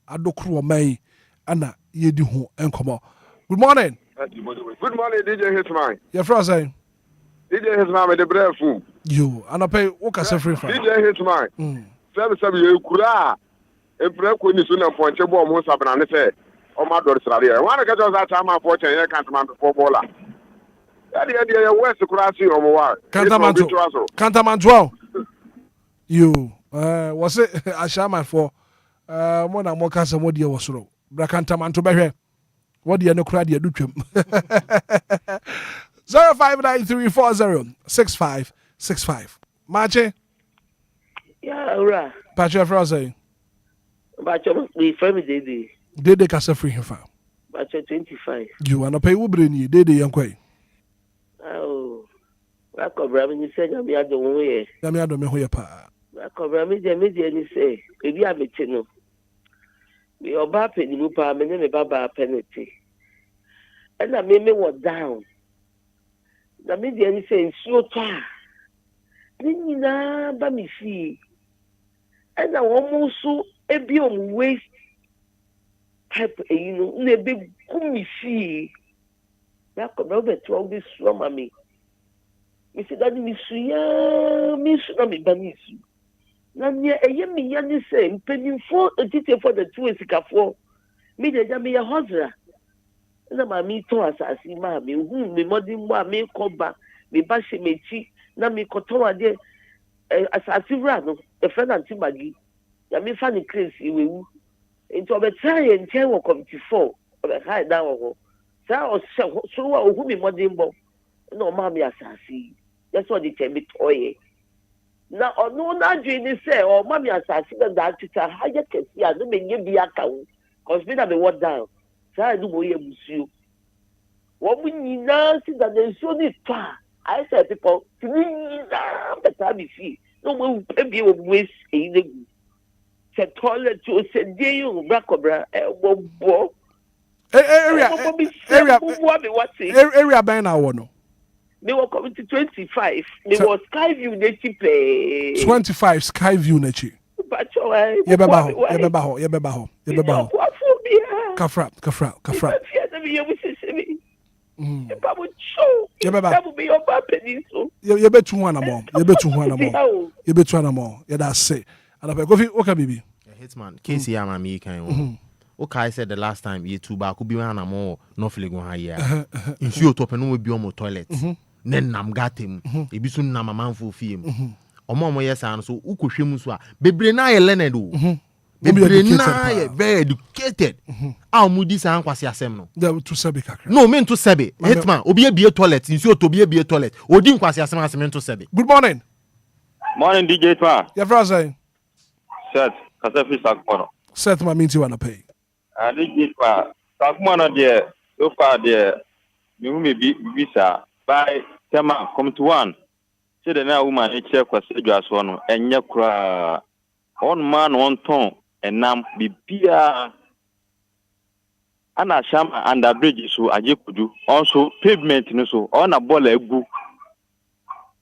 Adokru May Anna Yedihu Enkomo. Good morning. Good morning, DJ Hitman. Your friend saying DJ Hitman with the brave food. You and I pay Oka free for DJ Hitman. Sabi you kura e brave ko ni suna ponche bo mo sabana ne say o ma do srade e wan ka jo za ta ma for chen ye kan man for bola e west kura si o mo wa Kantamanto you was it ashama for mo na mo ka se mo die wo soro bra Kantamanto behwe what die no kura die dutwam 059340 6565 Mache yeah ora Patrick Froze Bacho we family dey Dede kasa free him fa. Bacho 25. You wanna pay Ubre ni Dede yankwe. Oh. Wa kobra mi se nya mi adon wo ye. Na mi adon me ho ye pa. Wa kobra mi je ni se ebi abeti no. Mi oba pe ni mu pa me ne me baba penalty. And na me was down. Na me je ni se nsuo ta. Ni na ba mi fi. And na wo mu so ebi o mu waste type na be kumi fi na ko na be to this so mami mi se dadi mi su na mi ba mi su na nye mi ya ni se mpenimfo etite for the two esikafo mi de ja mi ya hozra na ma mi to asasi ma mi hu mi modi mo mi ko ba mi ba se mechi na mi ko to ade asasi ra no e friend anti magi ya mi fa ni crazy iwewu into be try and tell committee 4 be high down ho sa o so wa ohu mi modern bo na o ma mi asasi that's what they tell me toye na onu na dwini say o ma mi asasi be da tita haje kesi a no me nye bi aka wo cause me na be what down sa do mo ye musuo wo mu nyina si da nsuo ni pa I said people, the time you see, no one will be always in the toilet to send you back over area by now no. They were coming to 25. They were Skyview native play. 25 Skyview nachi. But Kafra. You bet 200 more. Yeah, that's it. And I go okay, baby. Hitman, Casey, I'm a me kind. Okay, I said the last time you two back could be one more no feeling on here. If you top and no be on my toilet, then nam got him. It be soon na man for film. Or mama, yes, and so Ukushimuswa. Bebre na Lenedo. Bebre na very educated. Our moodies and Quasiasemno. They were to Sebi. No, meant to Sebi. Hitman, Obia be a toilet, in so to be a toilet. Or didn't Quasiasem meant to Sebi. Good morning. Morning, DJ Hitman. Your brother. Set, Casafi Sakmono. Set my means you want to pay. I did it for Sakmono, dear. So far, dear. You may be visa by Tema, come to one. Say the now woman, a check was just one, and yakra. One man, one tongue, and nam be beer. Anna Shama and the bridges so I could do. Also, pavement, so on a ball of boo.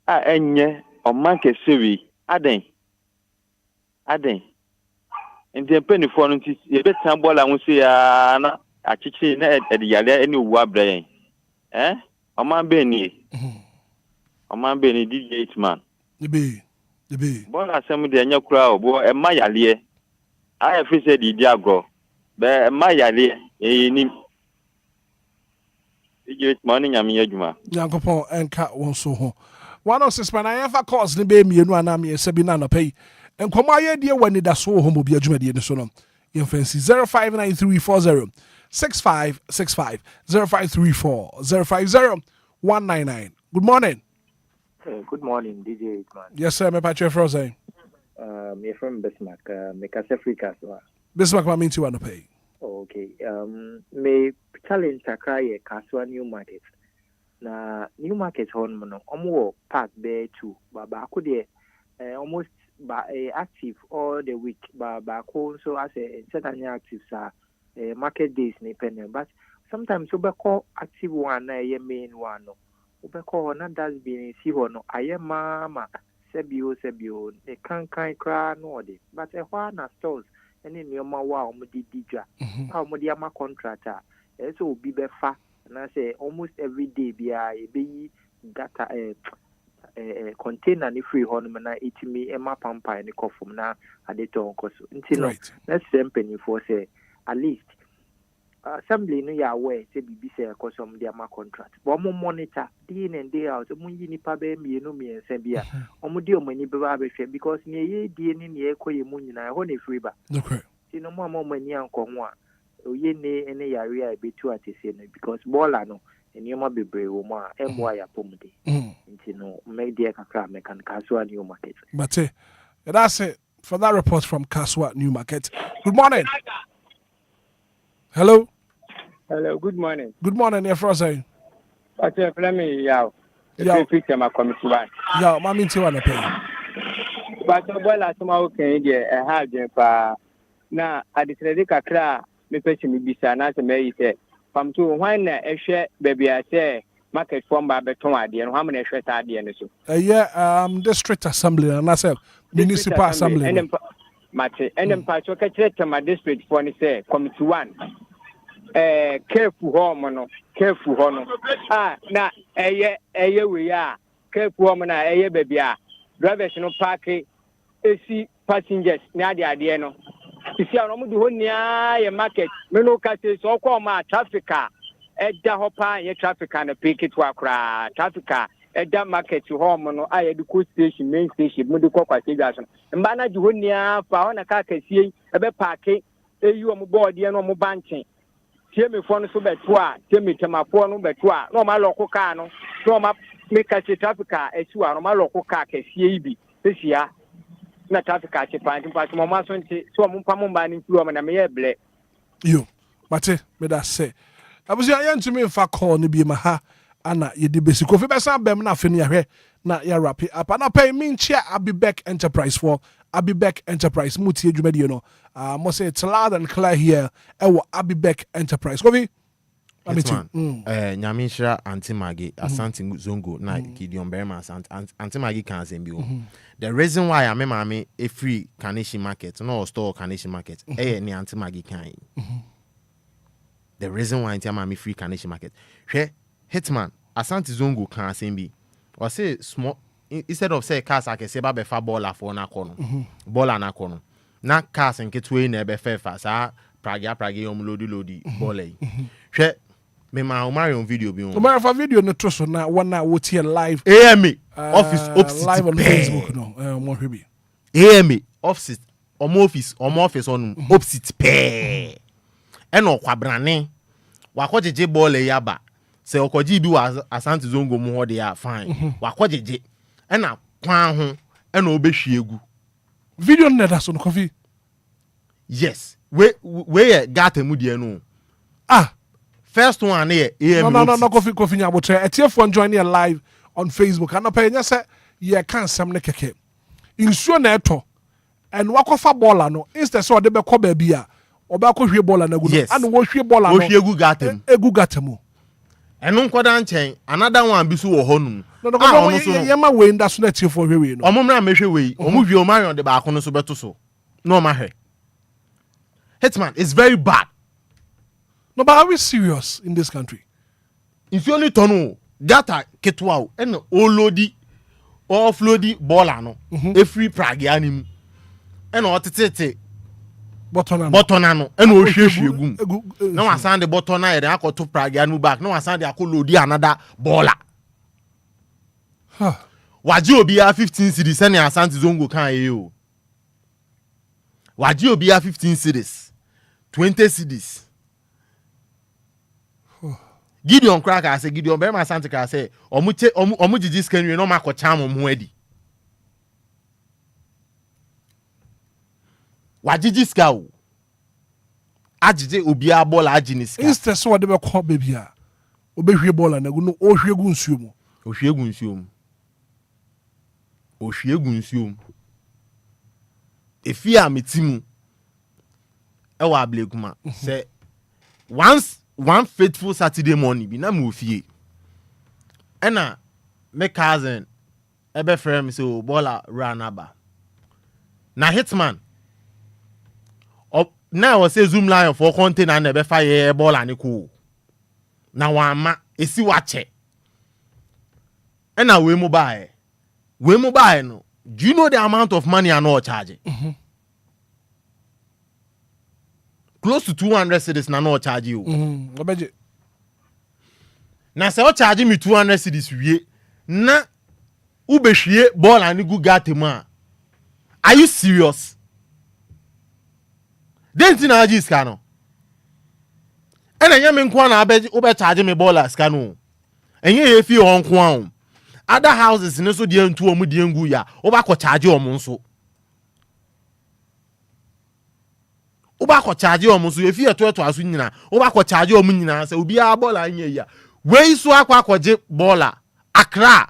Ah, and ye, or manke sevi, Aden. And the penny for it is a bit ball. I will say, a chicken at the yard, any wabray. Eh? A man Benny. A man Benny, DJ Hitman. The be. Bon, I send me the new crowd, boy, and my allier. I have said the Diago. But my allier, DJ Hitman, I'm here, Juma. Yankopon and cat won't so home. 106 man, I ever caused the baby and one army and Sabina pay. And come my idea when it does so home will be a Jumadi in the Sono. In fancy 059340 6565 0534 050 199. Good morning. Good morning, DJ Hitman. Yes, sir. My patch Frozen. Me from Bismarck. Me Africa. Bismarck, my means you want to pay. Okay. Me challenge Takraye Kaswa New Market. Na New Market home no. Omo park there too. But I could almost active all the week. But so as a certain active market days independent. But sometimes we call active one main one no. We call na that's been see no. I am mama sebio. They can't cry no de. But a one stores. Any new ma wa omudi dija. How omudi ama contractor. So be fa. And I say almost every day be data container ni free hon na itimi ema pampa ni kofum na adeto nkoso. Until let's penny for say at least assembly no ya aware say bibi say kosom dia ma contract. But mo monitor day in and day out. Mo yi nipa be mienu miense bia. Omo di omani be ba be because ni ye die ni ye koye mu nyina ho na free ba. Okay. You know, more money and come one. You need any area be too at because baller no and you might be brave woman and why a pomade. You know, make the Akra make and Kaswa New Market. But that's it for that report from Kaswa New Market. Good morning. Hello. Hello, good morning. Good morning, your Frozen. But let me yao. Picture my committee one. Yeah, my mean to want pay. But well, tomorrow can get a hard for. Na aditrede kakra me pese me bisa na se me yise pam to hwan na ehwe baby a say market form ba beton ade no hwan na ehwe ta ade no so district assembly and I said municipal assembly enem mate enem pa cho ka kire tema district for ni say committee 1 careful home no na eye we ya careful home na eye baby a drivers no park AC passengers na ade no. You see, I'm going to market. Me no catch so call my trafficker. Edda hopa ye traffic and pick it to Accra. Trafficker edda market to home no. I do cool station, main station. Me do call station. Mbana juhonia pa ona ka kesi ebe parking. You am board ye no mo banking. Tie me phone so beto a, tie me temafo no beto a. No ma loko car no. No ma me catch trafficker esu a no ma loko car kesi bi. Sia na traffic catch part mama so nti so mo pa mo ba ni flu na me ye ble yo mate me da say abusi ayen to me fa call ni bi ma ha ana yedi besi kofi besa bem na afeni ahwe na ya wrap it up ana pay me nchia Abibek Enterprise for Abibek Enterprise mutie dwumadi no mo say it's loud and clear here ewo Abibek Enterprise kofi nyame hira anti magi Asante Zongo na Gideon Berma anti magi kan sembi o the reason why I mama a free Carnation market no store Carnation market ni anti magi kan the reason why anti mama free Carnation market hwe Hitman Asante Zongo kan sembi or say small instead of say cars akese ba be fa baller for na kono baller na kono na cars nketwe na be fa sa pragia lodi baller hwe me ma Omarion video bi on Omarion video no troso na one what here live AMA office opposite live on Facebook no mo hwebi AMA office office on opposite pe eno kwabrane wakojeje baller yaba se okoji bi wa Asante Zongo mu ho de ya fine wakojeje ena kwan ho ena obehwie egu video no da so no kofi yes we gata mu de no first one here no kofi nyabotre etiefo join here live on Facebook and pay nya se ye kan sem ne keke insuo na eto en wakofa baller no instead so de be ko ba bia obakọ hwie baller na gu no and wo hwie baller no wo hwie egu gatem egu gatem eno nkoda nchen another one bi so wo honum ye ma we nda so na etiefo hwe no omomra mehwe we omu hwie Omarion de ba ko no so beto so no ma hwe Hitman is very bad. No, but are we serious in this country? If you only turn data ketwa and olodi offloadi baller no a free pragianim and what tete botona no and o hwehwe no asan the botona e akọ to pragianu back no asan the akolodi another baller waji Obia 15 cities and Asante Zongo kan e o waji Obia 15 cities 20 cities Gideon Cracker say Gideon Berma Asante ka say omu jiji scan no mako cham mo adi wajiji ska o ajije Obia baller ajini ska instead so de be call baby a obehwie baller na gu no o hwie gu nsuo mu efi a metimu e wa ableguma say one faithful Saturday morning bi na mo fie ena me cousin ebe frame so baller run aba na Hitman na was say zoom line for container na ebe fire baller ni ko na wama esi wache ena we mobile no do you know the amount of money I know charge close to 200 cedis na no charge you obeje na se o charge me 200 cedis wie na ubehwie baller ni gu gatem a are you serious denti na aji ska no ena nya me nko na abeje ube charge me baller ska no enye ye fi ho nko a other houses ne so de ntu omu de ngu ya ubakọ charge omu nso ubakọ charge omu nso efi eto aso nyina ubakọ charge omu nyina se obi a baller anya ya we so akwaje baller Accra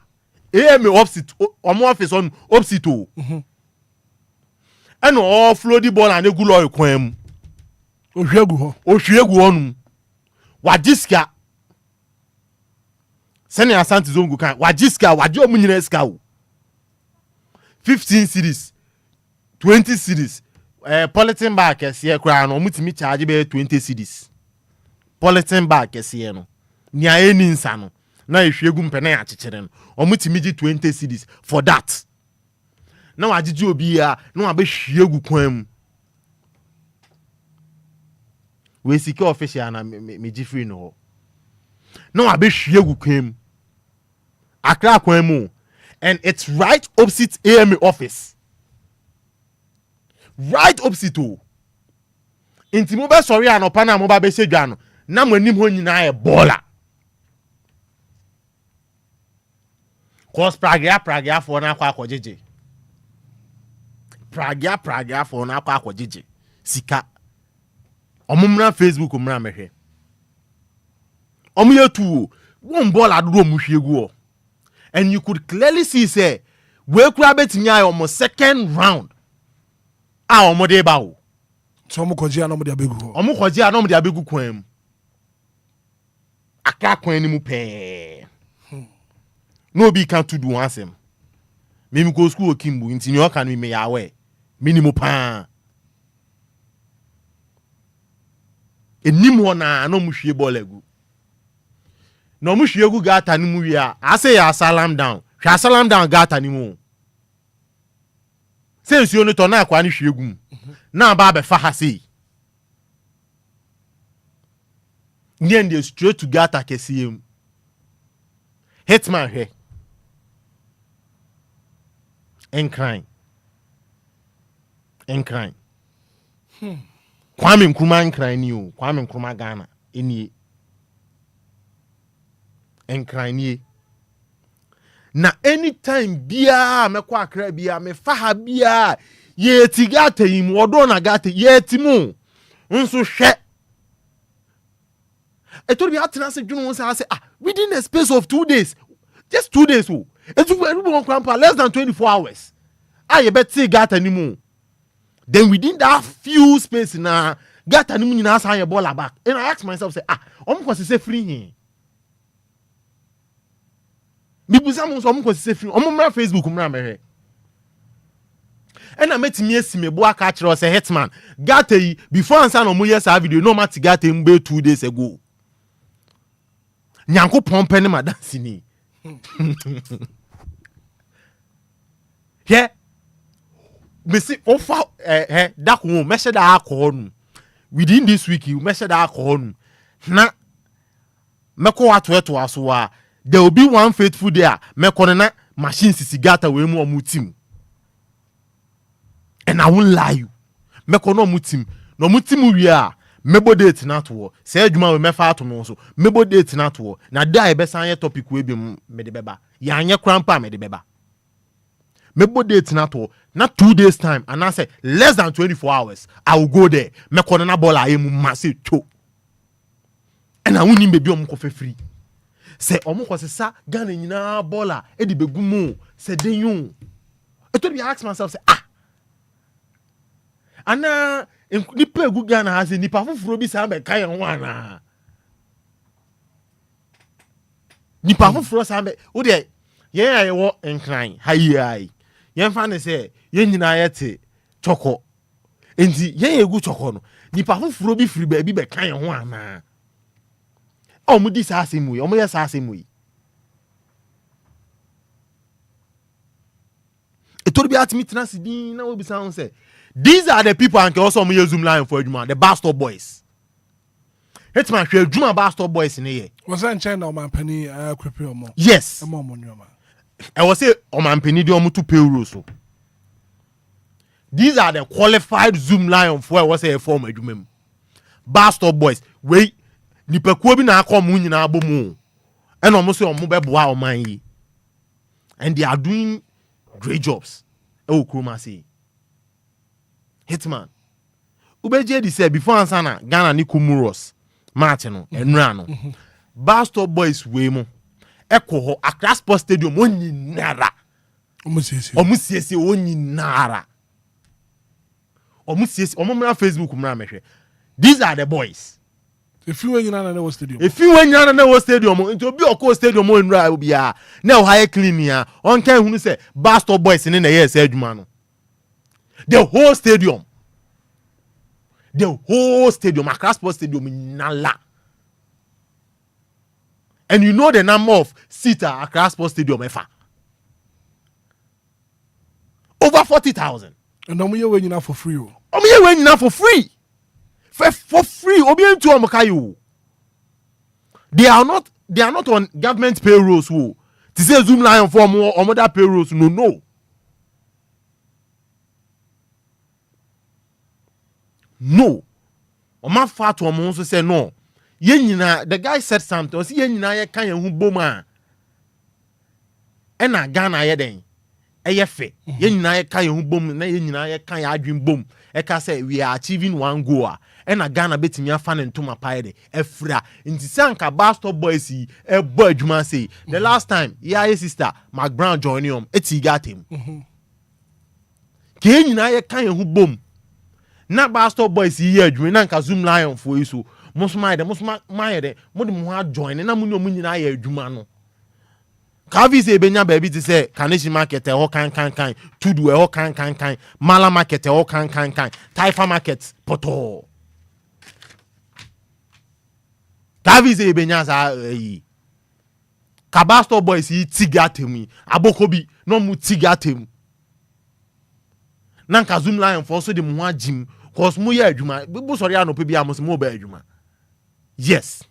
AM opposite omu office on opposite o eno offload baller na gulo ekwan mu ohwiegu honum wadiska sene Asante Zongo kan wajiska waje omu nyina ska o 15 cedis 20 cedis polythene bag ese kra no mutimi charge be 20 cedis polythene bag ese no nia eni nsa no na ehwiegu mpene ya chechire no omutimi ji 20 cedis for that na wajiji Obia na wabehwiegu kwan mu we sika official na meji free no na wabehwiegu kwan mu Accra kwan mu and it's right opposite AM office right opposite o inti mo be sorry anopa na mo ba be sedwa no na mo anim ho nyina e baller cause pragia for na akwa jeje pragia for na akwa jeje sika omumra Facebook omra mehwe omu yetu one ball aduro muhwegu, and you could clearly see say we kura betinya almost second round. Omo de ba o. So omo koji anom de abegu. Omo koji anom de abegu kwan. Aka kwan ni mu pe. No be can to do ansem. Me go school Kimbu inti nyo kan me yawe. Minimum pa. Enim wona no muhwie ball egu. No muhwie egu gata ni mu wi a ase ya salam down. Hwa salam down gata ni mu. Sense you no to na akwa ni hwie egu. Na ba be fa ha sei. Nyende straight to gata kesiem. Hitman he. Enquires. Kwame Nkrumah Enquires ni o. Kwame Nkrumah Ghana eni. Enquires ni. Na anytime bia me kwa akra bia me faha bia ye tigata yim odo na gata ye timu. Nso hwe. Eto bia atena se dwunu won say within a space of 2 days. Just 2 days o. Etu everyone crampa less than 24 hours. You better gata ni mu. Then within that few space na gata ni mu nyina asa your ball back. And I ask myself say omo ko say free here. Bibuza mo so omo ko say free. Omo mra Facebook mra mehwe. And I met me esime bo aka kire say Hitman. Gata yi before answer no mo yes a video no matter gata mbe 2 days ago. Nyanko pompe ne madansi ni. Yeah. Mesi ofa that one measure that alcohol within this week you measure that alcohol na meko watu aso there will be one faithful there meko na machine sisigata we mu omutim and I won't lie you meko no mutim wi a mebo date na to say adwuma we mefa ato no so mebo date na to na da e be san ye topic we be me de beba ya anye krampa me de beba mebo date na to na 2 days time and I say less than 24 hours I will go there me kono na ball aye mu ma say cho and I woni bebi om ko fe free say om ko sesa Ghana nyina ball e di begu mu say den eto bi ask myself say ana nipa egu Ghana ha say nipa foforo bi say be kan ho ana nipa foforo say be wo de ye wo enkran hayi yen fa ne say yen nyina yete choko enti yen egu choko no nipa foforo bi firi ba bi be kan ho ana omudi sa asemu yi omoye sa asemu yi etori bi atimi transidin na obi san say these are the people and also omoye zoom line for adwuma the bastard boys Hitman hwe adwuma bastard boys ne ye was that China o man pani creepy o mo yes mo nyoma I was say o man pani di omo to payroll so these are the qualified zoom line for was say form adwuma bastard boys we nipakuo bi na akọ mu nyina abomu and omo say omo beboa o man yi and they are doing great jobs e okroma say Hitman ubeje di say before ansana Ghana ni kumuros match no enra no bastard boys we mu ekoho Accra Sports Stadium onyinara omusiesie onyinara omusiesie omumra Facebook mra mehwe these are the boys if you win na no stadium into obi okọ stadium onra obia na o high clean ya on kan hunu say bastard boys ni na yes adwuma no the whole stadium Accra Sports Stadium nala. And you know the number of seats at Accra Sports Stadium efa over 40,000 and omo ye we nyina for free for free obi entu omoka you they are not on government payrolls who to say zoom line for omo that payrolls no Oma fat to omo so say no ye nyina the guy said something o say ye nyina ye kan ye hu bom a e na Ghana ye den e ye fe ye nyina ye kan ye hu bom na ye nyina ye kan ye adwin bom eka say we are achieving one goal and a Ghana betimi afa ne ntoma pae de efra nti sanka Bastard Boys yi e bo adwuma say the last time yeah sister Mark Brown join him eti got him ke nyina ye kan hu bom na Bastard Boys yi adwuma na nka Zoom Lion fo yi so musma de mo de mo join na mo nyina ye adwuma no Kavi se benya baby to say Kaneshi market e ho kan Tudu e ho kan Mala market e ho kan Taifa market poto Kavi se benya sa Bastard Boys yi tigatemi abokobi no mu tigatemi Nanka Zoom Lion for so de mo agim cause mo ye adwuma bibu sori anope bia mo se mo ba adwuma yes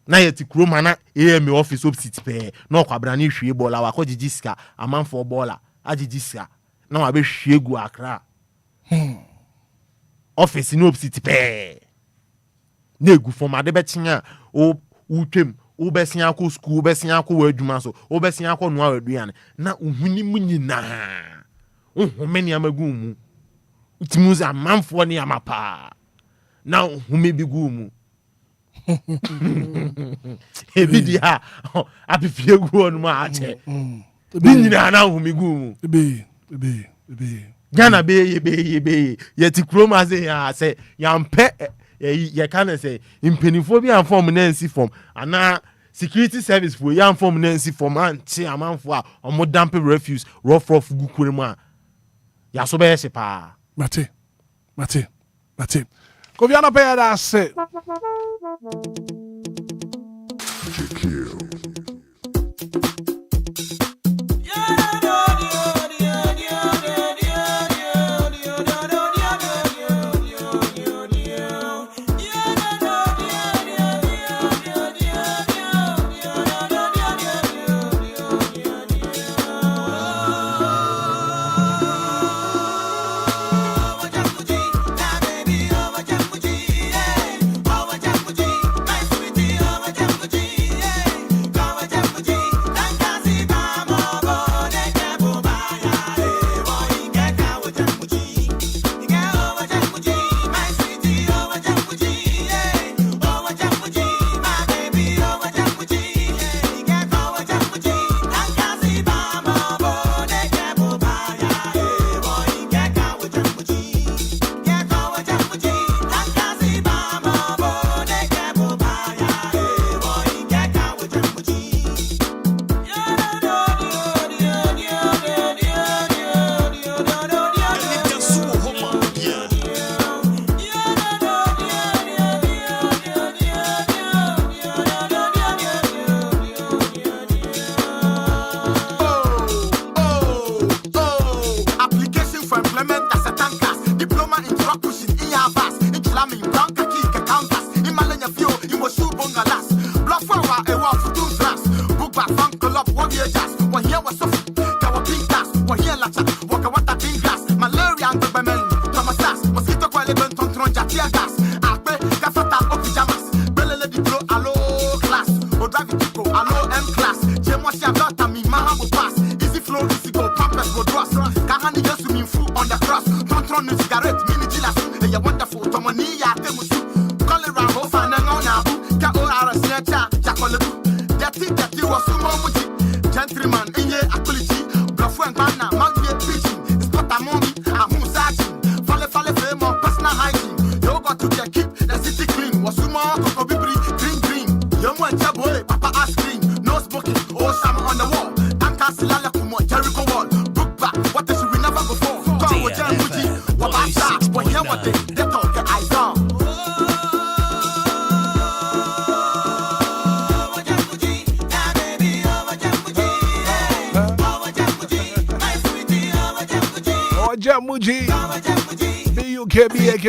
na yeti kroma na me office opposite pe na kwabra na hwie bola wa ko gigiska amanfo bola agigiska na wa be hwie gu akra office ni opposite pe na egu form ade betia o utwem o besia ko school besia ko wadwuma so o besia ko no aduane na uhuni munyina uhumeni amagu mu utimuza amanfo ni amapa na uhume bigu mu ebidia apifie gu onu ma ache bi nyina na humigu mu be Ghana be yeti kroma say ya say yampe ye kan say impenifo bi anform na nsi form ana security service for ya anform na nsi form anti amanfo a omo damp refuse rough gu kuremu a ya so be ye pa mate ko viana pe da se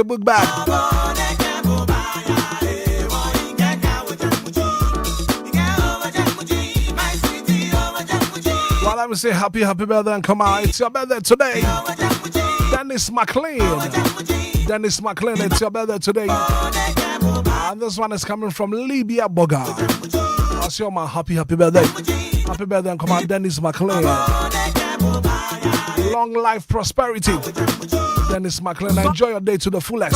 book back. While I'm saying happy birthday and come on, it's your birthday today. Dennis McLean, it's your birthday today. And this one is coming from Libya Boga. I'll show my happy birthday. Happy birthday and come on, Dennis McLean. Long life, prosperity. Dennis McLean, enjoy your day to the fullest.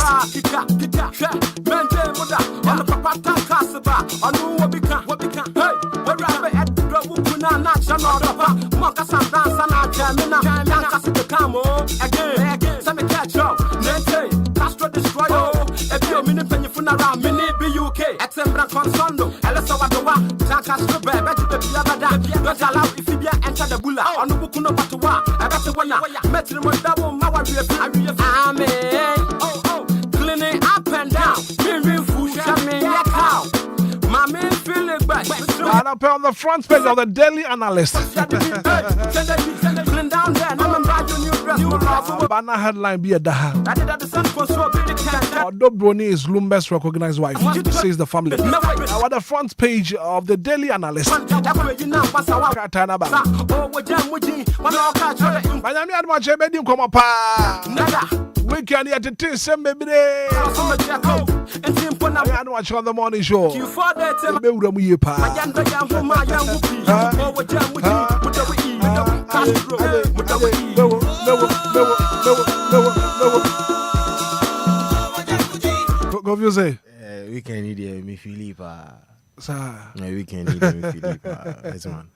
Cleaning up and down, bringing food, coming your cow. My man feeling back. And up on the front page of the Daily Analyst. Banner headline be a daha. Although Brony is Lumba's recognized wife, says the family. Now at the front page of the Daily Analyst. We can hear the thing, same baby. I watch on the morning show. Go you say? We can need me Philippe. Sir. We can need me Philippe. That's man.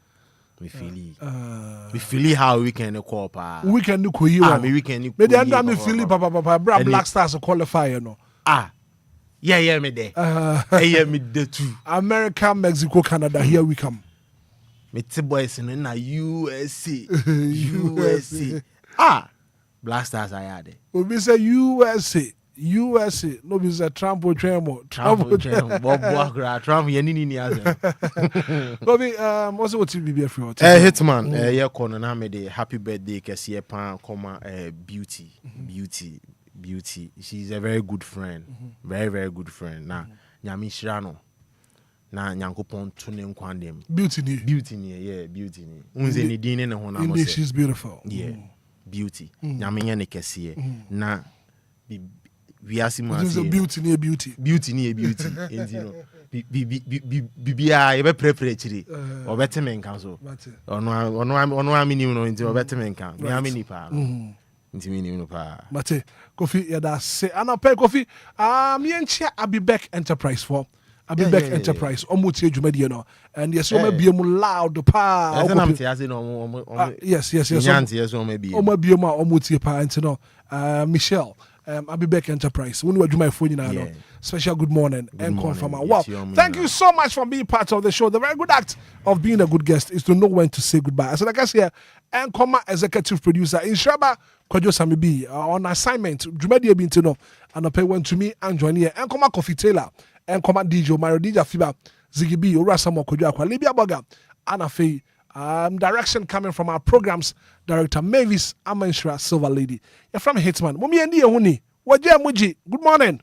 We feel how we can cope. We can do Koyu. We can do. Me dey me Philippe papa Black Stars qualify no. Yeah, me there. Yeah, me there too. America, Mexico, Canada, here we come. Me boys in na USA. Black Stars I had. We say USA. No be say Trump Trump Trump yenini aza. Bobby what's what you be free? Hitman yeah kono na me the happy birthday kese pan comma beauty. She's a very good friend. Very good friend. Na nyami shirano. Na nyankopon tune nkwandem. Beauty ni. Unze ni dine ne hona mo say. She's beautiful. Yeah. Beauty. Nyami ne kese na we are seeing beauty. And you know, bibia ebe prepare or better men council. Ono minimum into better men count. Me amini pa. Into pa. Mate, Kofi yada say anape Kofi me enche Abibek Enterprise for Abibek Enterprise omutie dwumadi no and yes o ma biem loud pa. Yes. O biem a omutie pa ntino Michelle Abibek Enterprise. When we do my phone, you know, special good morning and confirm. Wow, thank you so much for being part of the show. The very good act of being a good guest is to know when to say goodbye. So, like I said, and executive producer in Shaba Kwajo Samibi on assignment. Jumedi bin to know and pay went to me and join here. And Coffee Taylor and DJ Mario DJ Fiba Ziggy B Ura Samo Kwajo Akwa Libya Boga Anafe. Direction coming from our programs director Mavis Amanshra Silver Lady. You're from Hitman. Mumi and Huni. Wajia Muji. Good morning.